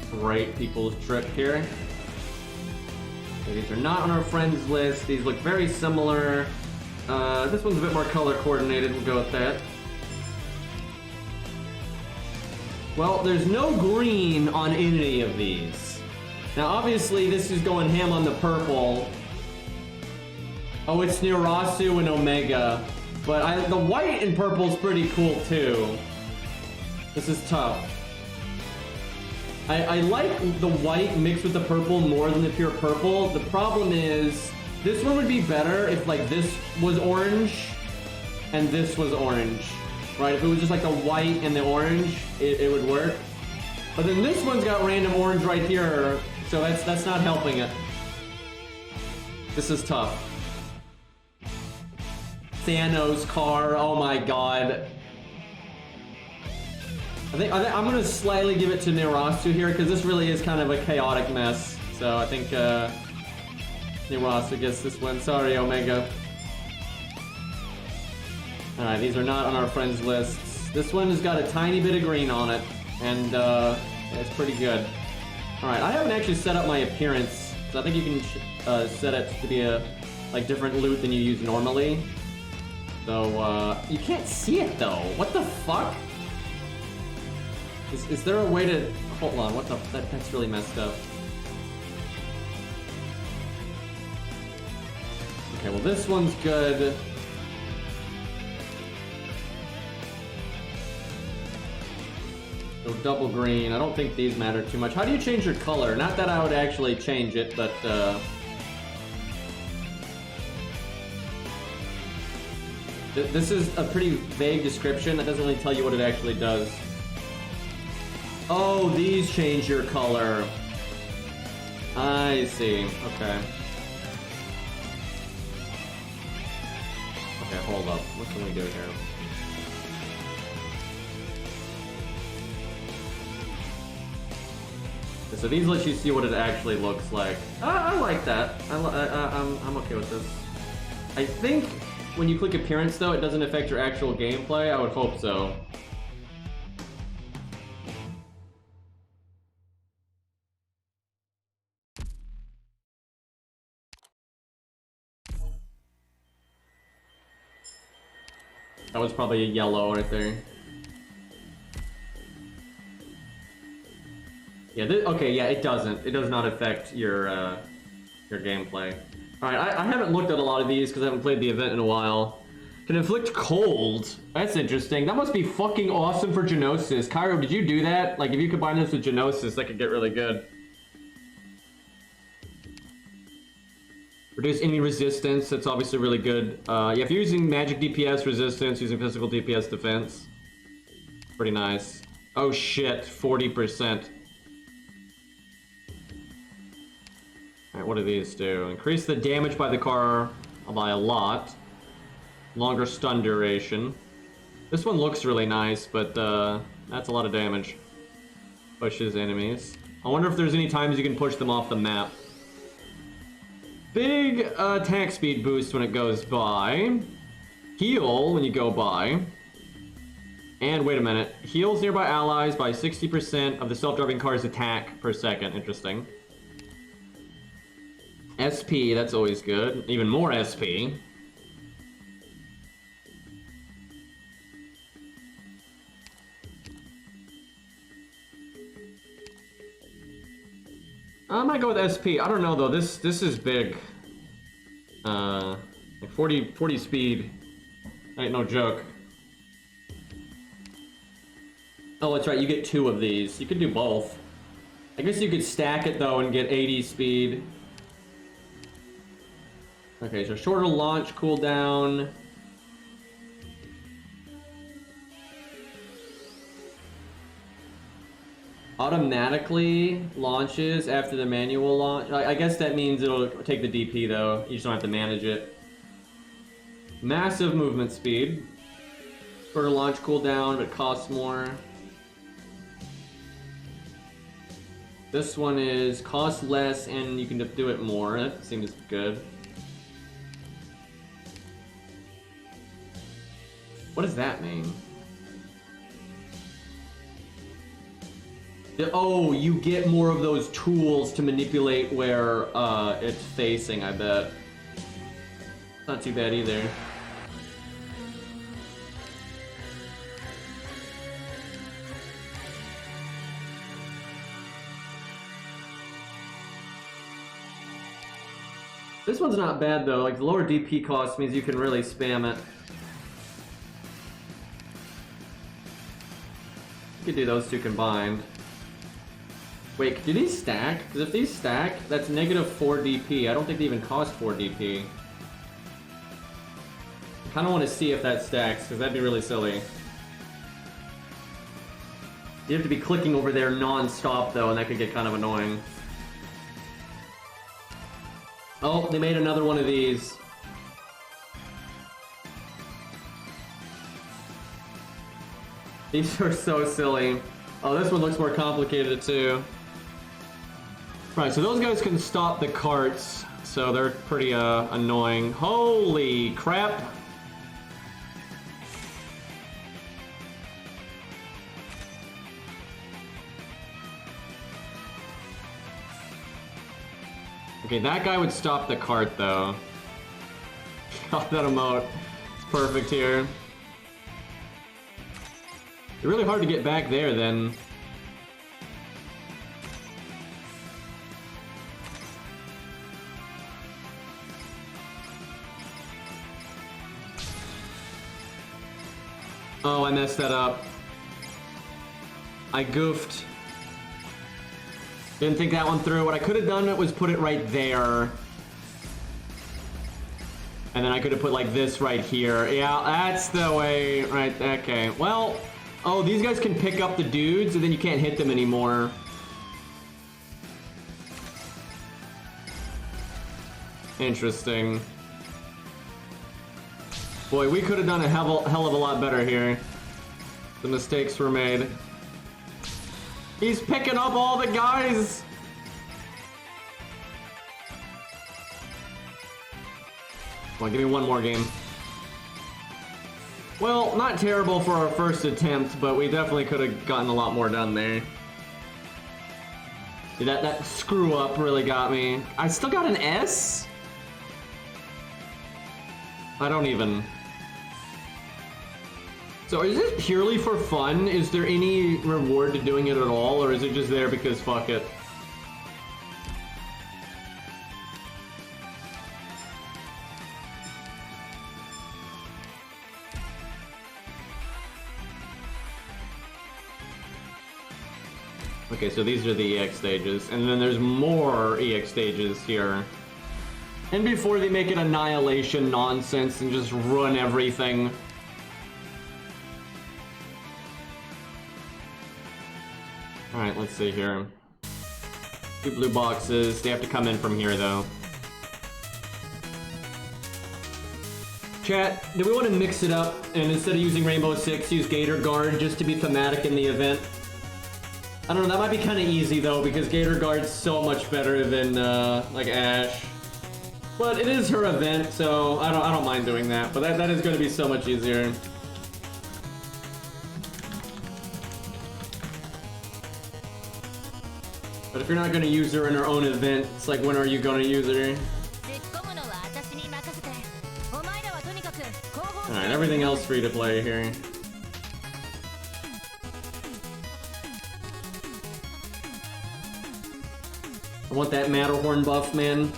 Great people's trip here. Okay, these are not on our friends list. These look very similar. This one's a bit more color coordinated. We'll go with that. Well, there's no green on any of these. Now, obviously, this is going ham on the purple. Oh, it's Nirasu and Omega. But the white and purple is pretty cool, too. This is tough. I like the white mixed with the purple more than the pure purple. The problem is, this one would be better if, like, this was orange and this was orange. Right? If it was just, like, the white and the orange, it would work. But then this one's got random orange right here, so that's not helping it. This is tough. Thanos car, oh my god. I think I'm gonna slightly give it to Nirasu here because this really is kind of a chaotic mess. So I think Nirasu gets this one. Sorry, Omega. Alright, these are not on our friends lists. This one has got a tiny bit of green on it, and it's pretty good. Alright, I haven't actually set up my appearance, so I think you can set it to be a like different loot than you use normally. So, you can't see it though. What the fuck? Is there a way to... Hold on, what the... That's really messed up. Okay, well this one's good. So double green. I don't think these matter too much. How do you change your color? Not that I would actually change it, but this is a pretty vague description that doesn't really tell you what it actually does. Oh, these change your color. I see. Okay. Okay, hold up. What can we do here? So these let you see what it actually looks like. I like that. I'm okay with this. I think when you click appearance though, it doesn't affect your actual gameplay. I would hope so. That was probably a yellow right there. Yeah, okay, yeah, it doesn't. It does not affect your gameplay. Alright, I haven't looked at a lot of these because I haven't played the event in a while. Can inflict cold. That's interesting. That must be fucking awesome for Genosis. Cairo, did you do that? Like, if you combine this with Genosis, that could get really good. Reduce enemy resistance. That's obviously really good. Yeah, if you're using magic DPS resistance, using physical DPS defense. Pretty nice. Oh shit, 40%. Alright, what do these do? Increase the damage by the car by a lot. Longer stun duration. This one looks really nice, but that's a lot of damage. Pushes enemies. I wonder if there's any times you can push them off the map. Big attack speed boost when it goes by. Heal when you go by. And wait a minute. Heals nearby allies by 60% of the self-driving car's attack per second. Interesting. SP, that's always good. Even more SP. I might go with SP. I don't know though. This is big. Like 40 speed. Ain't no joke. Oh, that's right. You get 2 of these. You could do both. I guess you could stack it though and get 80 speed. Okay, so shorter launch cooldown. Automatically launches after the manual launch. I guess that means it'll take the DP though. You just don't have to manage it. Massive movement speed. Shorter launch cooldown, but costs more. This one is cost less and you can do it more. That seems good. What does that mean? Oh, you get more of those tools to manipulate where it's facing, I bet. Not too bad either. This one's not bad though, like the lower DP cost means you can really spam it. You could do those two combined. Wait, do these stack? Because if these stack, that's negative 4 DP. I don't think they even cost 4 DP. I kind of want to see if that stacks, because that'd be really silly. You have to be clicking over there non-stop though, and that could get kind of annoying. Oh, they made another one of these. These are so silly. Oh, this one looks more complicated too. Right, so those guys can stop the carts, so they're pretty annoying. Holy crap! Okay, that guy would stop the cart though. God, that emote. It's perfect here. It's really hard to get back there then. Oh, I messed that up. I goofed. Didn't think that one through. What I could have done was put it right there. And then I could have put like this right here. Yeah, that's the way. Right, okay. Well, oh, these guys can pick up the dudes and then you can't hit them anymore. Interesting. Boy, we could have done a hell of a lot better here. The mistakes were made. He's picking up all the guys! Come on, give me one more game. Well, not terrible for our first attempt, but we definitely could have gotten a lot more done there. Dude, that screw up really got me. I still got an S? I don't even... So is this purely for fun? Is there any reward to doing it at all, or is it just there because fuck it? Okay, so these are the EX stages, and then there's more EX stages here. And before they make it annihilation nonsense and just run everything. Alright, let's see here. 2 blue boxes. They have to come in from here, though. Chat, do we want to mix it up and instead of using Rainbow Six, use Gator Guard just to be thematic in the event? I don't know, that might be kind of easy, though, because Gator Guard's so much better than, like, Ash. But it is her event, so I don't mind doing that. But that is going to be so much easier. But if you're not going to use her in her own event, it's like, when are you going to use her? Alright, everything else free to play here. I want that Matterhorn buff, man.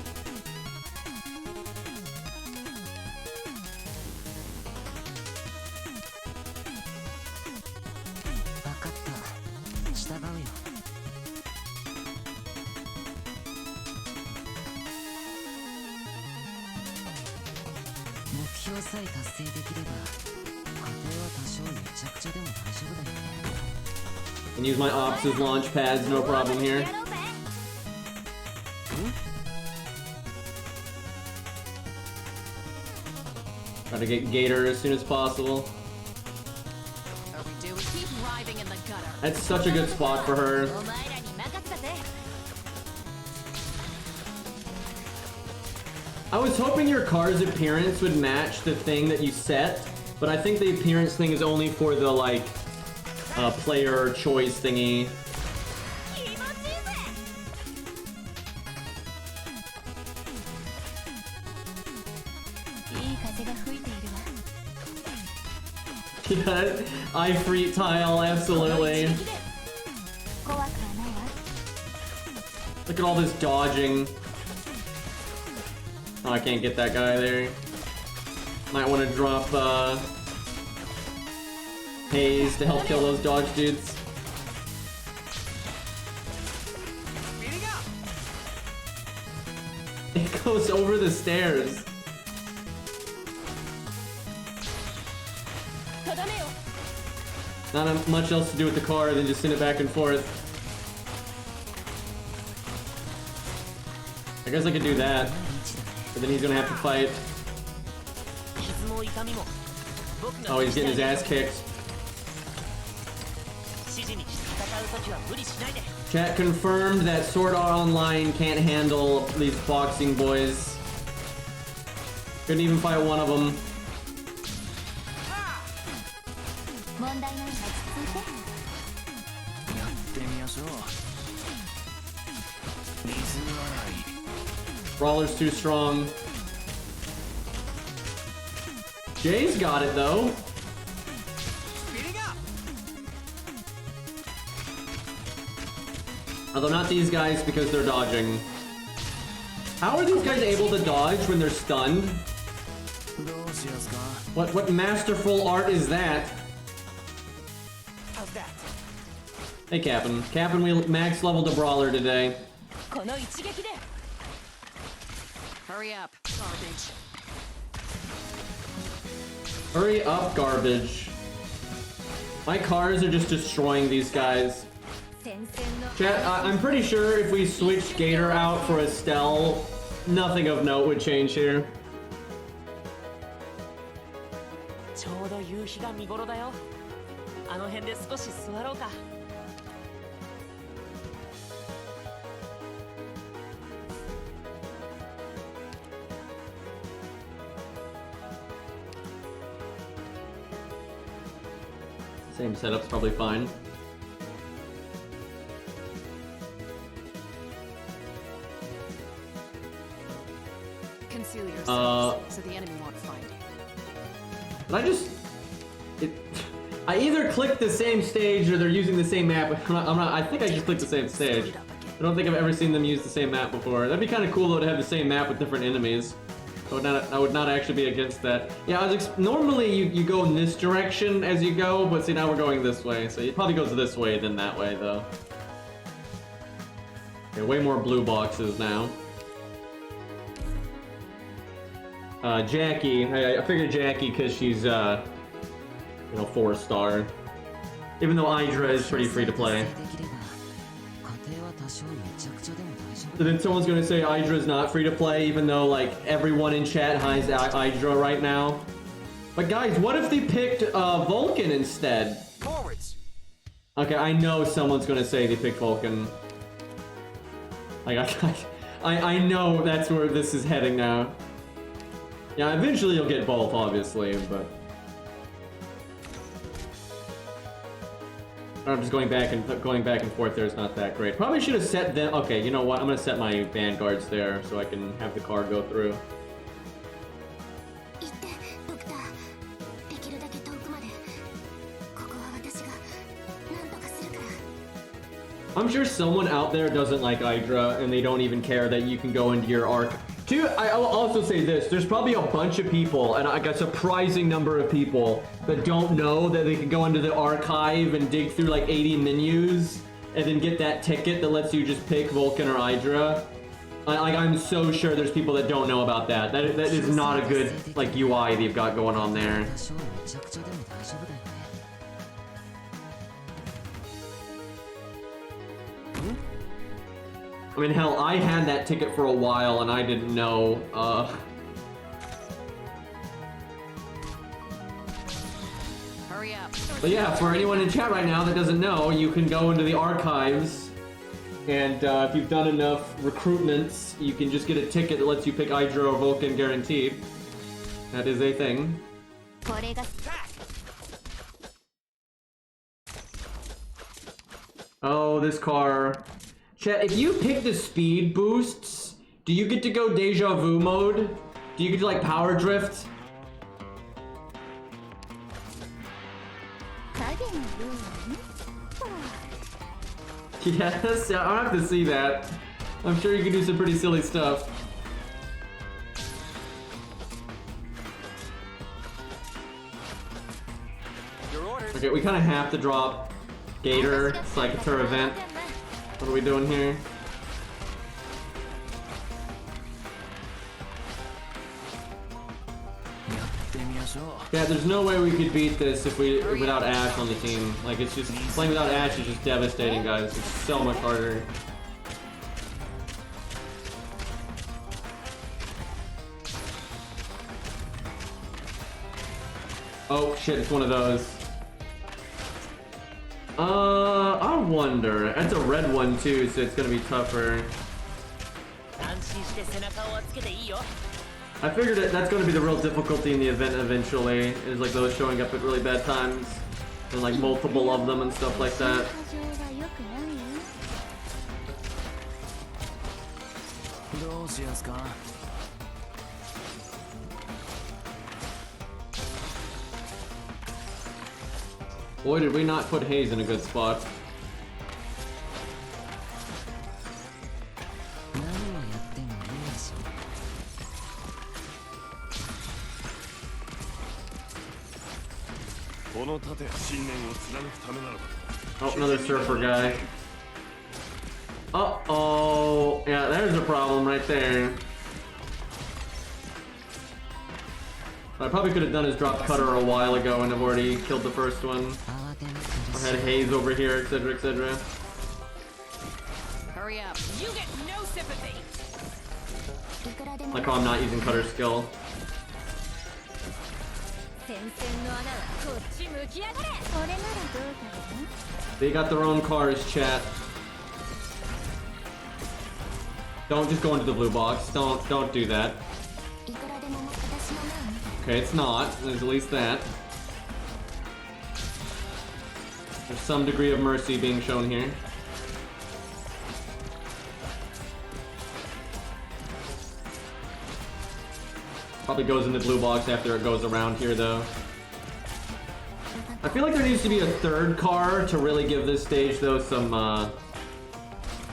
Can use my ops as launch pads, no problem here. Try to get Gator as soon as possible. That's such a good spot for her. I was hoping your car's appearance would match the thing that you set, but I think the appearance thing is only for the, like, player choice thingy. Yeah, eye free tile, absolutely. Look at all this dodging. Oh, I can't get that guy there. Might want to drop Haze to help kill those dodge dudes. It goes over the stairs. Not much else to do with the car than just send it back and forth. I guess I could do that. But then he's gonna have to fight. Oh, he's getting his ass kicked. Chat confirmed that Sword Art Online can't handle these boxing boys. Couldn't even fight one of them. Brawler's too strong. Jay's got it though. Although not these guys because they're dodging. How are these guys able to dodge when they're stunned? What masterful art is that? How's that? Hey Captain. Captain, we max leveled a brawler today. Hurry up. Garbage. Hurry up, garbage. My cars are just destroying these guys. Chat, I'm pretty sure if we switched Gator out for Estelle, nothing of note would change here. ちょうど夕日が見頃だよ。あの辺で少し座ろうか。Same setup's probably fine. Conceal yourselves so the enemy won't find you. Did I either clicked the same stage or they're using the same map. I think I just clicked the same stage. I don't think I've ever seen them use the same map before. That'd be kind of cool though to have the same map with different enemies. I would not actually be against that. Yeah, normally you go in this direction as you go, but see now we're going this way, so it probably goes this way than that way though. Okay, way more blue boxes now. Jackie, I figured Jackie because she's, you know, 4-star. Even though Idra is pretty free to play. So then someone's gonna say Idra's not free to play, even though, like, everyone in chat has Idra right now. But guys, what if they picked, Vulcan instead? Forwards. Okay, I know someone's gonna say they picked Vulcan. I know that's where this is heading now. Yeah, eventually you'll get both, obviously, but... I'm just going back and forth there is not that great. Probably should have set them... Okay, you know what? I'm gonna set my vanguards there so I can have the car go through. I'm sure someone out there doesn't like Idra and they don't even care that you can go into your arc. I'll also say this, there's probably a bunch of people, and like a surprising number of people, that don't know that they can go into the archive and dig through like 80 menus and then get that ticket that lets you just pick Vulcan or Idra. I'm so sure there's people that don't know about that. That is not a good like UI they've got going on there. I mean, hell, I had that ticket for a while and I didn't know, Hurry up. But yeah, for anyone in chat right now that doesn't know, you can go into the archives, and if you've done enough recruitments, you can just get a ticket that lets you pick Idra or Vulcan guaranteed. That is a thing. Oh, this car. Chat, if you pick the speed boosts, do you get to go deja vu mode? Do you get to like power drift? Yes, yeah, I'll have to see that. I'm sure you can do some pretty silly stuff. Okay, we kind of have to drop Gator, Psychotur event. What are we doing here? Yeah, there's no way we could beat this if without Ash on the team. Like, it's just playing without Ash is just devastating, guys. It's so much harder. Oh shit, it's one of those. I wonder. That's a red one too, so it's gonna be tougher. I figured that's gonna be the real difficulty in the event eventually, is like those showing up at really bad times, and like multiple of them and stuff like that. Boy, did we not put Hayes in a good spot. Oh, another surfer guy. Uh-oh. Yeah, there's a problem right there. I probably could have done his drop cutter a while ago and have already killed the first one. Or had Hayes over here, etc., etc. Hurry up. You get no sympathy. Like how I'm not using cutter skill. 戦線の穴はこっち向きやがれ。これならどうかな。 They got their own cars, chat. Don't just go into the blue box. Don't do that. いくらでも私の目を見て。 Okay, it's not. There's at least that. There's some degree of mercy being shown here. Probably goes in the blue box after it goes around here, though. I feel like there needs to be a third car to really give this stage, though, some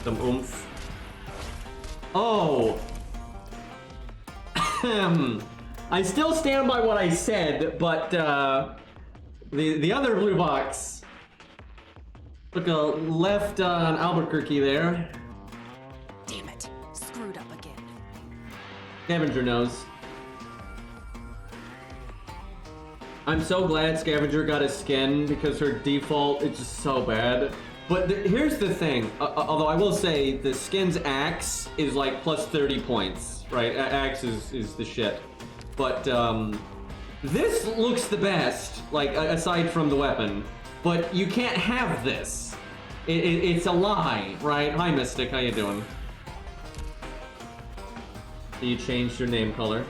oomph. Oh! I still stand by what I said, but, the other blue box. Look, left on Albuquerque there. Damn it. Screwed up again. Scavenger knows. I'm so glad Scavenger got a skin because her default is just so bad. But here's the thing, although I will say the skin's axe is like plus 30 points, right? Axe is the shit. But this looks the best, like aside from the weapon. But you can't have this. It's a lie, right? Hi Mystic, how you doing? You changed your name color.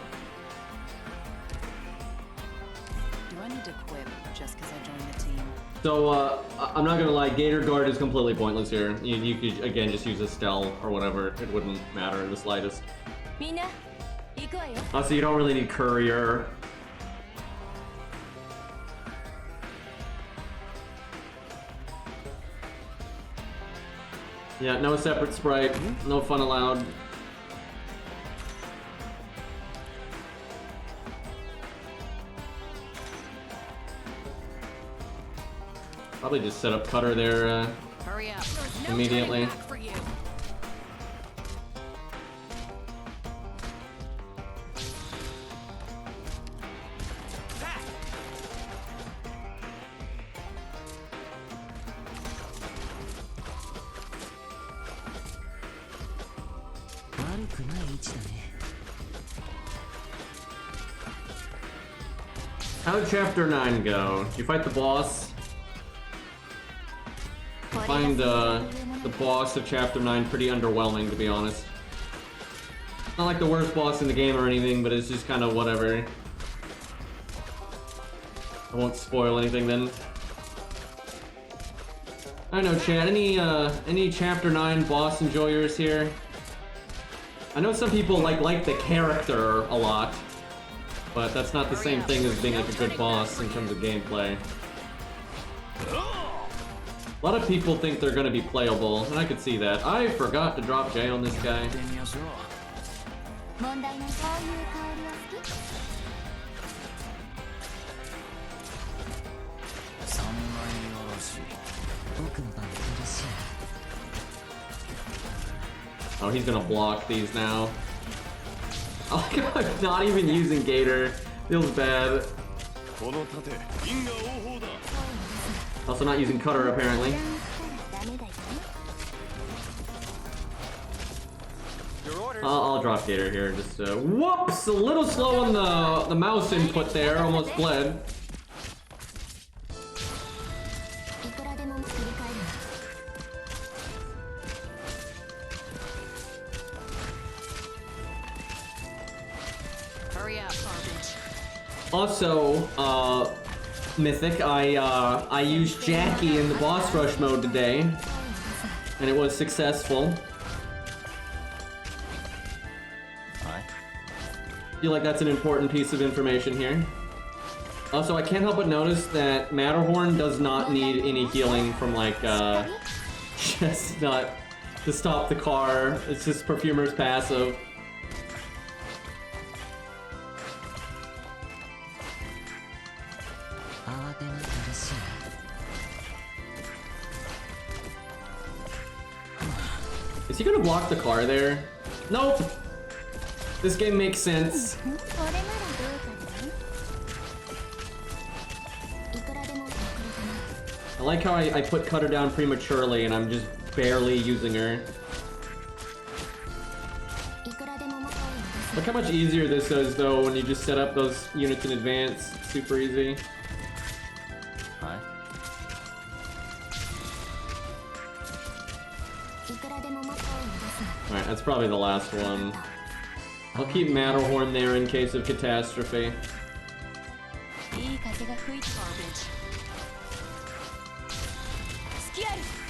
So, I'm not gonna lie, Gator Guard is completely pointless here. You could, again, just use Estelle or whatever. It wouldn't matter in the slightest. Also, you don't really need Courier. Yeah, no separate sprite, no fun allowed. Probably just set up Cutter there Hurry up. immediately. For you. How did Chapter 9 go? Did you fight the boss? I find the boss of Chapter 9 pretty underwhelming, to be honest. Not like the worst boss in the game or anything, but it's just kind of whatever. I won't spoil anything then. I don't know, chat. Any Chapter 9 boss enjoyers here? I know some people like the character a lot, but that's not the same thing as being like a good boss in terms of gameplay. A lot of people think they're gonna be playable, and I could see that. I forgot to drop J on this guy. Oh, he's gonna block these now. Oh my god, I'm not even using Gator. Feels bad. Also not using Cutter, apparently. I'll drop Gator here. Just whoops! A little slow on the mouse input there. Almost bled. Hurry up, garbage. Also, Mythic, I used Jackie in the boss rush mode today, and it was successful. I feel like that's an important piece of information here. Also, I can't help but notice that Matterhorn does not need any healing from, like, just not to stop the car. It's just Perfumer's passive. Is he gonna block the car there? Nope! This game makes sense. I like how I put Cutter down prematurely and I'm just barely using her. Look how much easier this is, though, when you just set up those units in advance. Super easy. Hi. Alright, that's probably the last one. I'll keep Matterhorn there in case of catastrophe.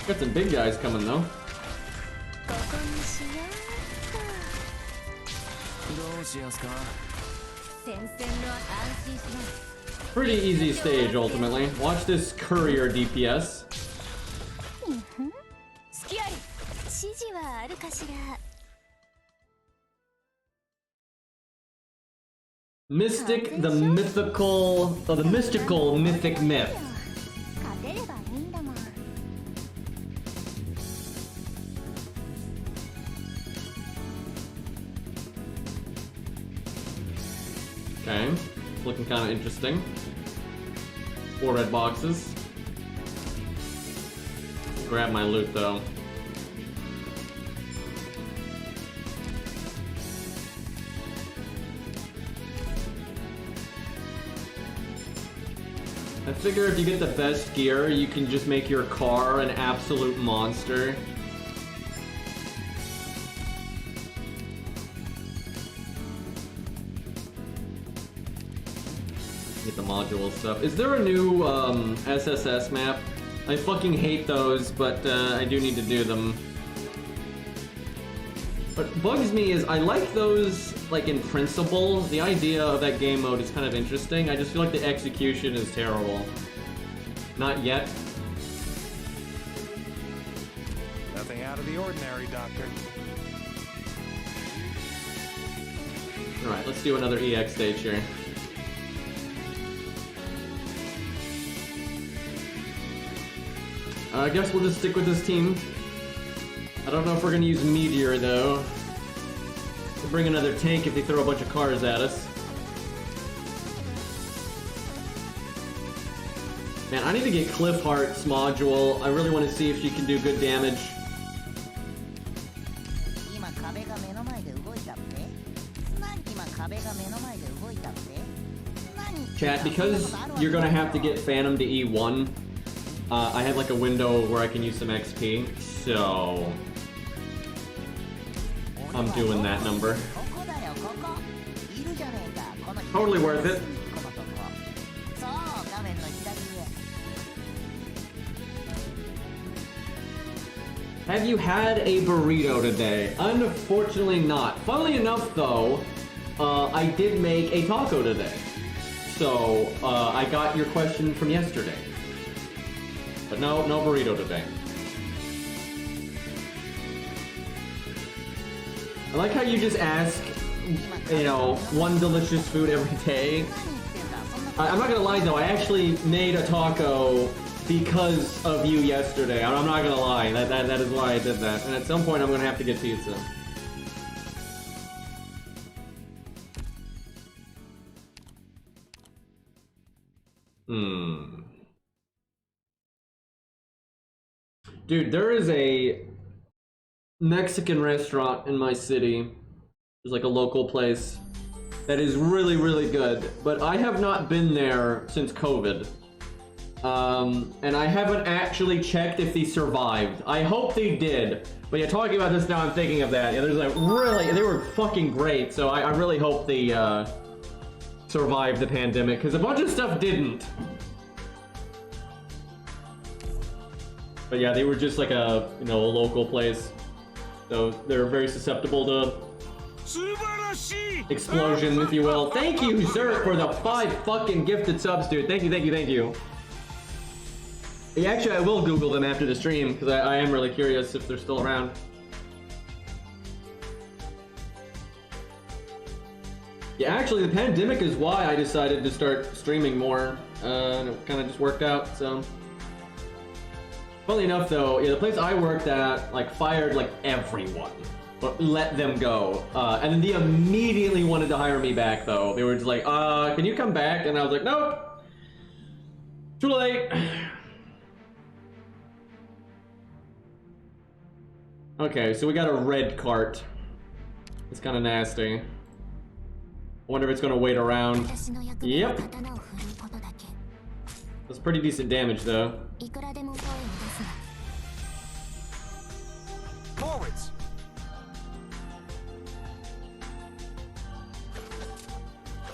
Got some big guys coming, though. Pretty easy stage, ultimately. Watch this courier DPS. Mystic, the mythical, or the mystical mythic myth. Okay, looking kind of interesting. 4 red boxes. Grab my loot though. I figure if you get the best gear, you can just make your car an absolute monster. Get the module stuff. Is there a new SSS map? I fucking hate those, but I do need to do them. What bugs me is I like those, like, in principle. The idea of that game mode is kind of interesting. I just feel like the execution is terrible. Not yet. Nothing out of the ordinary, Doctor. Alright, let's do another EX stage here. I guess we'll just stick with this team. I don't know if we're gonna use Meteor, though. We'll bring another tank if they throw a bunch of cars at us. Man, I need to get Cliff Heart's module. I really want to see if she can do good damage. Chat, because you're gonna have to get Phantom to E1, I had like a window where I can use some XP, so I'm doing that number. Totally worth it. Have you had a burrito today? Unfortunately not. Funnily enough though, I did make a taco today. So, I got your question from yesterday. But no burrito today. I like how you just ask, you know, one delicious food every day. I'm not gonna lie though, I actually made a taco because of you yesterday. I'm not gonna lie, that is why I did that. And at some point I'm gonna have to get pizza. Dude, there is a Mexican restaurant in my city. There's like a local place that is really, really good. But I have not been there since COVID. And I haven't actually checked if they survived. I hope they did. But yeah, talking about this now, I'm thinking of that. Yeah, there's like really, they were fucking great. So I really hope they survived the pandemic, because a bunch of stuff didn't. But yeah, they were just like a, you know, a local place. So they're very susceptible to explosion, if you will. Thank you, Zerk, for the 5 fucking gifted subs, dude. Thank you, thank you, thank you. Yeah, actually, I will Google them after the stream, because I am really curious if they're still around. Yeah, actually, the pandemic is why I decided to start streaming more. And it kind of just worked out, so. Funnily enough, though, yeah, the place I worked at, like, fired, like, everyone. But let them go. And then they immediately wanted to hire me back, though. They were just like, can you come back? And I was like, nope. Too late. Okay, so we got a red cart. It's kind of nasty. wonder if it's gonna wait around. 私の役目は Yep. 刀を振ることだけ。 That's pretty decent damage though. いくらでも声を出すな。 Forwards!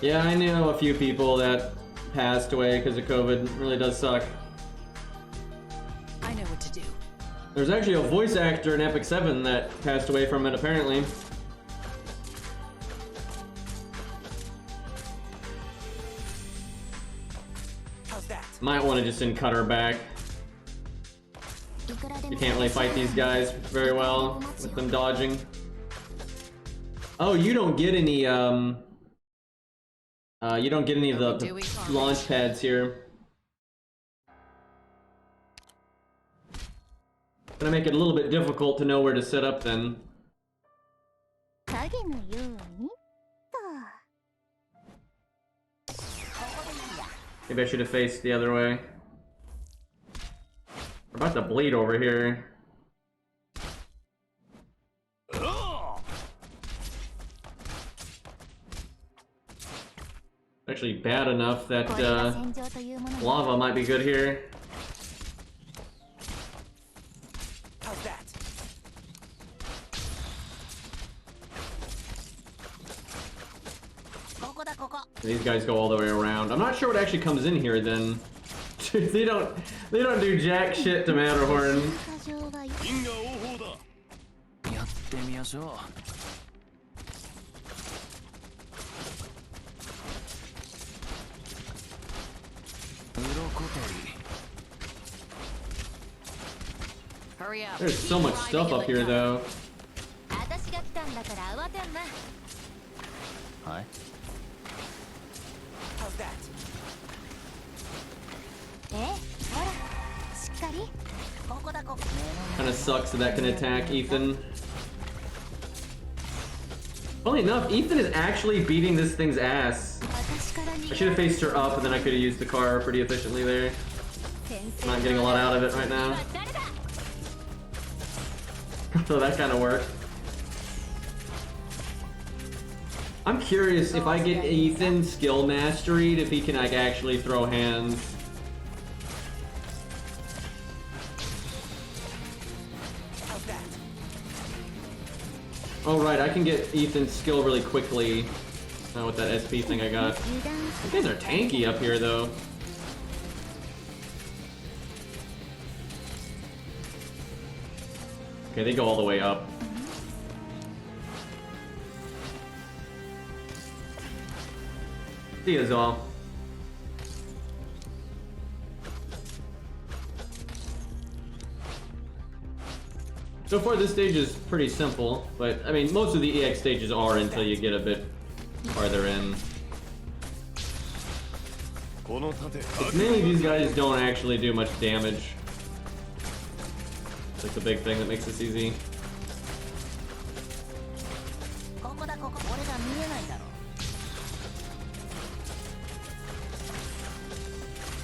Yeah, I know a few people that passed away because of COVID. It really does suck. I know what to do. There's actually a voice actor in Epic 7 that passed away from it apparently. How's that? Might want to just send Cutter back. いくらでも You can't really fight these guys very well with them dodging. Oh, you don't get any you don't get any of the launch pads here. Gonna make it a little bit difficult to know where to set up then. 影のようにと。 Maybe I should have faced the other way. We're about to bleed over here. Actually bad enough that これが戦場というものよ。 lava might be good here. How's that? These guys go all the way around. I'm not sure what actually comes in here then. they don't do jack shit to Matterhorn. 過剰は因果応報だ。やってみましょう。Hurry up. There's so much stuff up here though. 私が来たんだから慌てんな。はい。 How's that? え、ほら、しっかり。ここだここ。 Kinda sucks that that can attack Ethan. Funny enough, Ethan is actually beating this thing's ass. 私から逃 I げ should have faced her up and then I could have used the car pretty efficiently there. Not getting a lot out of it right now. So that kind of worked. I'm curious if I get Ethan skill masteried, if he can like actually throw hands. How's that? Oh right, I can get Ethan's skill really quickly with that SP thing I got. 油断 These guys are tanky up here though. Okay, they go all the way up. See you all. So far this stage is pretty simple, but I mean most of the EX stages are until you get a bit farther in. この盾。 It's mainly these guys don't actually do much damage. That's the big thing that makes this easy. ここだここ。俺が見えないだろ。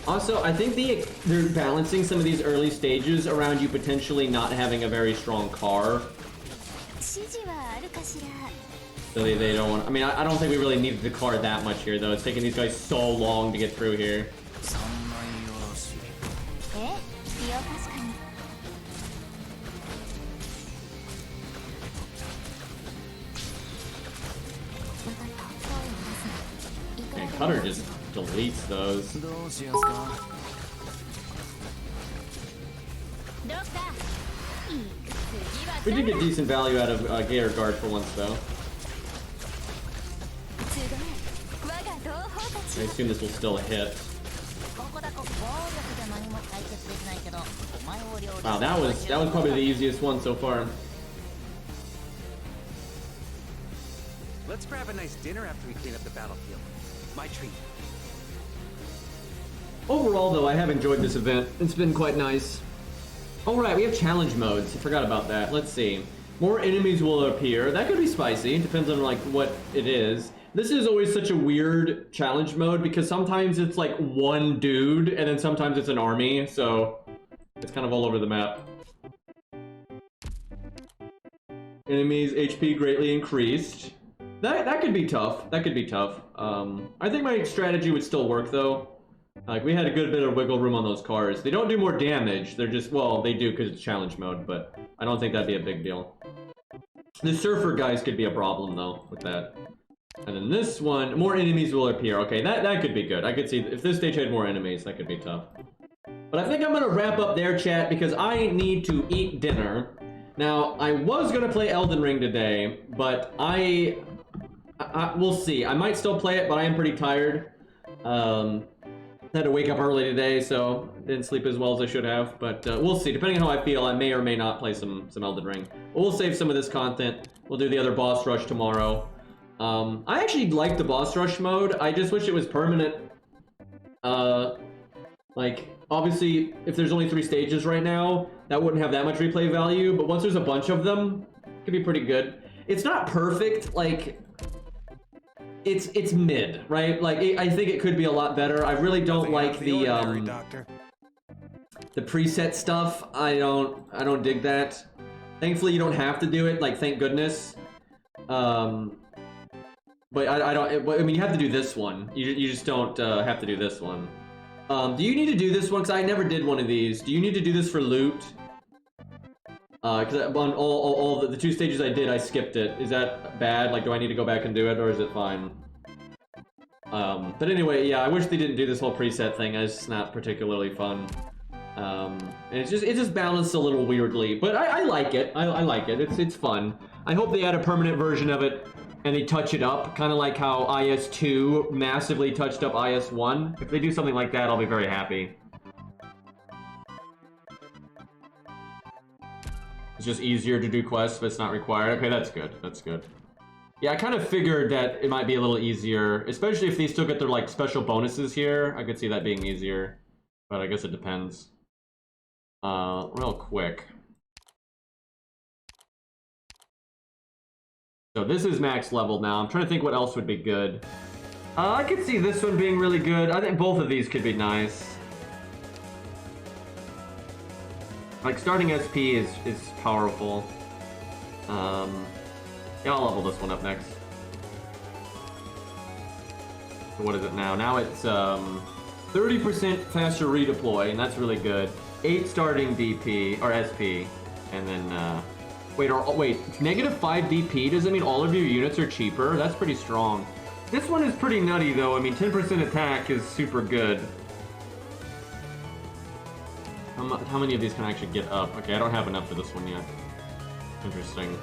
Also, I think they're balancing some of these early stages around you potentially not having a very strong car. 指示はあるかしら。 So they don't want. I mean, I don't think we really needed the car that much here, though. It's taking these guys so long to get through here. 三枚おろし。え、いや確かに。 わかった。声を出すな。いくら And でも Cutter just deletes those. どうしますか。ドクター。いいか次は We did get decent value out of Gator Guard for once, though. すごい。我が同胞た I ち。 assume this will still hit. ここだここ。暴力じゃ何も解決できないけど、お前を料理。 Wow, that was probably the easiest one so far. Let's grab a nice dinner after we clean up the battlefield. My treat. Overall, though, I have enjoyed this event. It's been quite nice. Alright, we have challenge modes. I forgot about that. Let's see. More enemies will appear. That could be spicy. It depends on, like, what it is. This is always such a weird challenge mode because sometimes it's, like, one dude, and then sometimes it's an army, so it's kind of all over the map. Enemies' HP greatly increased. That could be tough. That could be tough. I think my strategy would still work though. Like we had a good bit of wiggle room on those cars. They don't do more damage. They're just, well, they do because it's challenge mode, but I don't think that'd be a big deal. The surfer guys could be a problem though with that. And then this one, more enemies will appear. Okay, that could be good. I could see if this stage had more enemies, that could be tough. But I think I'm gonna wrap up there, chat, because I need to eat dinner. Now, I was gonna play Elden Ring today, but we'll see. I might still play it, but I am pretty tired. Had to wake up early today, so didn't sleep as well as I should have. But we'll see. Depending on how I feel, I may or may not play some Elden Ring. But we'll save some of this content. We'll do the other boss rush tomorrow. I actually like the boss rush mode. I just wish it was permanent. Like, obviously, if there's only 3 stages right now, that wouldn't have that much replay value. But once there's a bunch of them, it could be pretty good. It's not perfect, like... It's mid, right? Like, I think it could be a lot better. I really don't like the preset stuff. I don't dig that. Thankfully, you don't have to do it, like, thank goodness. But I mean, you have to do this one. You just don't have to do this one. Do you need to do this one? Because I never did one of these. Do you need to do this for loot? Because on all the 2 stages I did, I skipped it. Is that bad? Like, do I need to go back and do it, or is it fine? But anyway, yeah, I wish they didn't do this whole preset thing. It's not particularly fun. And it's just balanced a little weirdly, but I like it. I like it. It's fun. I hope they add a permanent version of it and they touch it up, kind of like how IS2 massively touched up IS1. If they do something like that, I'll be very happy. It's just easier to do quests, but it's not required. Okay, that's good. That's good. Yeah, I kind of figured that it might be a little easier, especially if they still get their, like, special bonuses here. I could see that being easier, but I guess it depends. Real quick. So this is max level now. I'm trying to think what else would be good. I could see this one being really good. I think both of these could be nice. Like, starting SP is powerful. Yeah, I'll level this one up next. So what is it now? Now it's 30% faster redeploy, and that's really good. 8 starting DP, or SP, and then, wait, negative 5 DP, does it mean all of your units are cheaper? That's pretty strong. This one is pretty nutty, though. I mean, 10% attack is super good. How many of these can I actually get up? Okay, I don't have enough for this one yet. Interesting.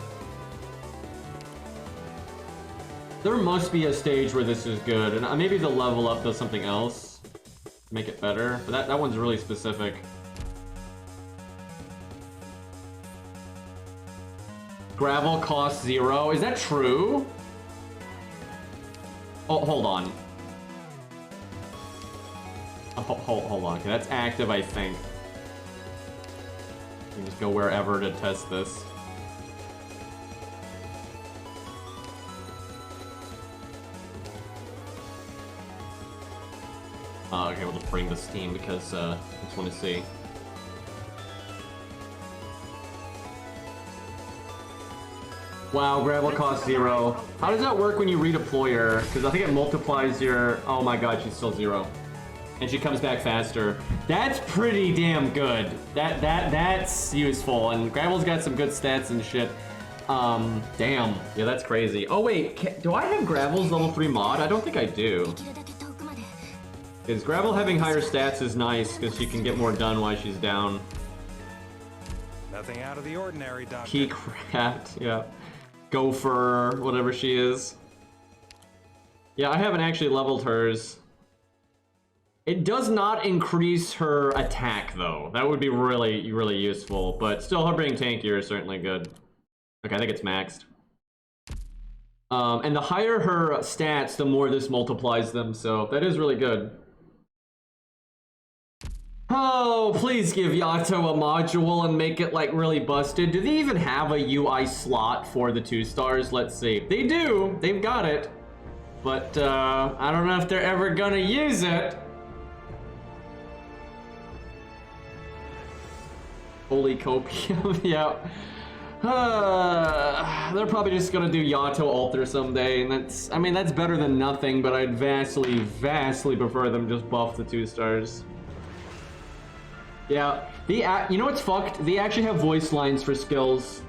There must be a stage where this is good, and maybe the level up does something else to make it better, but that one's really specific. Gravel costs 0. Is that true? Oh, hold on. Oh, hold on. Okay, that's active, I think. You can just go wherever to test this. Okay, we'll just bring this team because I just want to see. Wow, gravel costs 0. How does that work when you redeploy her? Because I think it multiplies your... Oh my god, she's still 0. And she comes back faster. That's pretty damn good. That's useful. And gravel's got some good stats and shit. Damn. Yeah, that's crazy. Oh wait, do I have gravel's level 3 mod? I don't think I do. Because gravel having higher stats is nice because she can get more done while she's down. Nothing out of the ordinary, Doctor. Key craft, yeah. Gopher, whatever she is. Yeah, I haven't actually leveled hers. It does not increase her attack, though. That would be really, really useful. But still, her being tankier is certainly good. Okay, I think it's maxed. And the higher her stats, the more this multiplies them, so that is really good. Oh, please give Yato a module and make it, like, really busted. Do they even have a UI slot for the 2 stars? Let's see. They do. They've got it. But, I don't know if they're ever gonna use it. Holy copium. Yeah. They're probably just gonna do Yato Alter someday, and that's, I mean, that's better than nothing, but I'd vastly, vastly prefer them just buff the 2 stars. Yeah, you know what's fucked? They actually have voice lines for skills.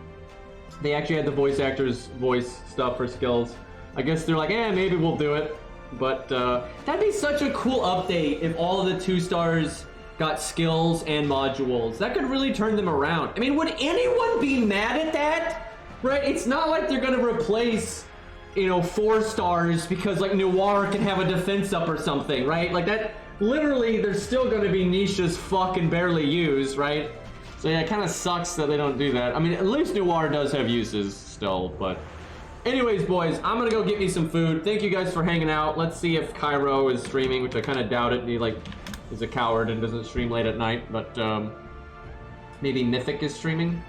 They actually had the voice actors' voice stuff for skills. I guess they're like, maybe we'll do it. But that'd be such a cool update if all of the 2 stars got skills and modules. That could really turn them around. I mean, would anyone be mad at that? Right? It's not like they're gonna replace, you know, 4 stars because like Noir can have a defense up or something, right? Like that, literally, they're still gonna be niches fucking barely used, right? So yeah, it kind of sucks that they don't do that. I mean, at least Noir does have uses still, but... Anyways, boys, I'm gonna go get me some food. Thank you guys for hanging out. Let's see if Cairo is streaming, which I kind of doubt it. He, like, is a coward and doesn't stream late at night, but, maybe Mythic is streaming?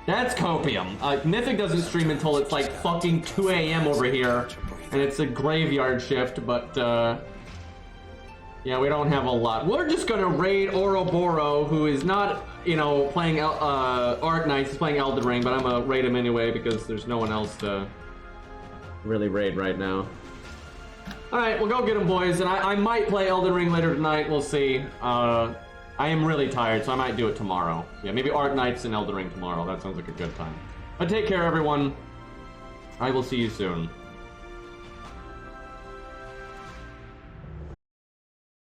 That's copium. Mythic doesn't stream until it's, like, fucking 2 a.m. over here, and it's a graveyard shift, but, yeah, we don't have a lot. We're just gonna raid Ouroboros, who is not, you know, playing, Arknights. He's playing Elden Ring, but I'm gonna raid him anyway because there's no one else to really raid right now. Alright, we'll go get him, boys, and I might play Elden Ring later tonight, we'll see. I am really tired, so I might do it tomorrow. Yeah, maybe Arknights and Elden Ring tomorrow, that sounds like a good time. But take care, everyone. I will see you soon.